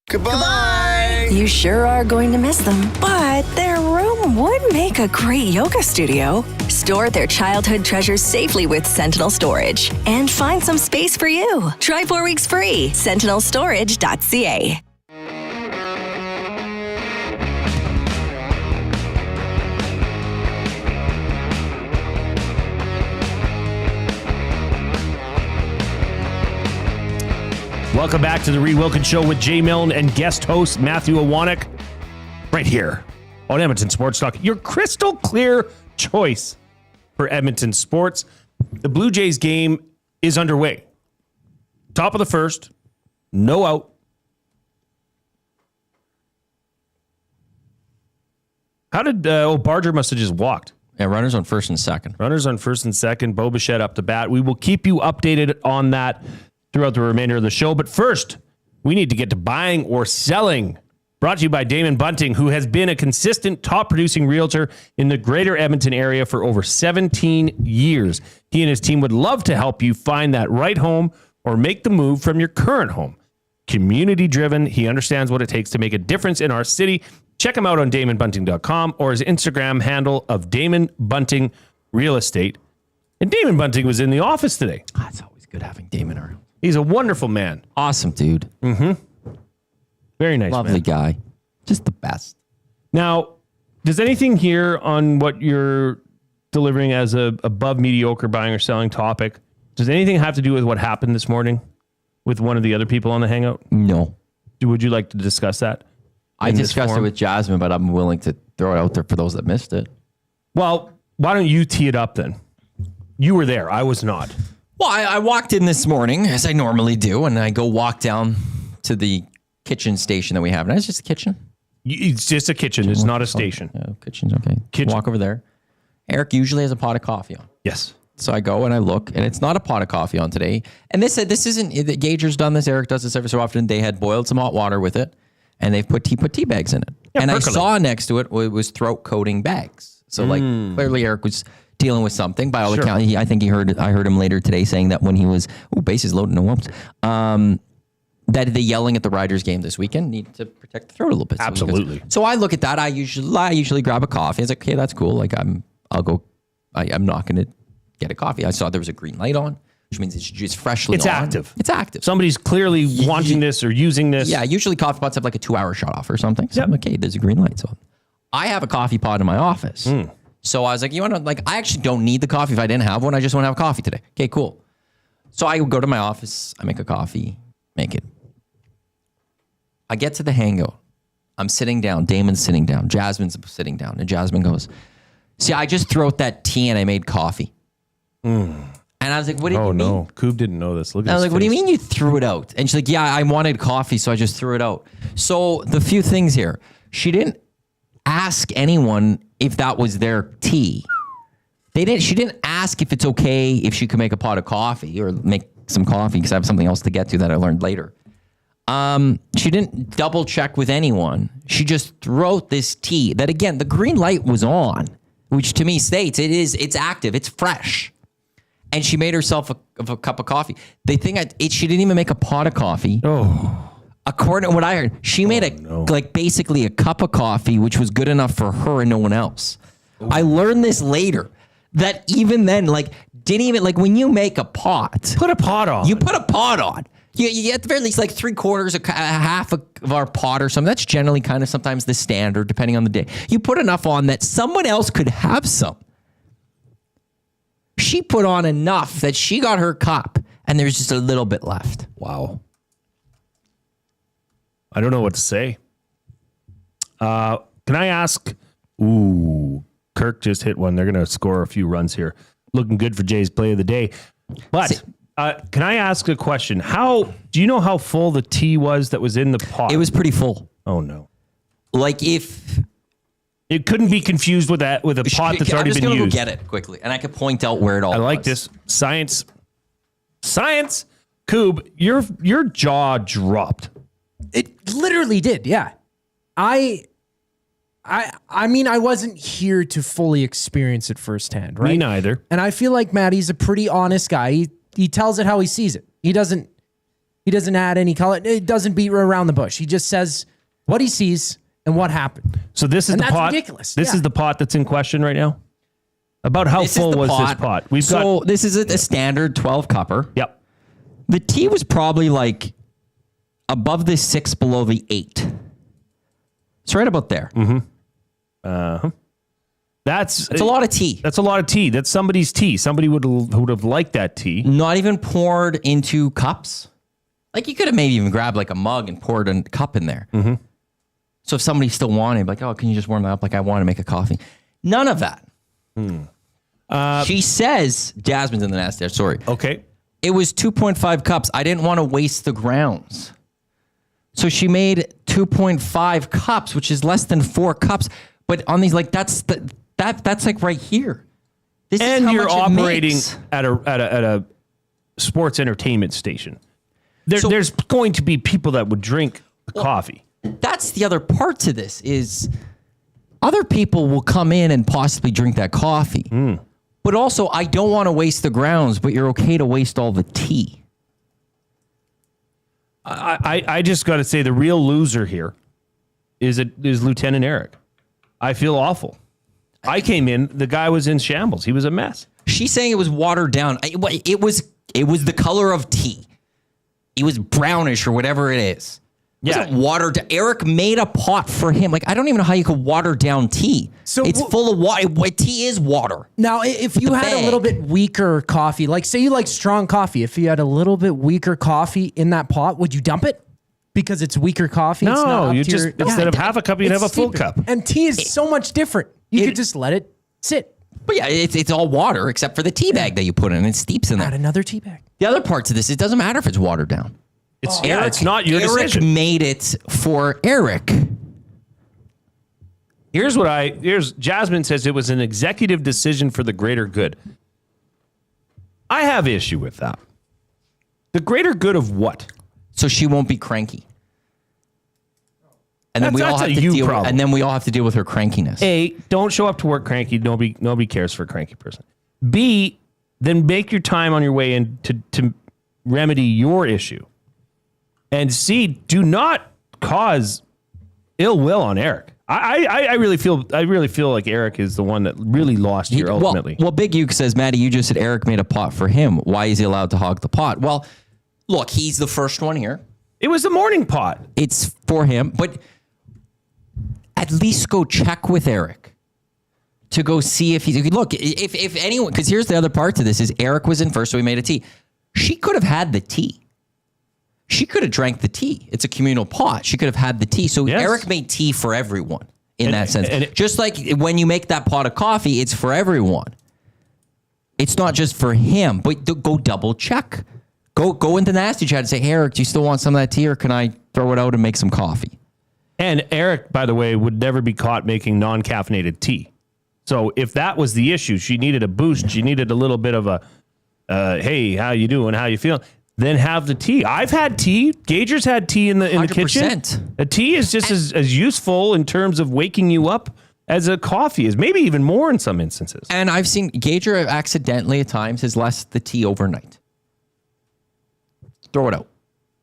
Goodbye. You sure are going to miss them, but their room would make a great yoga studio. Store their childhood treasures safely with Sentinel Storage and find some space for you. Try 4 weeks free. SentinelStorage.ca. Welcome back to the Reid Wilkins Show with Jay Milne and guest host Matthew Iwanyk, right here on Edmonton Sports Talk. Your crystal clear choice for Edmonton sports. The Blue Jays game is underway. Top of the first, no out. How did Barger must have just walked? Yeah, runners on first and second. Runners on first and second. Bo Bichette up to bat. We will keep you updated on that throughout the remainder of the show. But first, we need to get to buying or selling. Brought to you by Damon Bunting, who has been a consistent top-producing realtor in the greater Edmonton area for over 17 years. He and his team would love to help you find that right home or make the move from your current home. Community-driven, he understands what it takes to make a difference in our city. Check him out on DamonBunting.com or his Instagram handle of Damon Bunting Real Estate. And Damon Bunting was in the office today. It's always good having Damon around. He's a wonderful man. Awesome dude. Mm-hmm. Very nice, lovely man. Guy. Just the best. Now, does anything here on what you're delivering as a above mediocre buying or selling topic, does anything have to do with what happened this morning with one of the other people on the Hangout? No. Would you like to discuss that? I discussed it with Jasmine, but I'm willing to throw it out there for those that missed it. Well, why don't you tee it up then? You were there. I was not. Well, I walked in this morning, as I normally do, and I go walk down to the kitchen station that we have. And it's just a kitchen. It's just a kitchen. It's not a station. Yeah, kitchen's okay. Kitchen. Walk over there. Eric usually has a pot of coffee on. Yes. So I go and I look, and it's not a pot of coffee on today. And they said this isn't. The Gager's done this. Eric does this every so often. They had boiled some hot water with it, and they've put tea bags in it. Yeah, and percolate. I saw next to it was throat coating bags. So like clearly Eric was dealing with something. By all accounts, I think I heard him later today saying that when he was bases loaded, no whoops. That the yelling at the Riders game this weekend need to protect the throat a little bit. Absolutely. So I look at that. I usually grab a coffee. I was like, okay, that's cool. Like I'll go. I'm not going to get a coffee. I saw there was a green light on, which means it's just freshly It's on. active. It's active. Somebody's clearly wanting this or using this. Yeah, usually coffee pots have like a 2-hour shut off or something. So I'm okay, there's a green light. So I have a coffee pot in my office. So I was like, you want to, like, I actually don't need the coffee if I didn't have one. I just want to have coffee today. Okay, cool. So I go to my office. I make a coffee, make it. I get to the hangout. I'm sitting down. Damon's sitting down. Jasmine's sitting down. And Jasmine goes, see, I just threw out that tea and I made coffee. And I was like, what do you mean? Oh, no. Coupe didn't know this. Look at I was like, what do you mean you threw it out? And she's like, yeah, I wanted coffee, so I just threw it out. So the few things here, she didn't ask anyone if that was their tea. She didn't ask if it's okay if she could make a pot of coffee or make some coffee, because I have something else to get to that I learned later. She didn't double check with anyone. She just threw out this tea that, again, the green light was on, which to me states it's active, it's fresh. And she made herself a cup of coffee. The thing, she didn't even make a pot of coffee. Oh. According to what I heard, she made basically a cup of coffee, which was good enough for her and no one else. Ooh. I learned this later, that even then, didn't even, when you make a pot. Put a pot on. You put a pot on. You at the very least, 3/4, half of our pot or something. That's generally kind of sometimes the standard, depending on the day. You put enough on that someone else could have some. She put on enough that she got her cup, and there's just a little bit left. Wow. I don't know what to say. Can I ask? Ooh, Kirk just hit one. They're going to score a few runs here. Looking good for Jay's play of the day. But can I ask a question? Do you know how full the tea was that was in the pot? It was pretty full. Oh, no. If... It couldn't be confused with a pot that's already been used. I'm just going to go get it quickly, and I could point out where it all was. I like this. Science. Coupe, your jaw dropped. It literally did, yeah. I mean, I wasn't here to fully experience it firsthand, right? Me neither. And I feel like Maddie's a pretty honest guy. He tells it how he sees it. He doesn't add any color. It doesn't beat around the bush. He just says what he sees and what happened. So this is the pot. Ridiculous. This is the pot that's in question right now. About how full was this pot? This is a standard 12 cupper. Yep. The tea was probably above the 6, below the 8. It's right about there. Mm-hmm. That's a lot of tea. That's a lot of tea. That's somebody's tea. Somebody would have liked that tea. Not even poured into cups. You could have maybe even grabbed a mug and poured a cup in there. Mm-hmm. So if somebody still wanted, can you just warm that up? I want to make a coffee. None of that. She says, Jasmine's in the nest there, sorry. Okay. It was 2.5 cups. I didn't want to waste the grounds. So she made 2.5 cups, which is less than 4 cups. But on these, that's right here. This and is how you're much operating at a sports entertainment station. There's going to be people that would drink the coffee. That's the other part to this is other people will come in and possibly drink that coffee. But also, I don't want to waste the grounds, but you're okay to waste all the tea. I just got to say the real loser here is Lieutenant Eric. I feel awful. I came in, the guy was in shambles. He was a mess. She's saying it was watered down. It was the color of tea. It was brownish or whatever it is. It wasn't watered down. Eric made a pot for him. I don't even know how you could water down tea. So it's full of water. Tea is water. Now, if you had a little bit weaker coffee, say you like strong coffee, if you had a little bit weaker coffee in that pot, would you dump it? Because it's weaker coffee? No, you just, instead of half a cup, you'd have a full cup. And tea is so much different. You could just let it sit. But yeah, it's all water except for the tea bag that you put in. It steeps in there. Add another tea bag. The other parts of this, it doesn't matter if it's watered down. It's not your decision. Eric made it for Eric. Here's Jasmine says it was an executive decision for the greater good. I have issue with that. The greater good of what? So she won't be cranky. And then we all have to deal problem. And then we all have to deal with her crankiness. A, don't show up to work cranky. Nobody cares for a cranky person. B, then make your time on your way in to remedy your issue. And C, do not cause ill will on Eric. I really feel like Eric is the one that really lost here ultimately. Well, Big Uke says, Maddie, you just said Eric made a pot for him. Why is he allowed to hog the pot? Well, look, he's the first one here. It was the morning pot. It's for him, but at least go check with Eric to go see if he's look, if anyone, because here's the other part to this is Eric was in first, so he made a tea. She could have had the tea. She could have drank the tea. It's a communal pot. She could have had the tea. So yes. Eric made tea for everyone in that sense. Just like when you make that pot of coffee, it's for everyone. It's not just for him, but go double check. Go into Nasty Chat and say, hey, Eric, do you still want some of that tea or can I throw it out and make some coffee? And Eric, by the way, would never be caught making non-caffeinated tea. So if that was the issue, she needed a boost. She needed a little bit of a, hey, how you doing? How you feeling? Then have the tea. I've had tea. Gager's had tea in the kitchen. A tea is just as useful in terms of waking you up as a coffee is, maybe even more in some instances. And I've seen Gager accidentally at times has left the tea overnight. Throw it out.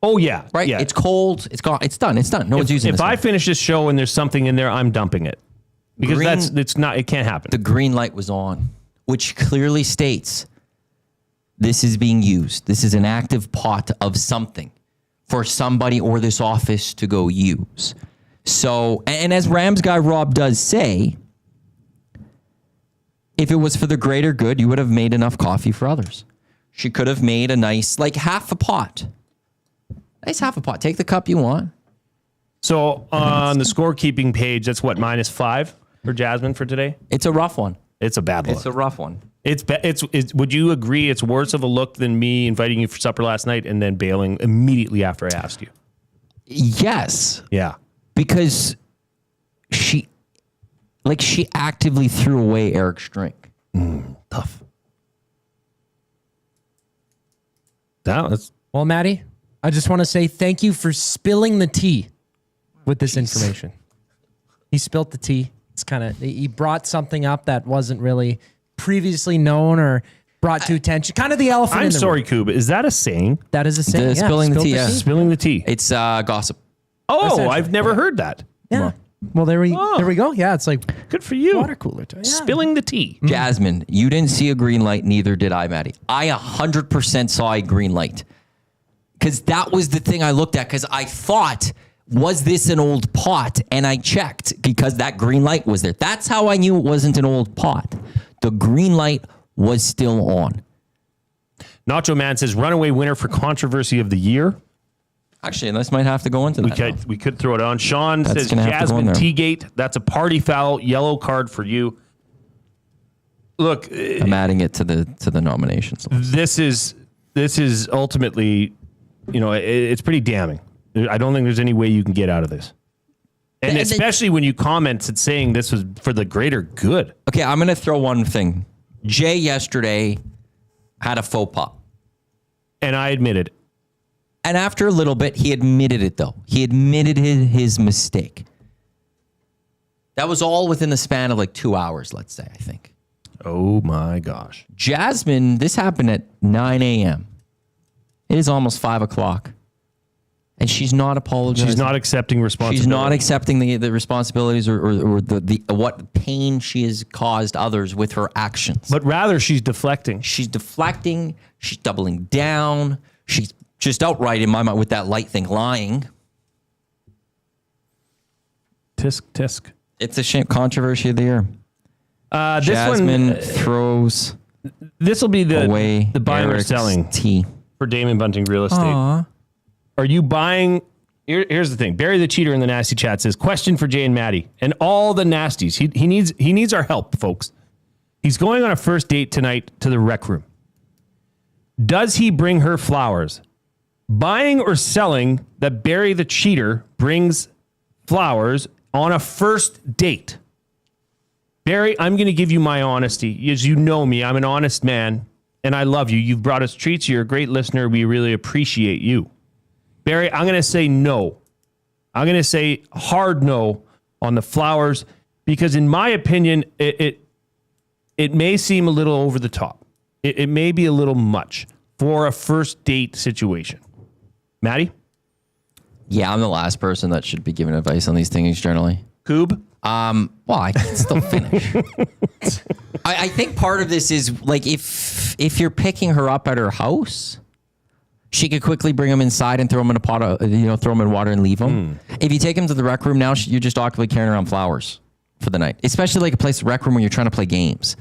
Oh yeah, right. Yeah. It's cold. It's gone. It's done. It's done. No one's using it. If I finish this show and there's something in there, I'm dumping it because it can't happen. The green light was on, which clearly states this is being used. This is an active pot of something for somebody or this office to go use. So, and as Rams guy Rob does say, if it was for the greater good, you would have made enough coffee for others. She could have made a nice, like half a pot. Nice half a pot. Take the cup you want. So on the scorekeeping page, that's what, -5 for Jasmine for today? It's a rough one. It's a bad look. It's a rough one. It's would you agree it's worse of a look than me inviting you for supper last night and then bailing immediately after I asked you? Yes. Yeah. Because she actively threw away Eric's drink. Tough. Well, Maddie, I just want to say thank you for spilling the tea with this information. He spilt the tea. It's he brought something up that wasn't really previously known or brought to attention. Kind of the elephant in the room. I'm sorry, Coupe. Is that a saying? That is a saying. Spilling the tea. Yeah. Spilling the tea. It's gossip. Oh, I've never heard that. Yeah. Well, there we go. Yeah, it's like good for you. Water cooler time. Yeah. Spilling the tea. Jasmine, you didn't see a green light. Neither did I, Maddie. I 100% saw a green light. Because that was the thing I looked at. Because I thought, was this an old pot? And I checked because that green light was there. That's how I knew it wasn't an old pot. The green light was still on. Nacho Man says, runaway winner for controversy of the year. Actually, this might have to go into that. We could throw it on. Sean says, Jasmine Teagate, that's a party foul, yellow card for you. Look, I'm adding it to the nominations list. This is ultimately, it's pretty damning. I don't think there's any way you can get out of this. And especially when you commented saying this was for the greater good. Okay, I'm going to throw one thing. Jay yesterday had a faux pas. And I admitted it. And after a little bit, he admitted it, though. He admitted his mistake. That was all within the span of like 2 hours, let's say, I think. Oh, my gosh. Jasmine, this happened at 9 a.m. It is almost 5 o'clock. And she's not apologizing. She's not accepting responsibility. She's not accepting the responsibilities or the what pain she has caused others with her actions. But rather, she's deflecting. She's deflecting. She's doubling down. She's just outright, in my mind, with that light thing, lying. Tisk. It's a shame. Controversy of the year. Jasmine throws. This will be the buying Eric's or selling tea for Damon Bunting Real Estate. Aww. Are you buying? Here's the thing. Barry the Cheater in the Nasty Chat says, question for Jay and Maddie and all the nasties. He needs our help, folks. He's going on a first date tonight to the rec room. Does he bring her flowers? Buying or selling that Barry the Cheater brings flowers on a first date? Barry, I'm going to give you my honesty. As you know me, I'm an honest man, and I love you. You've brought us treats. You're a great listener. We really appreciate you. Barry, I'm going to say no. I'm going to say hard no on the flowers because, in my opinion, it may seem a little over the top. It may be a little much for a first date situation. Maddie? Yeah, I'm the last person that should be giving advice on these things generally. Coupe? Well, I can still finish. I think part of this is like if you're picking her up at her house, she could quickly bring him inside and throw him in a pot of, throw him in water and leave him. If you take him to the rec room now, you're just awkwardly carrying around flowers for the night, especially like a place, rec room, where you're trying to play games.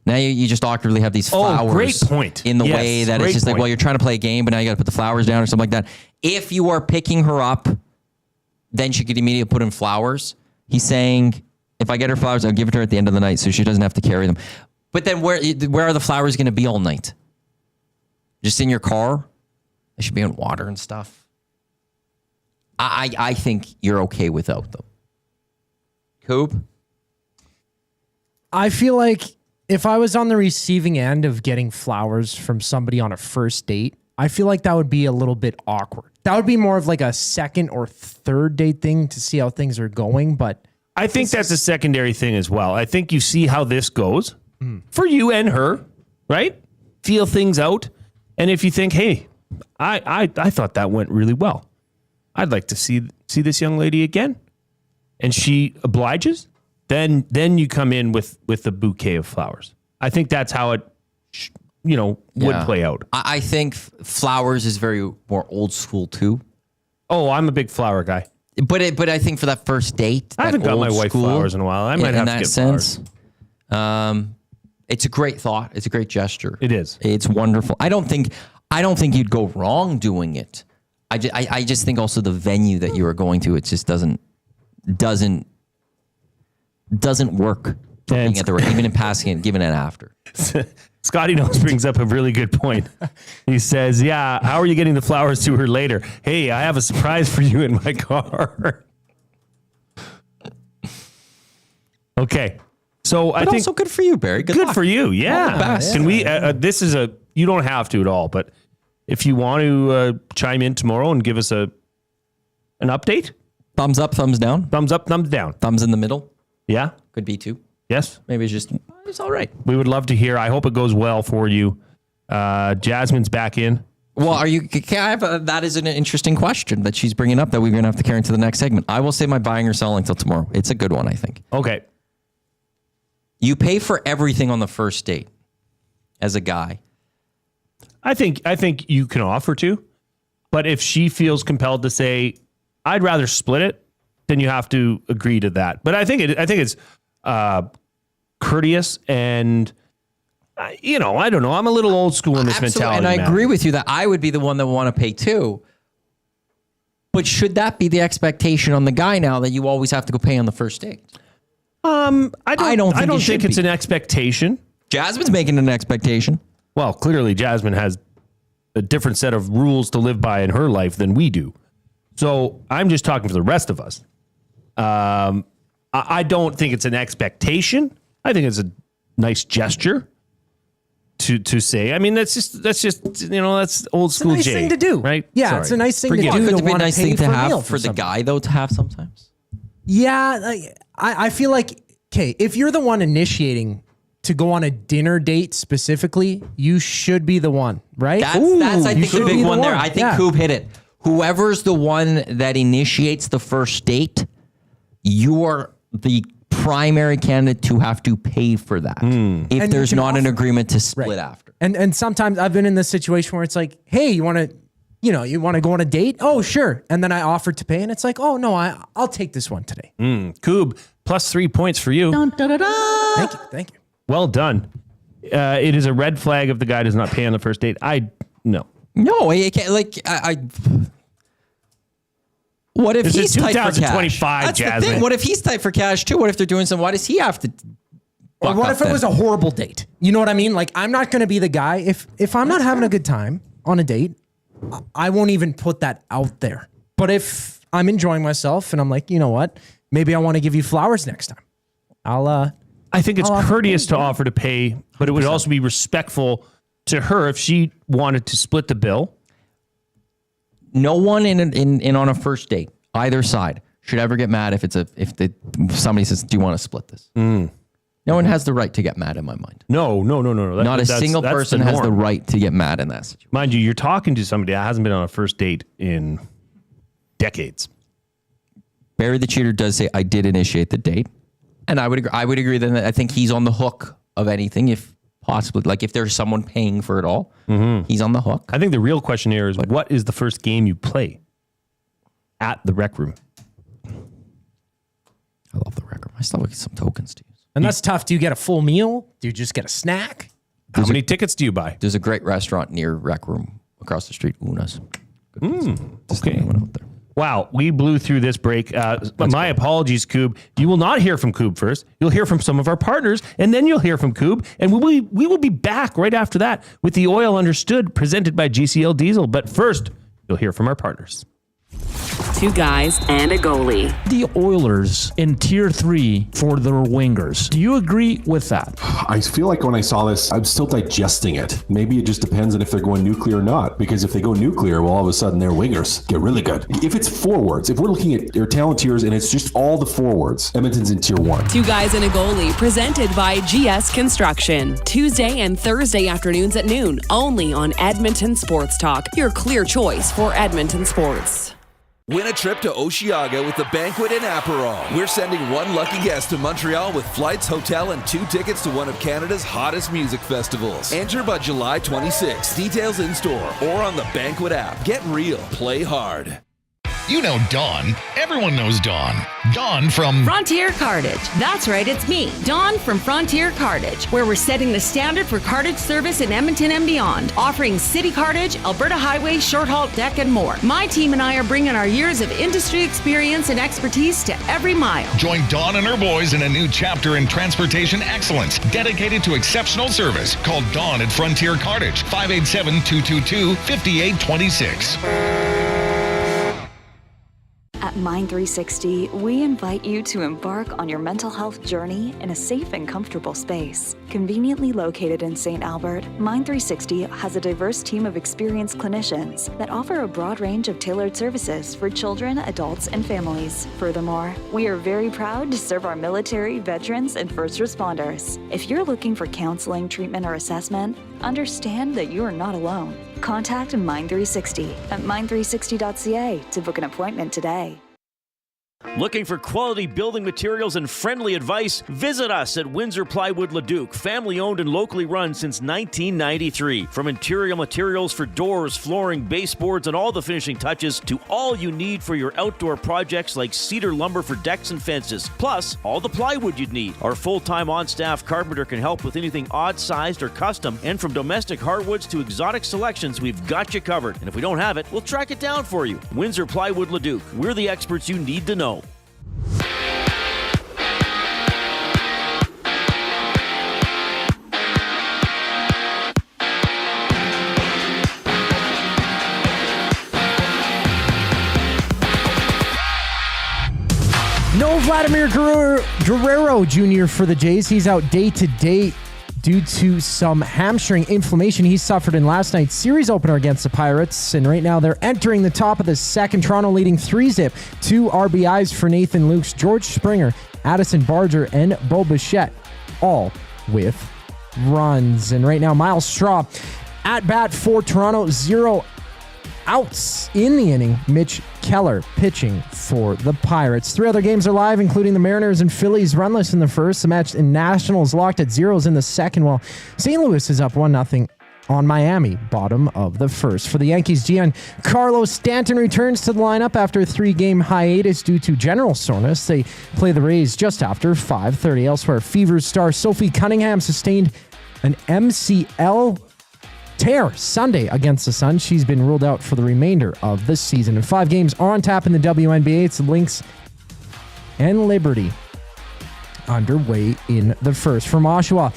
Now you just awkwardly have these flowers great point. in the way that it's just like, well, you're trying to play a game, but now you got to put the flowers down or something like that. If you are picking her up, then she could immediately put in flowers. He's saying, if I get her flowers, I'll give it to her at the end of the night so she doesn't have to carry them. But then where are the flowers going to be all night? Just in your car? They should be in water and stuff. I think you're okay without them. Coupe? I feel like if I was on the receiving end of getting flowers from somebody on a first date, I feel like that would be a little bit awkward. That would be more of like a second or third date thing to see how things are going. But I think that's a secondary thing as well. I think you see how this goes for you and her, right? Feel things out. And if you think, hey, I thought that went really well. I'd like to see this young lady again. And she obliges. Then you come in with a bouquet of flowers. I think that's how it would play out. I think flowers is very more old school too. Oh, I'm a big flower guy. But I think for that first date, I haven't got my wife flowers in a while. I might have to get flowers. It's a great thought. It's a great gesture. It is. It's wonderful. I don't think you'd go wrong doing it. I just think also the venue that you are going to, it just doesn't work. Being at the even in passing it, giving it after. Scotty Knows brings up a really good point. He says, yeah, how are you getting the flowers to her later? Hey, I have a surprise for you in my car. Okay. So I think also good for you, Barry. Good luck. for you. Yeah. All the best. Can we, this is you don't have to at all, but if you want to chime in tomorrow and give us an update. Thumbs up, thumbs down. Thumbs up, thumbs down. Thumbs in the middle. Yeah. Could be two. Yes. Maybe it's all right. We would love to hear. I hope it goes well for you. Jasmine's back in. Well, that is an interesting question that she's bringing up that we're going to have to carry into the next segment. I will say my buying or selling till tomorrow. It's a good one, I think. Okay. You pay for everything on the first date as a guy. I think you can offer to, but if she feels compelled to say, I'd rather split it, then you have to agree to that. But I think it's courteous and I don't know. I'm a little old school in this mentality. And I agree with you that I would be the one that would want to pay too. But should that be the expectation on the guy now that you always have to go pay on the first date? I don't think it's an expectation. Jasmine's making an expectation. Well, clearly Jasmine has a different set of rules to live by in her life than we do. So I'm just talking for the rest of us. I don't think it's an expectation. I think it's a nice gesture to say. I mean, that's just that's old school. It's a nice thing to do, right? Yeah, Sorry. it's a nice thing Could to be a nice thing to have for the guy though to have sometimes. Yeah, I feel like if you're the one initiating to go on a dinner date specifically, you should be the one, right? That's I think the big one there. I think Coupe hit it. Whoever's the one that initiates the first date, you're the primary candidate to have to pay for that. If And there's you can not an agreement to split after. And sometimes I've been in this situation where it's like, hey, you want to go on a date? Oh, sure. And then I offered to pay, and it's like, oh no, I'll take this one today. Coupe, plus 3 points for you. Thank you. Well done. It is a red flag if the guy does not pay on the first date. No, it can't, what if this he's is tight for cash? 2025, That's Jasmine. the thing. What if he's tight for cash too? What if they're doing why does he have to? Or what if it was a horrible date? You know what I mean? Like, I'm not going to be the guy. If I'm not having a good time on a date, I won't even put that out there. But if I'm enjoying myself and I'm like, you know what? Maybe I want to give you flowers next time. I think it's courteous to offer to pay, but it would also be respectful to her if she wanted to split the bill. No one in on a first date, either side, should ever get mad if somebody says, "Do you want to split this?" No one has the right to get mad in my mind. No. Not a single person has the right to get mad in that situation. Mind you, you're talking to somebody that hasn't been on a first date in decades. Barry the Cheater does say, "I did initiate the date," and I would agree that I think he's on the hook of anything if possibly, like if there's someone paying for it all, he's on the hook. I think the real question here is, what is the first game you play at the Rec Room? I love the Rec Room. I still get some tokens to use. And that's tough. Do you get a full meal? Do you just get a snack? How many tickets do you buy? There's a great restaurant near Rec Room across the street, Una's. Okay. Wow, we blew through this break. My apologies, Coupe. You will not hear from Coupe first. You'll hear from some of our partners, and then you'll hear from Coupe. And we will be back right after that with the Oil Understood presented by GCL Diesel. But first, you'll hear from our partners. Two guys and a goalie. The Oilers in Tier 3 for their wingers. Do you agree with that? I feel like when I saw this, I'm still digesting it. Maybe it just depends on if they're going nuclear or not. Because if they go nuclear, well, all of a sudden their wingers get really good. If it's forwards, if we're looking at their talent tiers and it's just all the forwards, Edmonton's in Tier 1. Two guys and a goalie presented by GS Construction. Tuesday and Thursday afternoons at noon, only on Edmonton Sports Talk. Your clear choice for Edmonton sports. Win a trip to Osheaga with the Banquet in Aperol. We're sending one lucky guest to Montreal with flights, hotel, and 2 tickets to one of Canada's hottest music festivals. Enter by July 26. Details in store or on the Banquet app. Get real. Play hard. You know Dawn. Everyone knows Dawn. Dawn from Frontier Cartage. That's right, it's me, Dawn from Frontier Cartage, where we're setting the standard for cartage service in Edmonton and beyond, offering city cartage, Alberta Highway, short haul deck, and more. My team and I are bringing our years of industry experience and expertise to every mile. Join Dawn and her boys in a new chapter in transportation excellence, dedicated to exceptional service. Call Dawn at Frontier Cartage, 587-222-5826. At Mind 360, we invite you to embark on your mental health journey in a safe and comfortable space. Conveniently located in St. Albert, Mind 360 has a diverse team of experienced clinicians that offer a broad range of tailored services for children, adults, and families. Furthermore, we are very proud to serve our military, veterans, and first responders. If you're looking for counseling, treatment, or assessment, understand that you are not alone. Contact Mind 360 at mind360.ca to book an appointment today. Looking for quality building materials and friendly advice? Visit us at Windsor Plywood Leduc, family owned and locally run since 1993. From interior materials for doors, flooring, baseboards, and all the finishing touches to all you need for your outdoor projects like cedar lumber for decks and fences, plus all the plywood you'd need. Our full-time on-staff carpenter can help with anything odd-sized or custom, and from domestic hardwoods to exotic selections, we've got you covered. And if we don't have it, we'll track it down for you. Windsor Plywood Leduc, we're the experts you need to know. No Vladimir Guerrero Jr. for the Jays. He's out day to day due to some hamstring inflammation he suffered in last night's series opener against the Pirates. And right now they're entering the top of the second. Toronto leading 3-zip. 2 RBIs for Nathan Lukes, George Springer, Addison Barger, and Bo Bichette, all with runs. And right now Miles Straw at bat for Toronto, 0 outs in the inning. Mitch Keller pitching for the Pirates. 3 other games are live, including the Mariners and Phillies runless in the first. The match in Nationals locked at 0s in the second, while St. Louis is up 1-0 on Miami, bottom of the first. For the Yankees, Giancarlo Stanton returns to the lineup after a 3-game hiatus due to general soreness. They play the Rays just after 5:30. Elsewhere, Fever star Sophie Cunningham sustained an MCL tear Sunday against the Suns. She's been ruled out for the remainder of the season. And 5 games are on tap in the WNBA. It's Lynx and Liberty underway in the first. From Oshawa,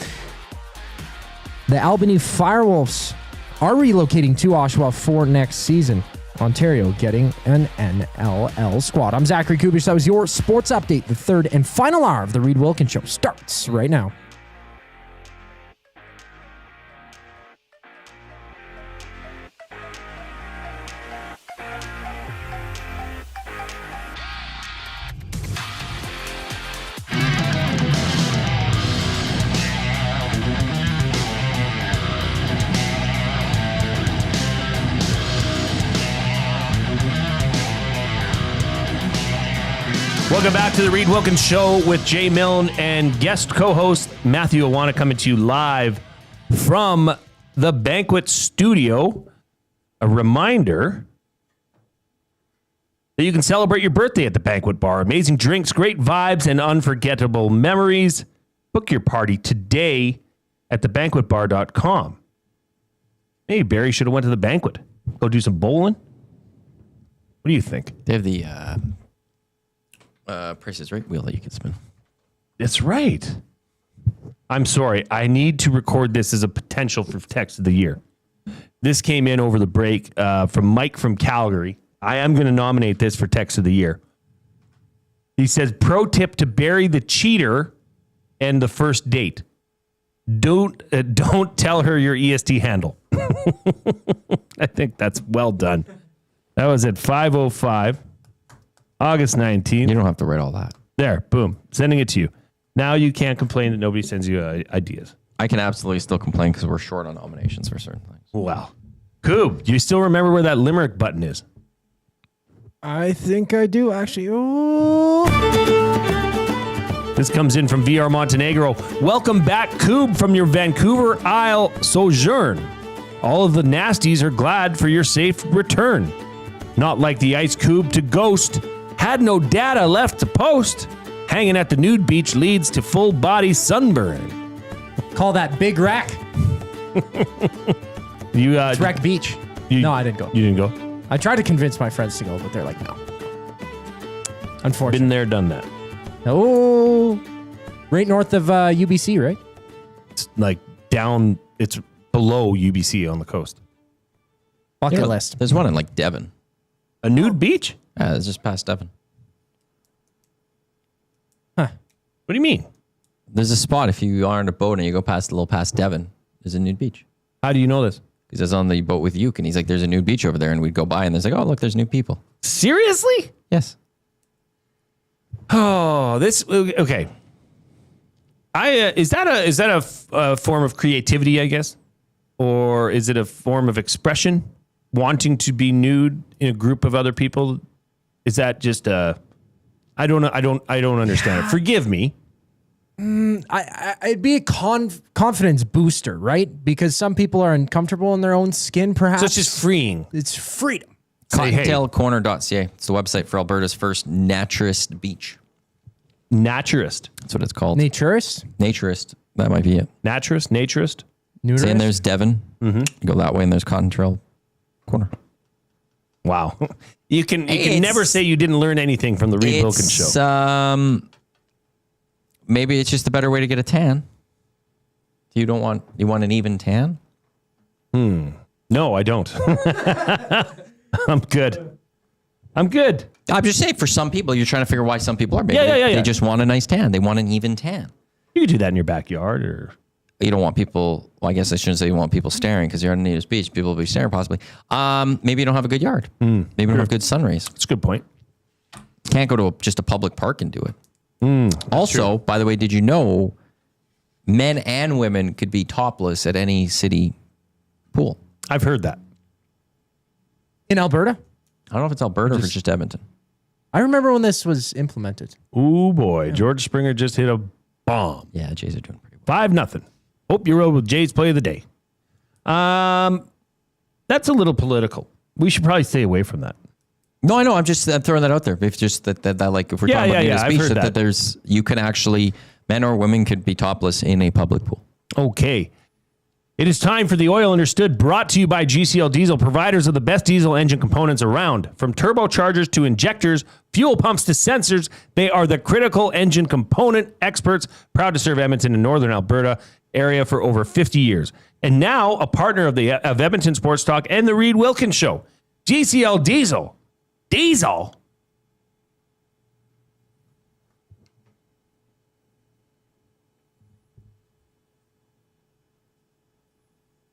the Albany Firewolves are relocating to Oshawa for next season. Ontario getting an NLL squad. I'm Zachary Coupe. That was your sports update. The third and final hour of the Reid Wilkins Show starts right now. Welcome back to the Reid Wilkins Show with Jay Milne and guest co-host Matthew Iwanyk, coming to you live from the Banquet Studio. A reminder that you can celebrate your birthday at the Banquet Bar. Amazing drinks, great vibes, and unforgettable memories. Book your party today at thebanquetbar.com. Maybe Barry should have went to the banquet. Go do some bowling. What do you think? They have the Price is Right wheel that you can spin. That's right. I'm sorry. I need to record this as a potential for text of the year. This came in over the break from Mike from Calgary. I am going to nominate this for text of the year. He says, pro tip to bury the cheater and the first date. Don't tell her your EST handle. I think that's well done. That was at 5:05. August 19th. You don't have to write all that. There, boom. Sending it to you. Now you can't complain that nobody sends you ideas. I can absolutely still complain because we're short on nominations for certain things. Wow. Coupe, do you still remember where that limerick button is? I think I do, actually. Oh. This comes in from VR Montenegro. Welcome back, Coupe, from your Vancouver Isle sojourn. All of the nasties are glad for your safe return. Not like the Ice Coupe to ghost. Had no data left to post. Hanging at the nude beach leads to full body sunburn. Call that Big Rack. It's Wreck Beach. No, I didn't go. You didn't go? I tried to convince my friends to go, but they're like, no. Unfortunately. Been there, done that. Oh, right north of UBC, right? It's like down, it's below UBC on the coast. Bucket list. There's one in like Devon. A nude beach? Yeah, it's just past Devon. Huh. What do you mean? There's a spot if you are on a boat and you go past Devon, there's a nude beach. How do you know this? Because I was on the boat with Uke and he's like, there's a nude beach over there. And we'd go by and there's like, oh, look, there's new people. Seriously? Yes. Oh, okay. Is that a form of creativity, I guess? Or is it a form of expression? Wanting to be nude in a group of other people? Is that just I don't know. I don't understand it. Forgive me. It'd be a confidence booster, right? Because some people are uncomfortable in their own skin, perhaps. So it's just freeing. It's freedom. Cottontailcorner.ca. It's the website for Alberta's first naturist beach. Naturist? That's what it's called. Naturist? Naturist. That might be it. Naturist? Nudist? And there's Devon. Mm-hmm. You go that way and there's Cottontail Corner. Wow. You can never say you didn't learn anything from the Reid Wilkins Show. Maybe it's just a better way to get a tan. You want an even tan? No, I don't. I'm good. I'm just saying for some people, you're trying to figure why some people are. Maybe they just want a nice tan. They want an even tan. You could do that in your backyard or... You don't want people, well, I guess I shouldn't say you want people staring because you're on a nudist beach. People will be staring possibly. Maybe you don't have a good yard. Maybe you don't have good sun rays. That's a good point. Can't go to just a public park and do it. Also, by the way, did you know men and women could be topless at any city pool? I've heard that. In Alberta? I don't know if it's Alberta or just Edmonton. I remember when this was implemented. Ooh, boy. George Springer just hit a bomb. Yeah, Jays are doing pretty well. 5-0. Hope you rode with Jay's play of the day. That's a little political. We should probably stay away from that. No, I know. I'm throwing that out there. If just that like if we're talking about nudist beach, that there's you can actually men or women could be topless in a public pool. Okay. It is time for the Oil Understood, brought to you by GCL Diesel, providers of the best diesel engine components around. From turbochargers to injectors, fuel pumps to sensors, they are the critical engine component experts, proud to serve Edmonton and Northern Alberta area for over 50 years. And now a partner of Edmonton Sports Talk and the Reid Wilkins Show. GCL Diesel. Diesel?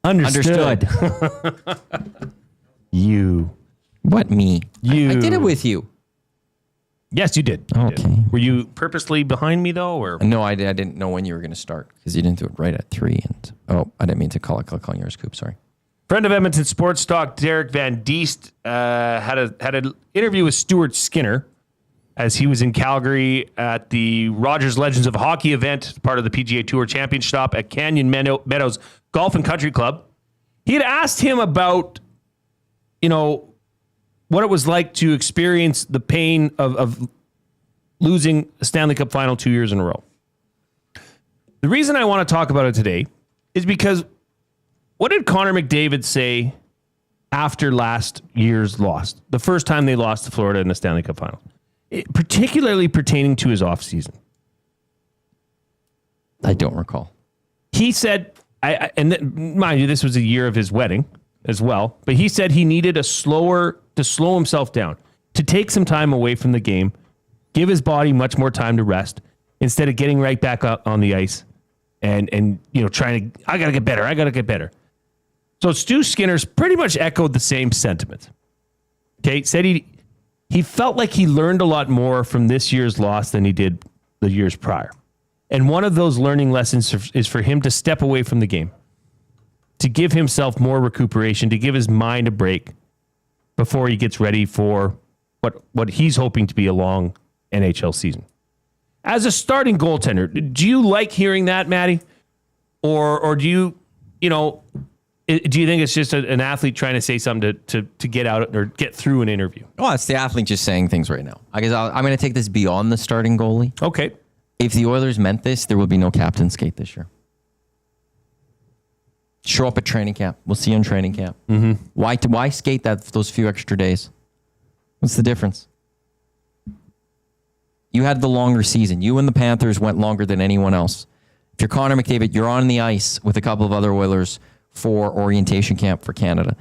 Understood. You. What, me? You. I did it with you. Yes, you did. Okay. Were you purposely behind me, though? Or No, I didn't know when you were going to start because you didn't do it right at 3. And I didn't mean to click on yours, Coupe. Sorry. Friend of Edmonton Sports Talk, Derek Van Diest, had an interview with Stuart Skinner as he was in Calgary at the Rogers Legends of Hockey event, part of the PGA Tour Championship stop at Canyon Meadows Golf and Country Club. He had asked him about, what it was like to experience the pain of losing a Stanley Cup final 2 years in a row. The reason I want to talk about it today is because what did Connor McDavid say after last year's loss? The first time they lost to Florida in the Stanley Cup final, particularly pertaining to his offseason. I don't recall. He said, mind you, this was a year of his wedding as well, but he said he needed to slow himself down, to take some time away from the game, give his body much more time to rest instead of getting right back up on the ice and trying to, I got to get better. So Stu Skinner's pretty much echoed the same sentiment. Okay, said he felt like he learned a lot more from this year's loss than he did the years prior. And one of those learning lessons is for him to step away from the game, to give himself more recuperation, to give his mind a break before he gets ready for what he's hoping to be a long NHL season. As a starting goaltender, do you like hearing that, Matty? Or do you think it's just an athlete trying to say something to get out or get through an interview? Well, it's the athlete just saying things right now. I guess I'm going to take this beyond the starting goalie. Okay. If the Oilers meant this, there will be no captain skate this year. Show up at training camp. We'll see you in training camp. Mm-hmm. Why skate those few extra days? What's the difference? You had the longer season. You and the Panthers went longer than anyone else. If you're Connor McDavid, you're on the ice with a couple of other Oilers for orientation camp for Canada.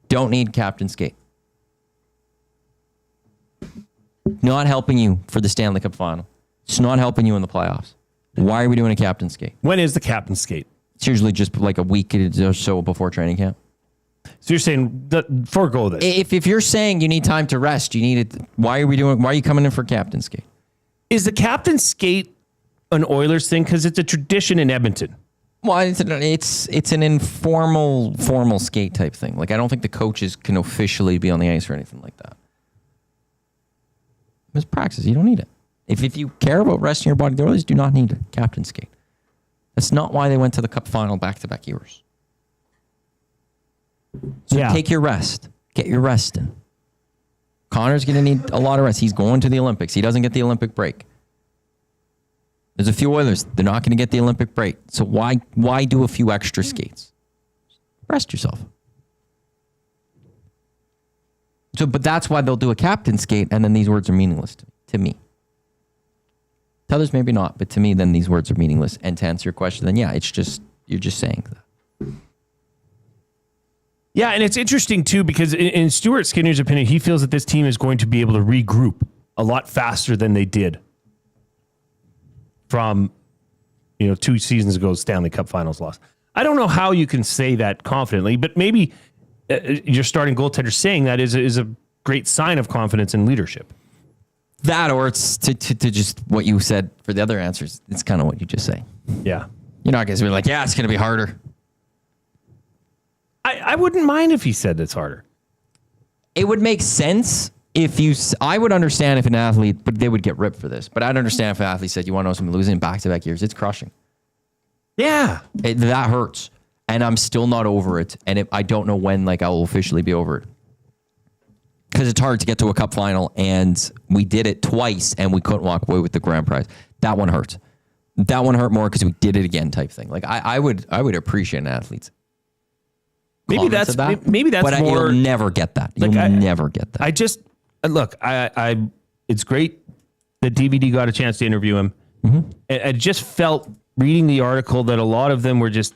Don't need captain skate. Not helping you for the Stanley Cup final. It's not helping you in the playoffs. Why are we doing a captain skate? When is the captain skate? It's usually just like a week or so before training camp. So you're saying forego this? If you're saying you need time to rest, you need it. Why are you coming in for captain skate? Is the captain skate an Oilers thing? Because it's a tradition in Edmonton. Well, it's an informal, formal skate type thing. Like, I don't think the coaches can officially be on the ice or anything like that. It's practice. You don't need it. If you care about resting your body, the Oilers do not need a captain skate. That's not why they went to the Cup final back-to-back years. So take your rest. Get your rest in. Connor's going to need a lot of rest. He's going to the Olympics. He doesn't get the Olympic break. There's a few Oilers. They're not going to get the Olympic break. So why do a few extra skates? Rest yourself. But that's why they'll do a captain skate, and then these words are meaningless to me. To others, maybe not, but to me, then these words are meaningless. And to answer your question, then yeah, you're just saying that. Yeah, and it's interesting too because in Stuart Skinner's opinion, he feels that this team is going to be able to regroup a lot faster than they did from 2 seasons ago Stanley Cup Finals loss. I don't know how you can say that confidently, but maybe your starting goaltender saying that is a great sign of confidence and leadership. That, or it's to just what you said for the other answers. It's kind of what you just say. Yeah. You're not going to be like, yeah, it's going to be harder. I wouldn't mind if he said it's harder. It would make sense I would understand if an athlete, but they would get ripped for this. But I'd understand if an athlete said, you want to know something, losing back-to-back years, it's crushing. Yeah. That hurts. And I'm still not over it. And I don't know when I will officially be over it. Because it's hard to get to a cup final, and we did it twice, and we couldn't walk away with the grand prize. That one hurt. That one hurt more because we did it again type thing. I would appreciate an athlete's Maybe that's but more. You'll never get that. You'll never get that. I just look. It's great that DVD got a chance to interview him. Mm-hmm. I just felt reading the article that a lot of them were just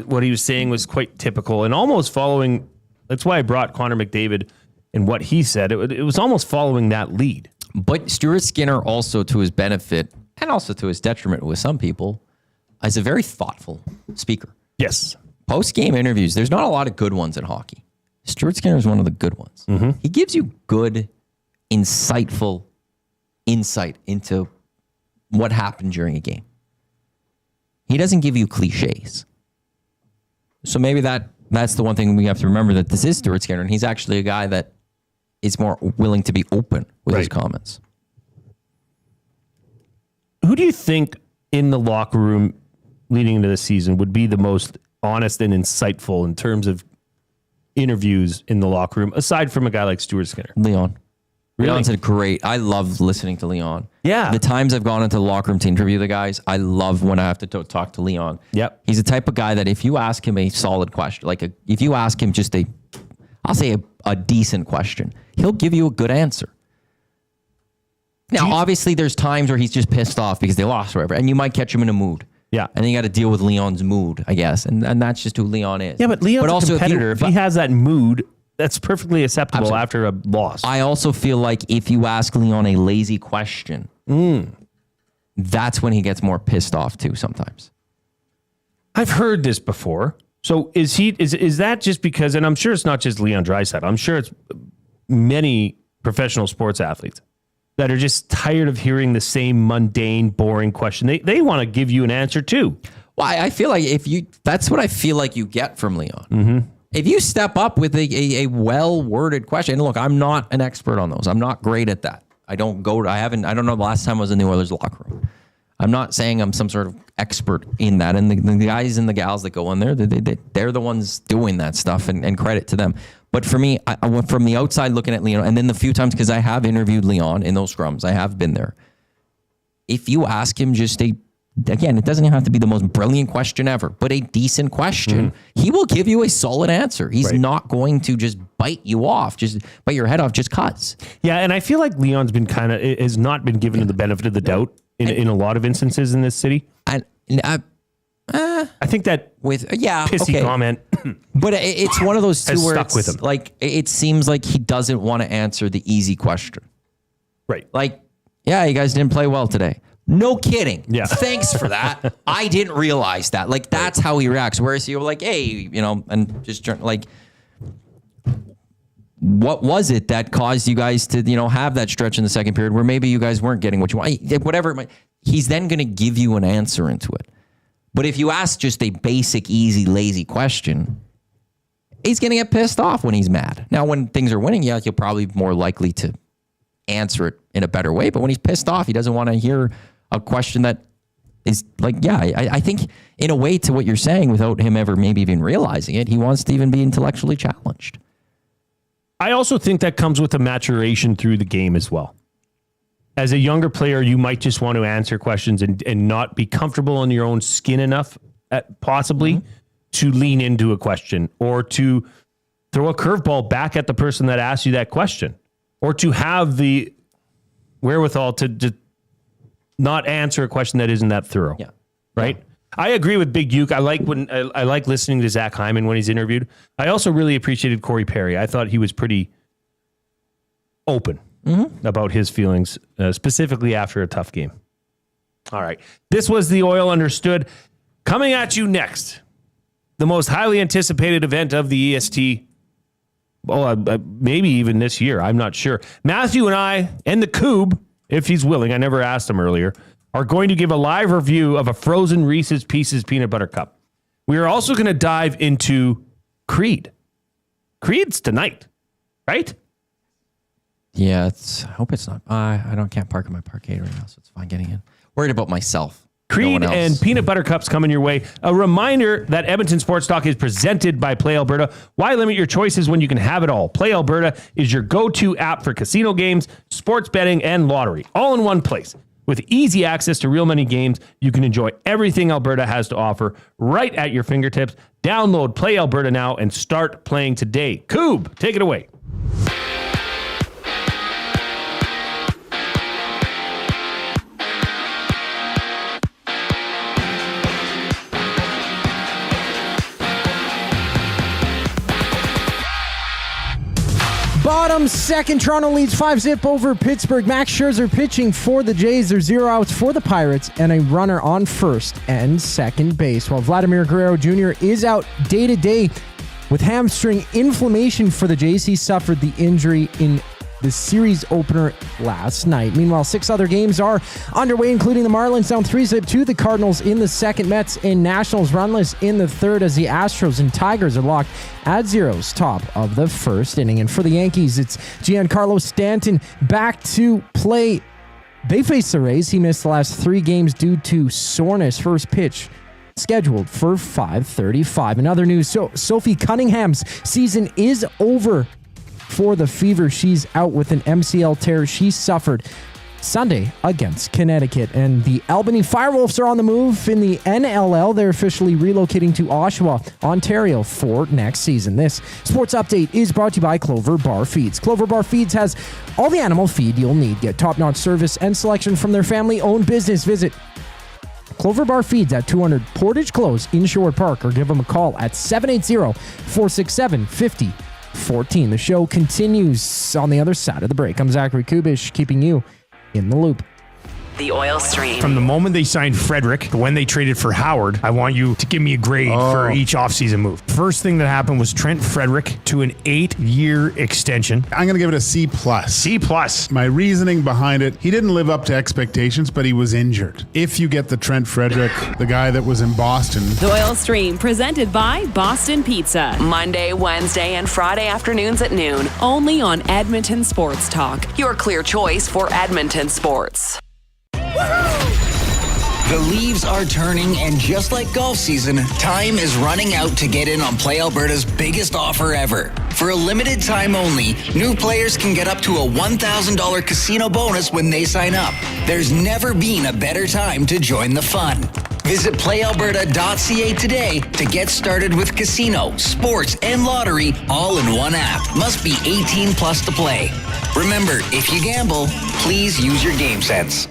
what he was saying was quite typical and almost following. That's why I brought Connor McDavid and what he said, it was almost following that lead. But Stuart Skinner, also to his benefit and also to his detriment with some people, is a very thoughtful speaker. Yes. Post-game interviews, there's not a lot of good ones in hockey. Stuart Skinner is one of the good ones. He gives you good, insightful insight into what happened during a game. He doesn't give you cliches. So maybe that's the one thing we have to remember, that this is Stuart Skinner, and he's actually a guy that is more willing to be open with his comments. Who do you think in the locker room leading into the season would be the most honest and insightful in terms of interviews in the locker room, aside from a guy like Stuart Skinner? Leon. Really? Leon's a great. I love listening to Leon. Yeah. The times I've gone into the locker room to interview the guys, I love when I have to talk to Leon. Yep. He's the type of guy that if you ask him a solid question, if you ask him just I'll say a decent question, he'll give you a good answer. Now, obviously, there's times where he's just pissed off because they lost or whatever, and you might catch him in a mood. Yeah. And then you got to deal with Leon's mood, I guess. And that's just who Leon is. Yeah, but Leon's also a competitor. If he has that mood, that's perfectly acceptable after a loss. I also feel like if you ask Leon a lazy question, that's when he gets more pissed off too sometimes. I've heard this before. So is that just because, and I'm sure it's not just Leon Draisaitl, I'm sure it's many professional sports athletes that are just tired of hearing the same mundane, boring question. They want to give you an answer too. Well, I feel like that's what I feel like you get from Leon. If you step up with a well-worded question, and look, I'm not an expert on those. I'm not great at that. I don't know the last time I was in the Oilers locker room. I'm not saying I'm some sort of expert in that. And the guys and the gals that go in there, they're the ones doing that stuff, and credit to them. But for me, I went from the outside looking at Leon, and then the few times, because I have interviewed Leon in those scrums, I have been there. If you ask him just again, it doesn't have to be the most brilliant question ever, but a decent question, he will give you a solid answer. He's not going to just bite you off, just bite your head off, just cuts. Yeah, and I feel like Leon's been has not been given the benefit of the doubt in a lot of instances in this city. And I think that pissy comment, but it's one of those two where stuck it's with him. Like, it seems like he doesn't want to answer the easy question. Right. Like, yeah, you guys didn't play well today. No kidding. Yeah. Thanks for that. I didn't realize that. Like, that's how he reacts. Whereas you're like, hey, and just like, what was it that caused you guys to, have that stretch in the second period where maybe you guys weren't getting what you want? Whatever it might, he's then going to give you an answer into it. But if you ask just a basic, easy, lazy question, he's going to get pissed off when he's mad. Now, when things are winning, yeah, you're probably more likely to answer it in a better way. But when he's pissed off, he doesn't want to hear a question that is like, I think in a way to what you're saying, without him ever maybe even realizing it, he wants to even be intellectually challenged. I also think that comes with a maturation through the game as well. As a younger player, you might just want to answer questions and not be comfortable in your own skin enough, possibly, to lean into a question or to throw a curveball back at the person that asked you that question, or to have the wherewithal to just not answer a question that isn't that thorough. Yeah. Right? Yeah. I agree with Big Uke. I like listening to Zach Hyman when he's interviewed. I also really appreciated Corey Perry. I thought he was pretty open about his feelings, specifically after a tough game. All right. This was the Oil Understood. Coming at you next, the most highly anticipated event of the EST. Maybe even this year. I'm not sure. Matthew and I and the Coupe, if he's willing, I never asked him earlier, are going to give a live review of a frozen Reese's Pieces peanut butter cup. We are also going to dive into Creed. Creed's tonight, right? Yeah, I hope it's not. I can't park in my parkade right now, so it's fine getting in. Worried about myself. Creed and peanut butter cups coming your way. A reminder that Edmonton Sports Talk is presented by Play Alberta. Why limit your choices when you can have it all? Play Alberta is your go-to app for casino games, sports betting, and lottery, all in one place. With easy access to real money games, you can enjoy everything Alberta has to offer right at your fingertips. Download Play Alberta now and start playing today. Coupe, take it away. Bottom bottom second, Toronto leads 5-0 over Pittsburgh. Max Scherzer pitching for the Jays. There's 0 outs for the Pirates and a runner on first and second base. While Vladimir Guerrero Jr. is out day-to-day with hamstring inflammation for the Jays. He suffered the injury in the series opener last night. Meanwhile, 6 other games are underway, including the Marlins down 3-0 to the Cardinals in the second. Mets and Nationals runless in the third as the Astros and Tigers are locked at zeros top of the first inning. And for the Yankees, it's Giancarlo Stanton back to play. They face the Rays. He missed the last 3 games due to soreness. First pitch scheduled for 5:35. In other news, Sophie Cunningham's season is over for the Fever. She's out with an MCL tear she suffered Sunday against Connecticut. And the Albany Firewolves are on the move in the NLL. They're officially relocating to Oshawa, Ontario for next season. This sports update is brought to you by Clover Bar Feeds. Clover Bar Feeds has all the animal feed you'll need. Get top-notch service and selection from their family-owned business. Visit Clover Bar Feeds at 200 Portage Close in Sherwood Park or give them a call at 780-467-5014. The show continues on the other side of the break. I'm Zachary Kubish, keeping you in the loop. The Oil Stream. From the moment they signed Frederick to when they traded for Howard, I want you to give me a grade for each offseason move. First thing that happened was Trent Frederick to an 8-year extension. I'm going to give it a C+. C+. My reasoning behind it, he didn't live up to expectations, but he was injured. If you get the Trent Frederick, the guy that was in Boston. The Oil Stream, presented by Boston Pizza. Monday, Wednesday, and Friday afternoons at noon. Only on Edmonton Sports Talk. Your clear choice for Edmonton sports. The leaves are turning, and just like golf season, time is running out to get in on Play Alberta's biggest offer ever. For a limited time only, new players can get up to a $1,000 casino bonus when they sign up. There's never been a better time to join the fun. Visit playalberta.ca today to get started with casino, sports, and lottery all in one app. Must be 18 plus to play. Remember, if you gamble, please use your game sense.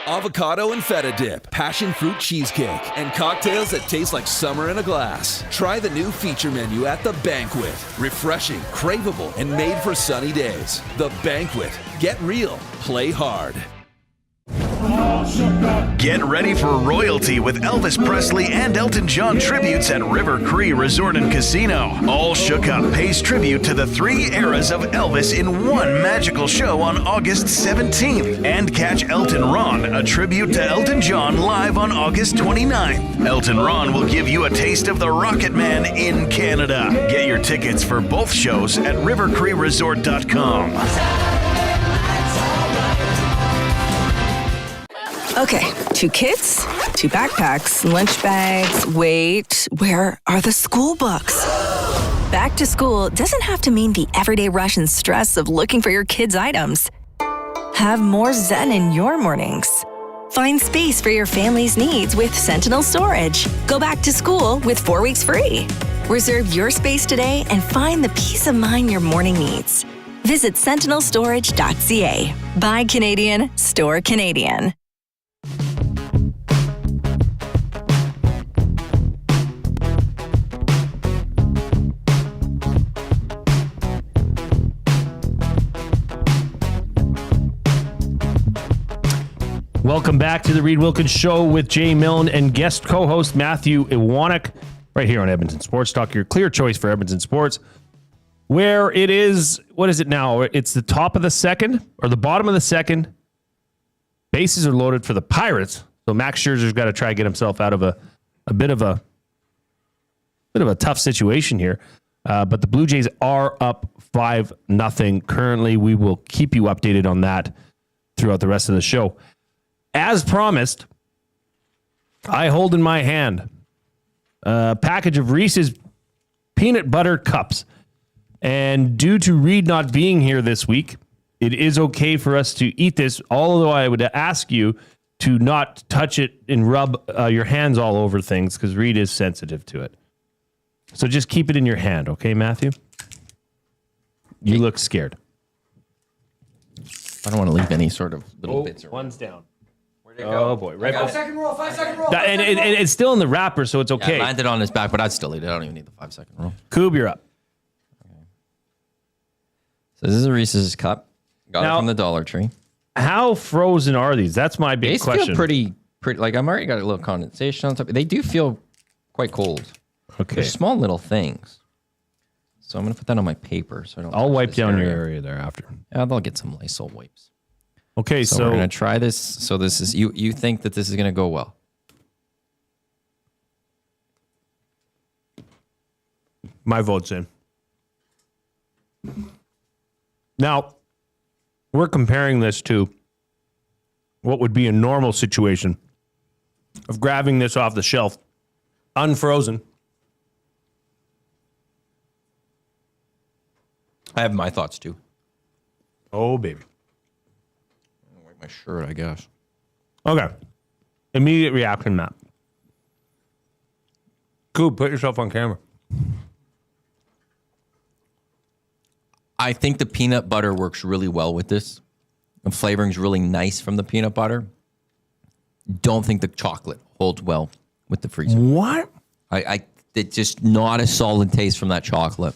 Avocado and feta dip, passion fruit cheesecake, and cocktails that taste like summer in a glass. Try the new feature menu at The Banquet. Refreshing, craveable, and made for sunny days. The Banquet. Get real. Play hard. Get ready for royalty with Elvis Presley and Elton John tributes at River Cree Resort and Casino. All Shook Up pays tribute to the 3 eras of Elvis in one magical show on August 17th. And catch Elton Ron, a tribute to Elton John, live on August 29th. Elton Ron will give you a taste of the Rocket Man in Canada. Get your tickets for both shows at rivercreeresort.com. Okay, 2 kids, 2 backpacks, lunch bags. Wait, where are the school books? Back to school doesn't have to mean the everyday rush and stress of looking for your kids' items. Have more zen in your mornings. Find space for your family's needs with Sentinel Storage. Go back to school with 4 weeks free. Reserve your space today and find the peace of mind your morning needs. Visit sentinelstorage.ca. Buy Canadian, store Canadian. Welcome back to the Reid Wilkins Show with Jay Milne and guest co-host Matthew Iwanyk, right here on Edmonton Sports Talk, your clear choice for Edmonton sports, where it is, what is it now? It's the top of the second, or the bottom of the second. Bases are loaded for the Pirates, so Max Scherzer's got to try to get himself out of a bit of a tough situation here. But the Blue Jays are up 5-0 currently. We will keep you updated on that throughout the rest of the show. As promised, I hold in my hand a package of Reese's peanut butter cups. And due to Reid not being here this week, it is okay for us to eat this, although I would ask you to not touch it and rub your hands all over things because Reid is sensitive to it. So just keep it in your hand, okay, Matthew? You look scared. I don't want to leave any sort of little bits. One's down. Where'd it go? Oh, boy. Right. 5-second rule, 5-second rule. And it's still in the wrapper, so it's okay. Yeah, landed on his back, but I'd still eat it. I don't even need the 5-second rule. Coupe, you're up. So this is a Reese's cup. Got it from the Dollar Tree. How frozen are these? That's my big question. They feel pretty. Like I'm already got a little condensation on top. They do feel quite cold. Okay. They're small little things. So I'm gonna put that on my paper. So I don't. I'll wipe down your area there after. Yeah, they'll get some Lysol wipes. Okay, so we're gonna try this. So this is you think that this is gonna go well? My vote's in. Now, we're comparing this to what would be a normal situation of grabbing this off the shelf, unfrozen. I have my thoughts too. Oh, baby. I'll wipe my shirt, I guess. Okay. Immediate reaction, Matt. Coupe, put yourself on camera. I think the peanut butter works really well with this. The flavoring's really nice from the peanut butter. Don't think the chocolate holds well with the freezer. What? It's just not a solid taste from that chocolate.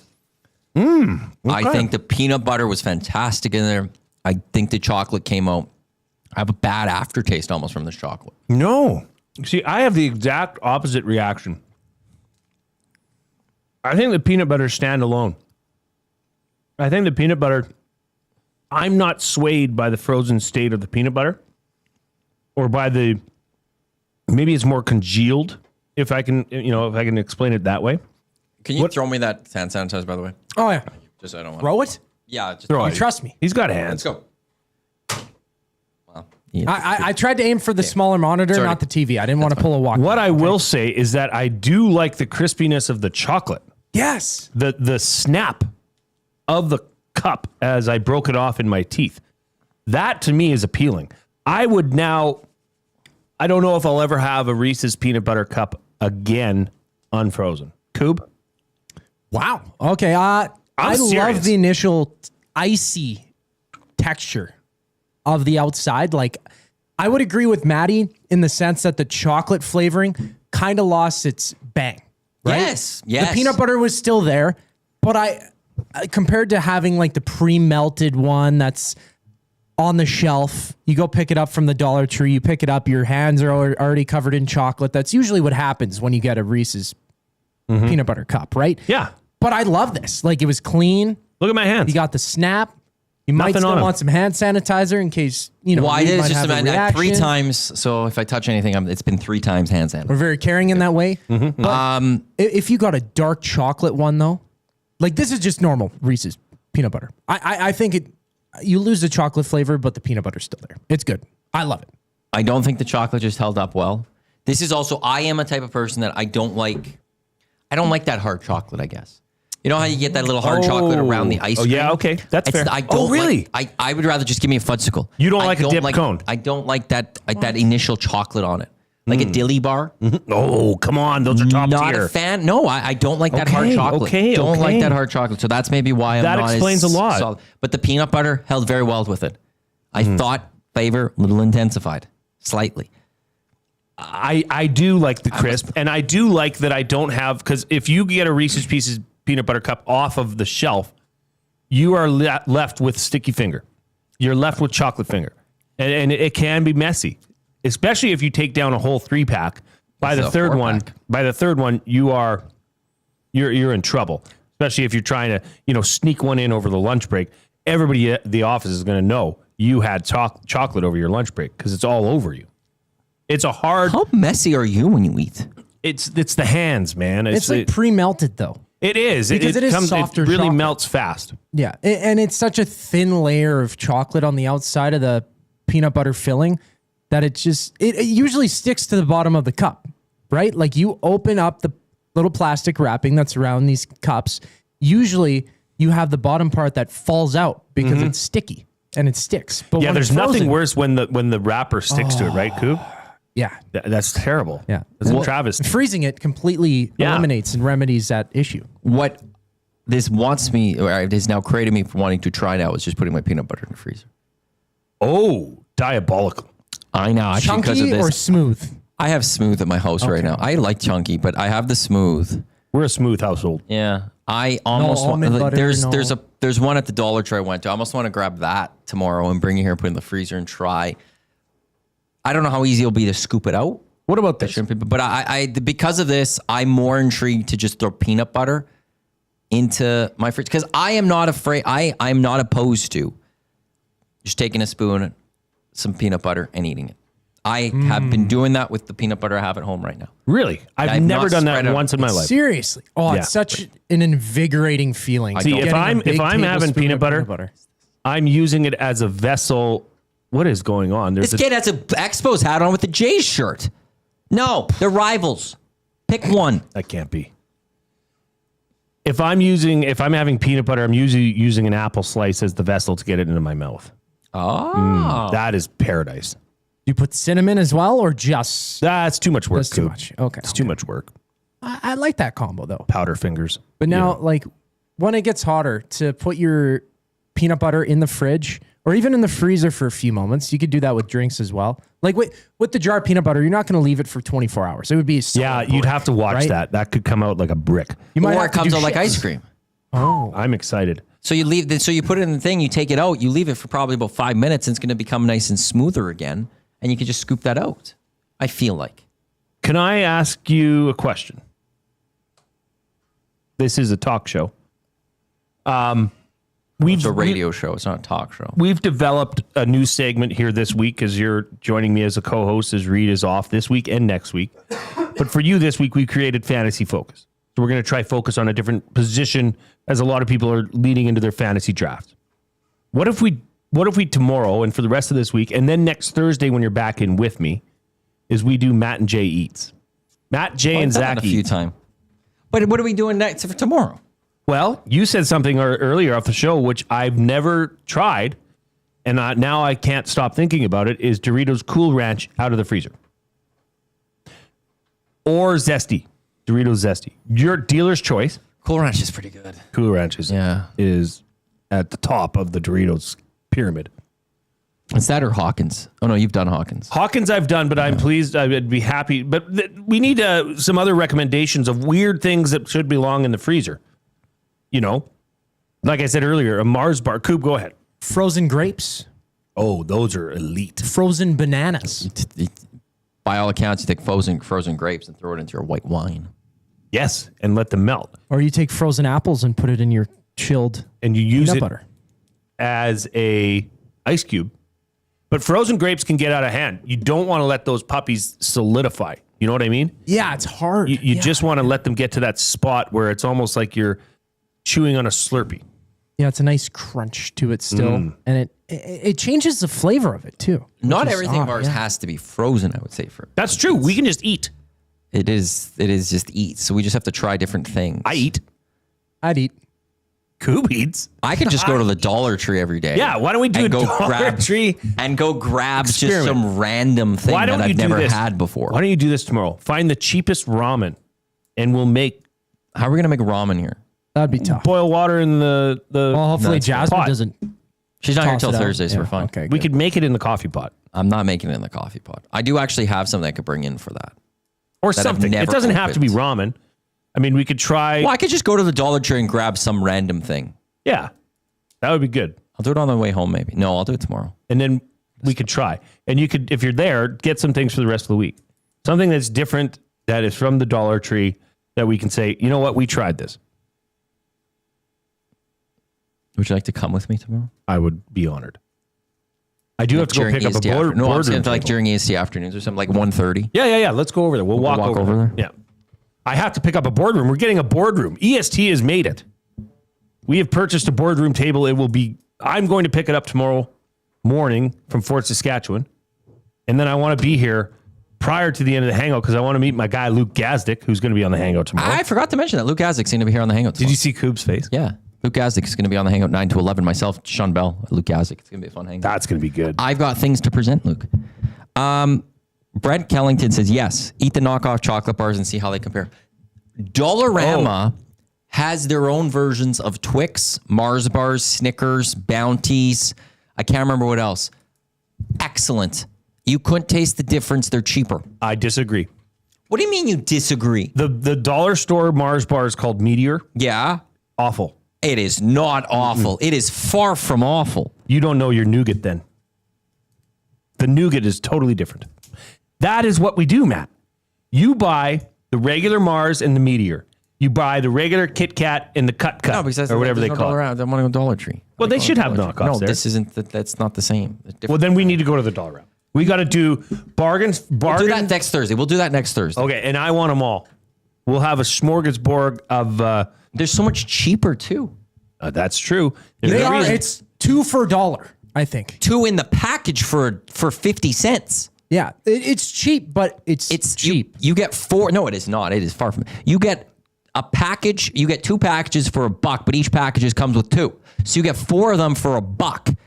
Okay. I think the peanut butter was fantastic in there. I think the chocolate came out. I have a bad aftertaste almost from this chocolate. No. See, I have the exact opposite reaction. I think the peanut butter stand alone. I think the peanut butter, I'm not swayed by the frozen state of the peanut butter or by maybe it's more congealed, if I can explain it that way. Can you throw me that hand sanitizer, by the way? Oh, yeah. Just I don't want Throw it? Yeah. Just throw You it. trust me. He's got hands. Let's go. Wow. I tried to aim for the smaller monitor, Sorry. not the TV. I didn't want to pull a walk. What I will say is that I do like the crispiness of the chocolate. Yes. The snap of the cup as I broke it off in my teeth. That to me is appealing. I don't know if I'll ever have a Reese's peanut butter cup again unfrozen. Coupe? Wow. Okay. I serious. love the initial icy texture of the outside. Like, I would agree with Maddie in the sense that the chocolate flavoring kind of lost its bang. Right? Yes. The peanut butter was still there, but compared to having like the pre-melted one that's on the shelf, you go pick it up from the Dollar Tree, you pick it up, your hands are already covered in chocolate. That's usually what happens when you get a Reese's peanut butter cup, right? Yeah. But I love this. Like, it was clean. Look at my hands. You got the snap. You might Nothing still on 'em. want some hand sanitizer in case, Well, I you did might just have a about 3 reaction. times. So if I touch anything, it's been 3 times hand sanitizer. We're very caring in that way. But if you got a dark chocolate one, though, like, this is just normal Reese's peanut butter. I think you lose the chocolate flavor, but the peanut butter's still there. It's good. I love it. I don't think the chocolate just held up well. This is also, I am a type of person that I don't like that hard chocolate, I guess. You know how you get that little hard chocolate around the ice cream? Oh, yeah, okay. That's fair. I don't really? I would rather just give me a fudgesicle. You don't like a dip cone? I don't like that initial chocolate on it. Like a dilly bar. Oh, come on. Those are top Not tier. a fan. No, I don't like that hard chocolate. Don't like that hard chocolate. So that's maybe why I'm That not explains as a lot. solid. But the peanut butter held very well with it. I thought flavor a little intensified. Slightly. I do like the crisp, and I do like that I don't have, because if you get a Reese's Pieces peanut butter cup off of the shelf, you are left with sticky finger. You're left with chocolate finger. And it can be messy, especially if you take down a whole 3-pack. By the third one, you're in trouble, especially if you're trying to, sneak one in over the lunch break. Everybody at the office is going to know you had chocolate over your lunch break because it's all over you. It's a hard. How messy are you when you eat? It's the hands, man. It's like pre-melted, though. It is. Because it is softer It really chocolate. melts fast. Yeah. And it's such a thin layer of chocolate on the outside of the peanut butter filling that it usually sticks to the bottom of the cup, right? Like, you open up the little plastic wrapping that's around these cups. Usually you have the bottom part that falls out because it's sticky and it sticks. But when there's it's frozen, nothing worse when the wrapper sticks to it, right, Coupe? Yeah. That's terrible. Yeah. That's a travesty. Freezing it completely eliminates and remedies that issue. What this wants me, or it has now created me for wanting to try now, is just putting my peanut butter in the freezer. Oh, diabolical. I know. Actually, because of Chunky this, or smooth? I have smooth at my house right now. I like chunky, but I have the smooth. We're a smooth household. Yeah. I almost almond butter, there's a There's one at the Dollar Tree I went to. I almost want to grab that tomorrow and bring it here and put it in the freezer and try. I don't know how easy it'll be to scoop it out. What about this? But I because of this, I'm more intrigued to just throw peanut butter into my fridge because I am not afraid. I'm not opposed to just taking a spoon, some peanut butter, and eating it. I have been doing that with the peanut butter I have at home right now. Really? I've never done that once in my life. Seriously? Oh, it's such an invigorating feeling. See, if I'm having peanut butter, I'm using it as a vessel. What is going on? This kid has an Expos hat on with the Jays shirt. No, they're rivals. Pick one. That can't be. If I'm having peanut butter, I'm usually using an apple slice as the vessel to get it into my mouth. Oh. That is paradise. You put cinnamon as well, or just... That's too much work. That's too much. Okay. It's too much work. I like that combo, though. Powder fingers. But now, like, when it gets hotter, to put your peanut butter in the fridge or even in the freezer for a few moments, you could do that with drinks as well. Like, with the jar of peanut butter, you're not going to leave it for 24 hours. It would be... you'd have to watch that. That could come out like a brick. Or it comes out like ice cream. Oh. I'm excited. So you put it in the thing, you take it out, you leave it for probably about 5 minutes, and it's going to become nice and smoother again. And you can just scoop that out. I feel like. Can I ask you a question? This is a talk show. It's a radio show. It's not a talk show. We've developed a new segment here this week because you're joining me as a co-host as Reid is off this week and next week. But for you this week, we created Fantasy Focus. So we're going to try focus on a different position as a lot of people are leading into their fantasy draft. What if we tomorrow and for the rest of this week and then next Thursday when you're back in with me is we do Matt and Jay Eats. Matt, Jay, and Zach a few times. But what are we doing next for tomorrow? Well, you said something earlier off the show, which I've never tried, and now I can't stop thinking about it, is Doritos Cool Ranch out of the freezer. Or Zesty. Doritos Zesty. Your dealer's choice. Cool Ranch is pretty good. Cool Ranch is at the top of the Doritos pyramid. It's that or Hawkins? Oh, no, you've done Hawkins. Hawkins I've done, but I'm pleased. I'd be happy. But we need some other recommendations of weird things that should belong in the freezer. You know, like I said earlier, a Mars bar. Coupe, go ahead. Frozen grapes. Oh, those are elite. Frozen bananas. By all accounts, you take frozen grapes and throw it into your white wine. Yes, and let them melt. Or you take frozen apples and put it in your chilled and you use peanut it butter as a ice cube. But frozen grapes can get out of hand. You don't want to let those puppies solidify. You know what I mean? Yeah, it's hard. You just want to let them get to that spot where it's almost like you're chewing on a Slurpee. Yeah, it's a nice crunch to it still. And it changes the flavor of it too. Not everything of ours has to be frozen, I would say. That's true. We can just eat. It is just eat. So we just have to try different things. I'd eat. Coupe eats. I could just go to the Dollar Tree every day. Yeah, why don't we do a Dollar Tree? And go grab just some random thing that I've never had before. Why don't you do this tomorrow? Find the cheapest ramen and we'll make... How are we going to make ramen here? That'd be tough. Boil water in the well, hopefully Jasmine doesn't. She's not here till Thursday, so we're fine. Okay, we could make it in the coffee pot. I'm not making it in the coffee pot. I do actually have something I could bring in for that. Or something. It doesn't have to be ramen. I mean, we could try... Well, I could just go to the Dollar Tree and grab some random thing. Yeah, that would be good. I'll do it on the way home, maybe. No, I'll do it tomorrow. And then we could try. And you could, if you're there, get some things for the rest of the week. Something that's different, that is from the Dollar Tree, that we can say, you know what, we tried this. Would you like to come with me tomorrow? I would be honored. I do have to go pick up a board. No, I'm saying like during EST afternoons or something, like 1:30. Yeah. Let's go over there. We'll walk over there. Yeah. I have to pick up a boardroom. We're getting a boardroom. EST has made it. We have purchased a boardroom table. I'm going to pick it up tomorrow morning from Fort Saskatchewan. And then I want to be here prior to the end of the hangout because I want to meet my guy, Luke Gazdick, who's going to be on the hangout tomorrow. I forgot to mention that. Luke Gazdick's going to be here on the hangout tomorrow. Did you see Coupe's face? Yeah. Luke Gazdick is going to be on the hangout 9 to 11. Myself, Sean Bell, Luke Gazdick. It's going to be a fun hangout. That's going to be good. I've got things to present, Luke. Brent Kellington says, yes, eat the knockoff chocolate bars and see how they compare. Dollarama has their own versions of Twix, Mars bars, Snickers, Bounties. I can't remember what else. Excellent. You couldn't taste the difference. They're cheaper. I disagree. What do you mean you disagree? The dollar store Mars bar is called Meteor. Yeah. Awful. It is not awful. It is far from awful. You don't know your nougat then. The nougat is totally different. That is what we do, Matt. You buy the regular Mars and the Meteor. You buy the regular Kit Kat and the Cut No, because or whatever they call it. I want to go Dollar Tree. Well, they should have knockoffs No, there. this isn't. That's not the same. Well, then we need to go to the dollar round. We got to do bargains. We'll do that next Thursday. Okay, and I want them all. We'll have a smorgasbord of. They're so much cheaper too. That's true. They are. It's 2 for $1, I think. 2 in the package for 50 cents. Yeah, it's cheap, but it's cheap. You get 4. No, it is not. It is far from. You get a package. You get 2 packages for $1, but each package comes with 2. So you get 4 of them for $1.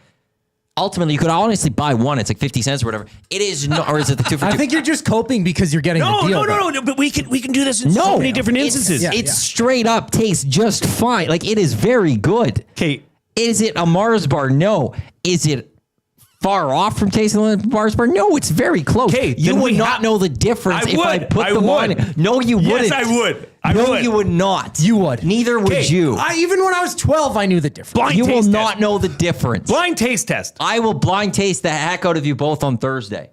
Ultimately, you could honestly buy one. It's like 50 cents or whatever. It is not, or is it the 2 for 2? I think you're just coping because you're getting the deal. No. But we can do this in so many different instances. It's straight up tastes just fine. Like it is very good. Okay, is it a Mars bar? No. Is it far off from tasting a Mars bar? No, it's very close. Okay, you would not know the difference if I put them on. No, you wouldn't. Yes, I would. No, you would not. You would. Neither would you. Even when I was 12, I knew the difference. You will not know the difference. Blind taste test. I will blind taste the heck out of you both on Thursday.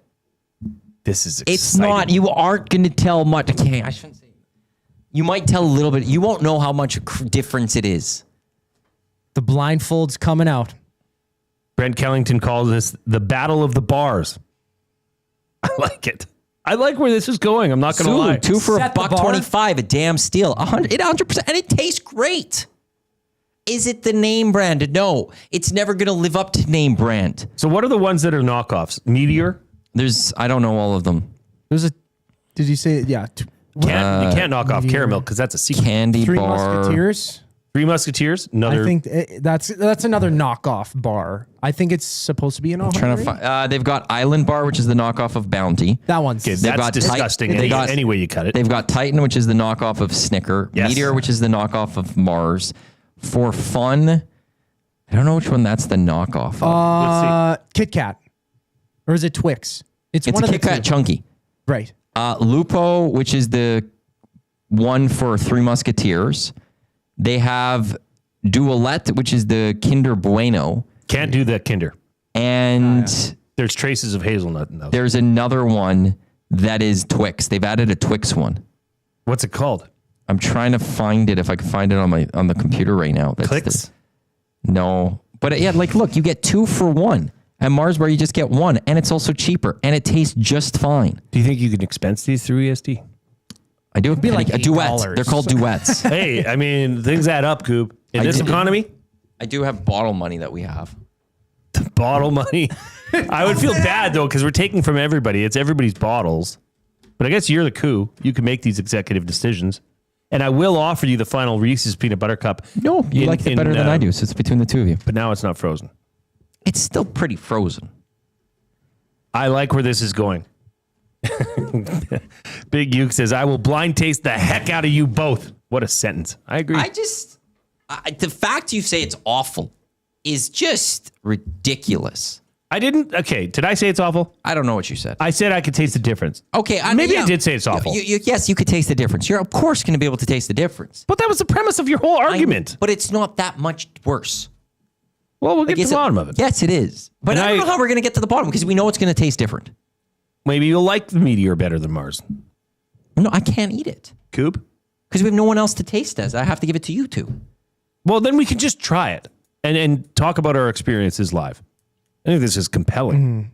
This is exciting. It's not. You aren't going to tell much. Okay, I shouldn't say. You might tell a little bit. You won't know how much difference it is. The blindfold's coming out. Brent Kellington calls this the battle of the bars. I like it. I like where this is going. I'm not going to lie. 2 for $1.25, a damn steal. 100%, and it tastes great. Is it the name brand? No, it's never going to live up to name brand. So what are the ones that are knockoffs? Meteor? I don't know all of them. Did you say, yeah. You can't knock off caramel because that's a secret. Candy Three bar. Musketeers? 3 Musketeers? Another. I think that's another knockoff bar. I think it's supposed to be an Trying to find. They've got Island Bar, which is the knockoff of Bounty. That one's that's disgusting. Any way you cut it. They've got Titan, which is the knockoff of Snicker. Yes. Meteor, which is the knockoff of Mars. For fun, I don't know which one that's the knockoff of. Kit Kat, or is it Twix? It's one a of Kit the Kat two. Chunky. Right. Lupo, which is the one for 3 Musketeers. They have Duolette, which is the Kinder Bueno. Can't do that Kinder. And there's traces of hazelnut in those. There's another one that is Twix. They've added a Twix one. What's it called? I'm trying to find it if I can find it on the computer right now. Clicks? No. But look, you get 2 for 1. At Mars Bar, you just get 1, and it's also cheaper, and it tastes just fine. Do you think you can expense these through ESD? I do. It'd be like a duet. They're called duets. Hey, I mean, things add up, Coupe. In this economy? I do have bottle money that we have. The bottle money? I would feel bad, though, because we're taking from everybody. It's everybody's bottles. But I guess you're the coup. You can make these executive decisions. And I will offer you the final Reese's Peanut Butter Cup. No, you like it better than I do, so it's between the two of you. But now it's not frozen. It's still pretty frozen. I like where this is going. Big Uke says, I will blind taste the heck out of you both. What a sentence. I agree. The fact you say it's awful is just ridiculous. I didn't. Okay. Did I say it's awful? I don't know what you said. I said I could taste the difference. Okay. I did say it's awful. Yes, you could taste the difference. You're, of course, going to be able to taste the difference. But that was the premise of your whole argument. But it's not that much worse. Well, we'll get to the bottom of it. Yes, it is. But I don't know how we're going to get to the bottom because we know it's going to taste different. Maybe you'll like the Meteor better than Mars. No, I can't eat it. Coupe? Because we have no one else to taste as. I have to give it to you two. Well, then we can just try it and talk about our experiences live. I think this is compelling.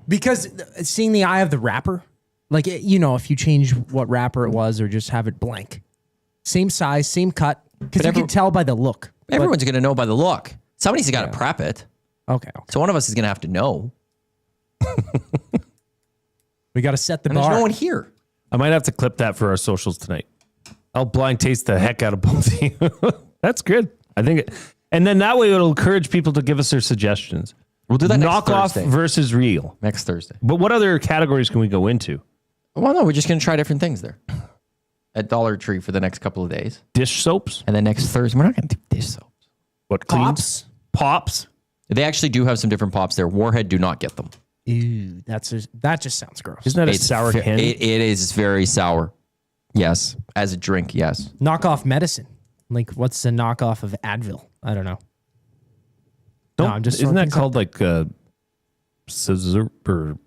Because seeing the eye of the wrapper, like, if you change what wrapper it was or just have it blank. Same size, same cut. Because you can tell by the look. Everyone's going to know by the look. Somebody's got to prep it. Okay. So one of us is going to have to know. We got to set the and bar. There's no one here. I might have to clip that for our socials tonight. I'll blind taste the heck out of both of you. That's good. I think and then that way it'll encourage people to give us their suggestions. We'll do that Knockoff next Thursday. versus real. Next Thursday. But what other categories can we go into? Well, no, we're just going to try different things there. At Dollar Tree for the next couple of days. Dish soaps? And then next Thursday, we're not going to do dish soaps. What, cleans? Pops? They actually do have some different pops there. Warhead do not get them. Ew, that just sounds gross. Isn't that a sour candy? It is very sour. Yes. As a drink, yes. Knockoff medicine. Like, what's the knockoff of Advil? I don't know. Isn't that called like Zerp or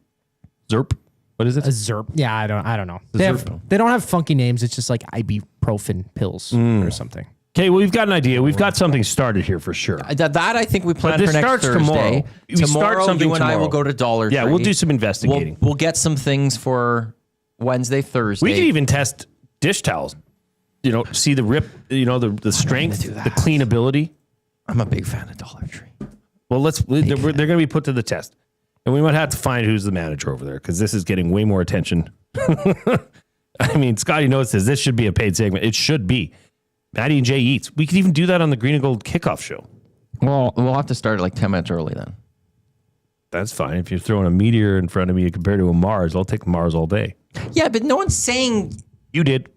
Zerp? What is it? A Zerp. Yeah, I don't know. They don't have funky names. It's just like ibuprofen pills or something. Okay, well, we've got an idea. We've got something started here for sure. That I think we plan for next Thursday. Tomorrow. You and I will go to Dollar Tree. Yeah, we'll do some investigating. We'll get some things for Wednesday, Thursday. We could even test dish towels. See the rip, the strength, the cleanability. I'm a big fan of Dollar Tree. Well, they're going to be put to the test. And we might have to find who's the manager over there because this is getting way more attention. I mean, Scotty notices this should be a paid segment. It should be. Maddie and Jay Eats. We could even do that on the Green and Gold kickoff show. Well, we'll have to start like 10 minutes early then. That's fine. If you're throwing a meteor in front of me compared to a Mars, I'll take Mars all day. Yeah, but no one's saying... You did.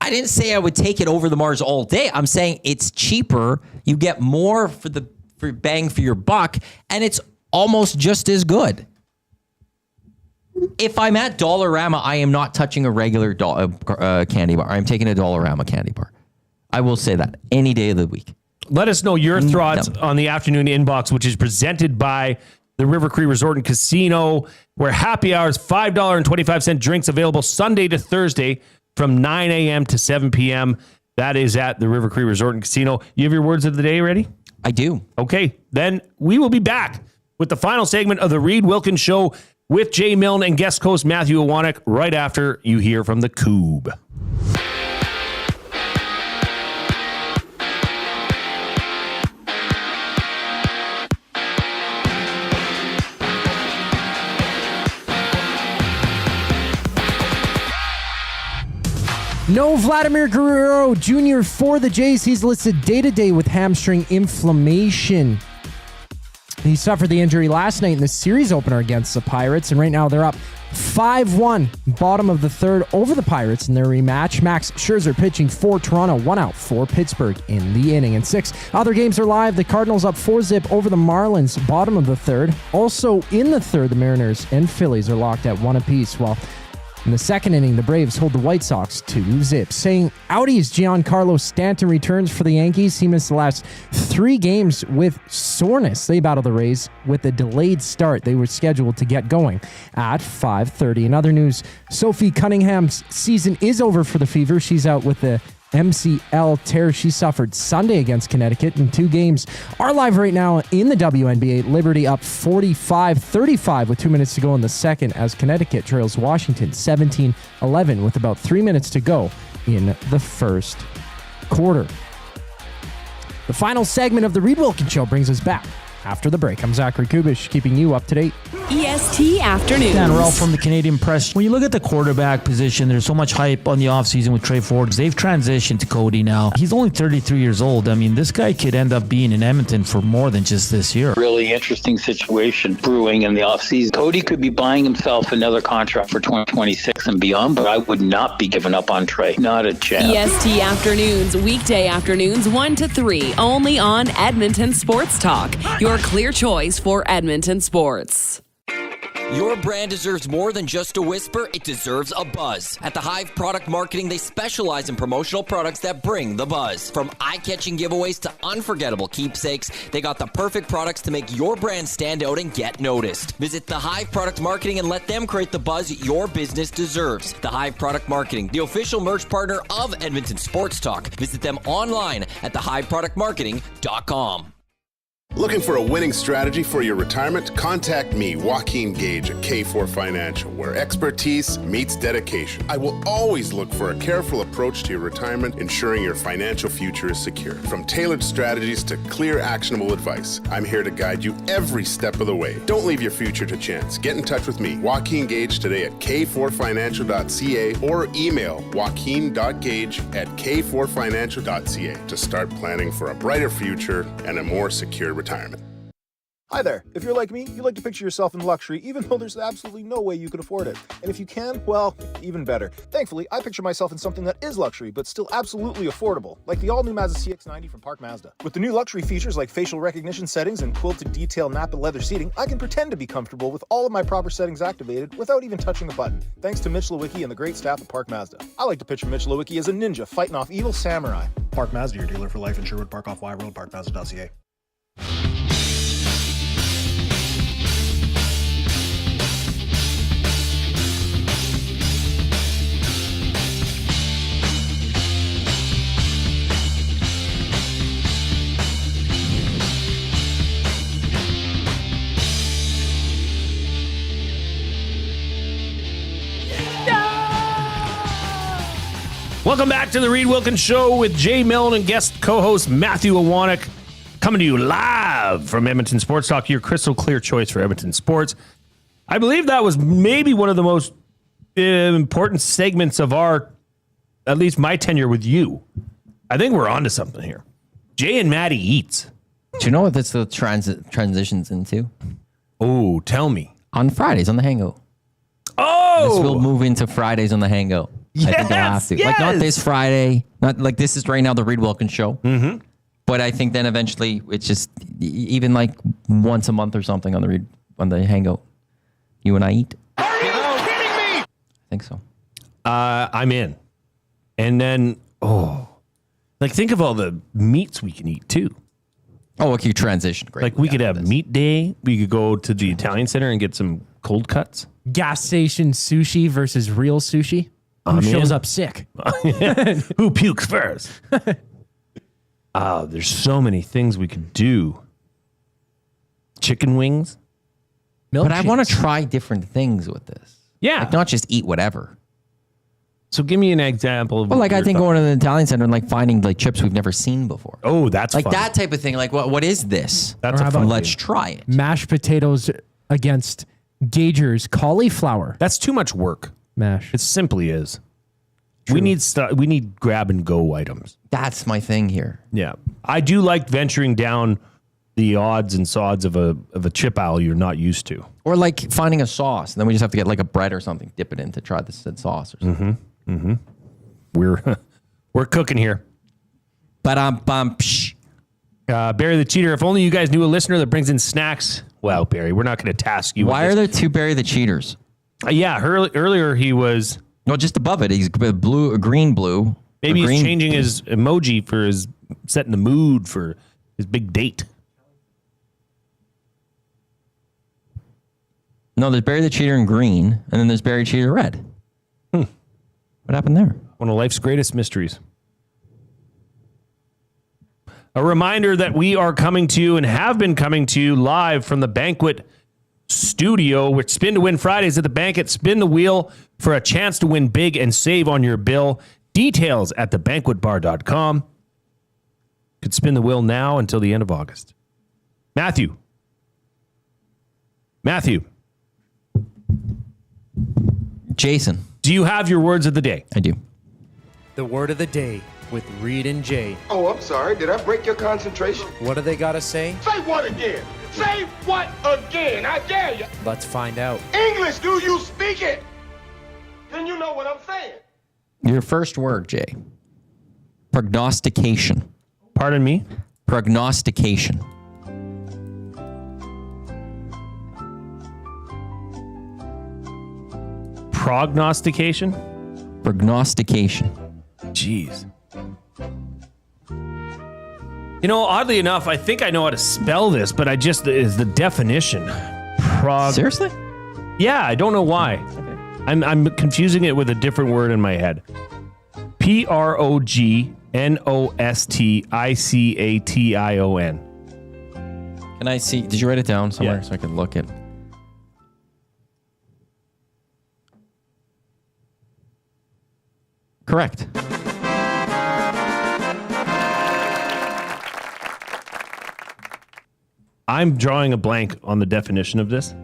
I didn't say I would take it over the Mars all day. I'm saying it's cheaper. You get more for bang for your buck, and it's almost just as good. If I'm at Dollarama, I am not touching a regular candy bar. I'm taking a Dollarama candy bar. I will say that any day of the week. Let us know your thoughts on the afternoon inbox, which is presented by the River Cree Resort and Casino, where happy hours, $5.25 drinks available Sunday to Thursday from 9 a.m. to 7 p.m. That is at the River Cree Resort and Casino. You have your words of the day ready? I do. Okay, then we will be back with the final segment of the Reid Wilkins Show with Jay Milne and guest host Matthew Iwanyk right after you hear from the Coupe. No Vladimir Guerrero Jr. for the Jays. He's listed day-to-day with hamstring inflammation. He suffered the injury last night in the series opener against the Pirates, and right now they're up 5-1, bottom of the third over the Pirates in their rematch. Max Scherzer pitching for Toronto, 1 out for Pittsburgh in the inning. And 6 other games are live. The Cardinals up 4-0 over the Marlins, bottom of the third. Also in the third, the Mariners and Phillies are locked at 1 apiece, while in the second inning, the Braves hold the White Sox 2-0. Saying outies, Giancarlo Stanton returns for the Yankees. He missed the last 3 games with soreness. They battle the Rays with a delayed start. They were scheduled to get going at 5:30. In other news, Sophie Cunningham's season is over for the Fever. She's out with the MCL tear she suffered Sunday against Connecticut, and 2 games are live right now in the WNBA. Liberty up 45-35 with 2 minutes to go in the second as Connecticut trails Washington 17-11 with about 3 minutes to go in the first quarter. The final segment of the Reid Wilkins Show brings us back after the break. I'm Zachary Kubish, keeping you up to date. EST Afternoons. Dan Ralph from the Canadian Press. When you look at the quarterback position, there's so much hype on the offseason with Trey Ford. They've transitioned to Cody now. He's only 33 years old. I mean, this guy could end up being in Edmonton for more than just this year. Really interesting situation brewing in the offseason. Cody could be buying himself another contract for 2026 and beyond, but I would not be giving up on Trey. Not a chance. EST Afternoons, weekday afternoons 1 to 3, only on Edmonton Sports Talk. Your clear choice for Edmonton sports. Your brand deserves more than just a whisper. It deserves a buzz. At the Hive Product Marketing, they specialize in promotional products that bring the buzz. From eye-catching giveaways to unforgettable keepsakes, they got the perfect products to make your brand stand out and get noticed. Visit the Hive Product Marketing and let them create the buzz your business deserves. The Hive Product Marketing, the official merch partner of Edmonton Sports Talk. Visit them online at thehiveproductmarketing.com. Looking for a winning strategy for your retirement? Contact me, Joaquin Gage at K4 Financial, where expertise meets dedication. I will always look for a careful approach to your retirement, ensuring your financial future is secure. From tailored strategies to clear, actionable advice, I'm here to guide you every step of the way. Don't leave your future to chance. Get in touch with me, Joaquin Gage, today at k4financial.ca or email joaquin.gage@k4financial.ca to start planning for a brighter future and a more secure retirement. Hi there. If you're like me, you like to picture yourself in luxury, even though there's absolutely no way you could afford it. And if you can, well, even better. Thankfully, I picture myself in something that is luxury, but still absolutely affordable, like the all-new Mazda CX-90 from Park Mazda. With the new luxury features like facial recognition settings and quilted detail Napa leather seating, I can pretend to be comfortable with all of my proper settings activated without even touching a button, thanks to Mitch Lewicki and the great staff at Park Mazda. I like to picture Mitch Lewicki as a ninja fighting off evil samurai. Park Mazda, your dealer for life in Sherwood Park off Y Road, parkmazda.ca. Welcome back to the Reid Wilkins Show with Jay Milne and guest co-host Matthew Iwanyk, coming to you live from Edmonton Sports Talk, your crystal clear choice for Edmonton sports. I believe that was maybe one of the most important segments of at least my tenure with you. I think we're onto something here. Jay and Matty eats. Do you know what this transitions into? Oh, tell me. On Fridays on the Hangout. Oh! This will move into Fridays on the Hangout. Yes, I think I'll have to. yes. Like, not this Friday. Not like this is right now the Reid Wilkins Show. Mm-hmm. But I think then eventually it's just even like once a month or something on the Hangout. You and I eat. Are you kidding me? I think so. I'm in. And then, think of all the meats we can eat too. Oh, okay, transition. Great. Like we could have meat day. We could go to the Italian Center and get some cold cuts. Gas station sushi versus real sushi. Who shows up sick? Who pukes first? There's so many things we could do. Chicken wings. But I want to try different things with this. Yeah. Like not just eat whatever. So give me an example of Well, like I think going to the Italian Center and like finding like chips we've never seen before. Oh, that's like fun. that type of thing. Like what is this? That's Or how about Let's try it. mashed potatoes against Gager's cauliflower That's too much work. mash. It simply is. We need grab and go items. That's my thing here. Yeah. I do like venturing down the odds and sods of a chip aisle you're not used to. Or like finding a sauce, and then we just have to get like a bread or something, dip it in to try the said sauce or something. Mm-hmm. We're cooking here. Psh. Barry the Cheater, if only you guys knew a listener that brings in snacks. Well, Barry, we're not going to task you. Why are there two Barry the Cheaters? Earlier he was... No, just above it. He's blue, green, blue. Maybe he's changing his emoji for his setting the mood for his big date. No, there's Barry the Cheater in green, and then there's Barry Cheater red. What happened there? One of life's greatest mysteries. A reminder that we are coming to you and have been coming to you live from the Banquet Studio with Spin to Win Fridays at the Banquet. Spin the wheel for a chance to win big and save on your bill. Details at thebanquetbar.com. Could spin the wheel now until the end of August. Matthew. Jason. Do you have your words of the day? I do. The word of the day with Reid and Jay. Oh, I'm sorry. Did I break your concentration? What do they got to say? Say what again? Say what again? I dare you. Let's find out. English, do you speak it? Then you know what I'm saying. Your first word, Jay. Prognostication. Pardon me? Prognostication. Prognostication? Prognostication. Jeez. You know, oddly enough, I think I know how to spell this, but is the definition. Seriously? Yeah, I don't know why. Okay. I'm confusing it with a different word in my head. Prognostication. Can I see? Did you write it down somewhere so I can look it? Correct. I'm drawing a blank on the definition of this.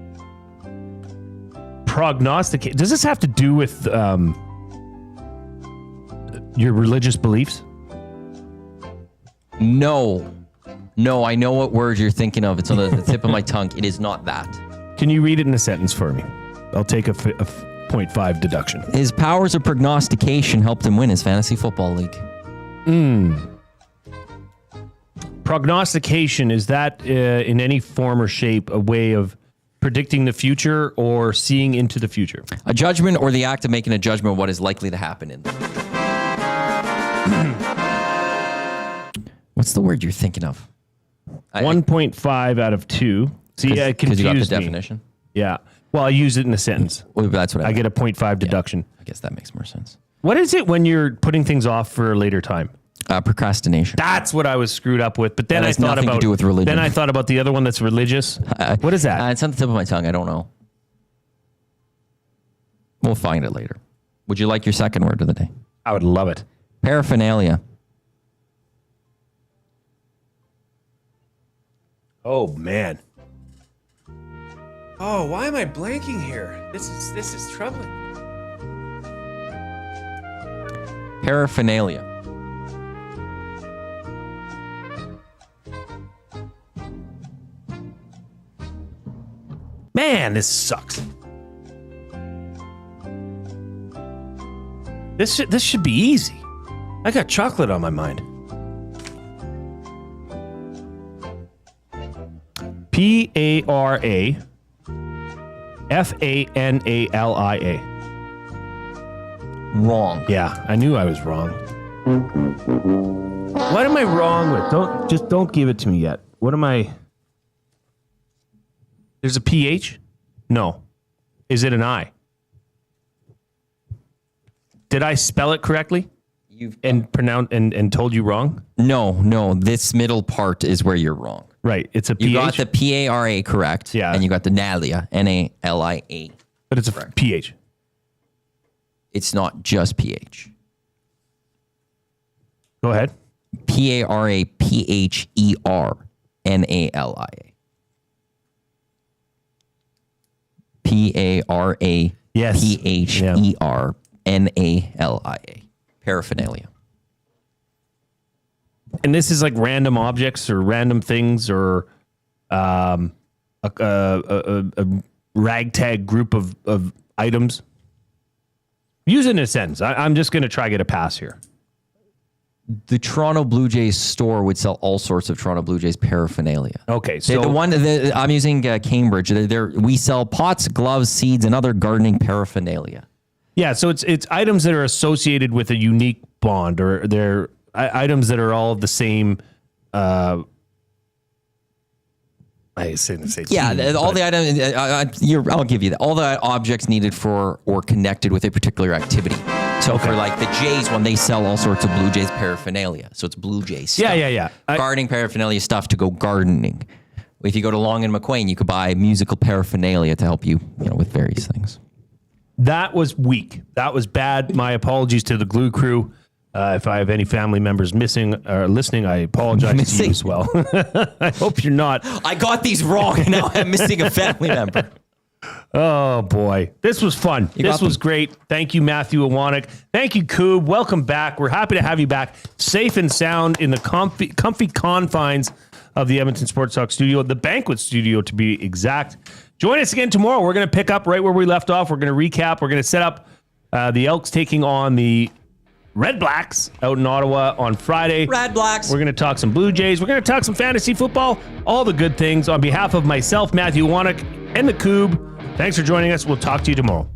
Prognosticate. Does this have to do with your religious beliefs? No. No, I know what word you're thinking of. It's on the tip of my tongue. It is not that. Can you read it in a sentence for me? I'll take a 0.5 deduction. His powers of prognostication helped him win his fantasy football league. Prognostication, is that in any form or shape a way of predicting the future or seeing into the future? A judgment or the act of making a judgment of what is likely to happen in the future. What's the word you're thinking of? 1.5 out of 2. See, it confused you got the me. definition? Yeah. Well, I use it in a sentence. Well, that's what I get a 0.5 deduction. I guess that makes more sense. What is it when you're putting things off for a later time? Procrastination. That's what I was screwed up with. But then That I has thought nothing about to do with religion. Then I thought about the other one that's religious. What is that? It's on the tip of my tongue. I don't know. We'll find it later. Would you like your second word of the day? I would love it. Paraphernalia. Oh man. Oh, why am I blanking here? This is troubling. Paraphernalia. Man, this sucks. This should be easy. I got chocolate on my mind. Paraphernalia. Wrong. Yeah, I knew I was wrong. What am I wrong with? Don't give it to me yet. What am I? There's a PH? No. Is it an I? Did I spell it correctly? And told you wrong? No. This middle part is where you're wrong. Right. It's a PH. You got the PARA correct. Yeah. And you got the Nalia, NALIA. But it's a PH. It's not just PH. Go ahead. PARAPHERNALIA. PARAPHERNALIA. Paraphernalia. And this is like random objects or random things or a ragtag group of items. Use it in a sentence. I'm just going to try to get a pass here. The Toronto Blue Jays store would sell all sorts of Toronto Blue Jays paraphernalia. Okay, so I'm using Cambridge. We sell pots, gloves, seeds, and other gardening paraphernalia. Yeah, so it's items that are associated with a unique bond, or they're items that are all of the same. I say all the items. I'll give you that. All the objects needed for or connected with a particular activity. So for like the Jays one, they sell all sorts of Blue Jays paraphernalia. So it's Blue Jays stuff. Yeah. Gardening paraphernalia stuff to go gardening. If you go to Long and McQueen, you could buy musical paraphernalia to help you, with various things. That was weak. That was bad. My apologies to the Glue crew. If I have any family members missing or listening, I apologize to you as well. I hope you're not. I got these wrong, and now I'm missing a family member. Oh, boy. This was fun. This was great. Thank you, Matthew Iwanyk. Thank you, Coupe. Welcome back. We're happy to have you back, safe and sound in the comfy confines of the Edmonton Sports Talk studio, the banquet studio to be exact. Join us again tomorrow. We're going to pick up right where we left off. We're going to recap. We're going to set up the Elks taking on the Redblacks out in Ottawa on Friday. Redblacks. We're going to talk some Blue Jays. We're going to talk some fantasy football, all the good things. On behalf of myself, Matthew Iwanyk, and the Coupe, thanks for joining us. We'll talk to you tomorrow.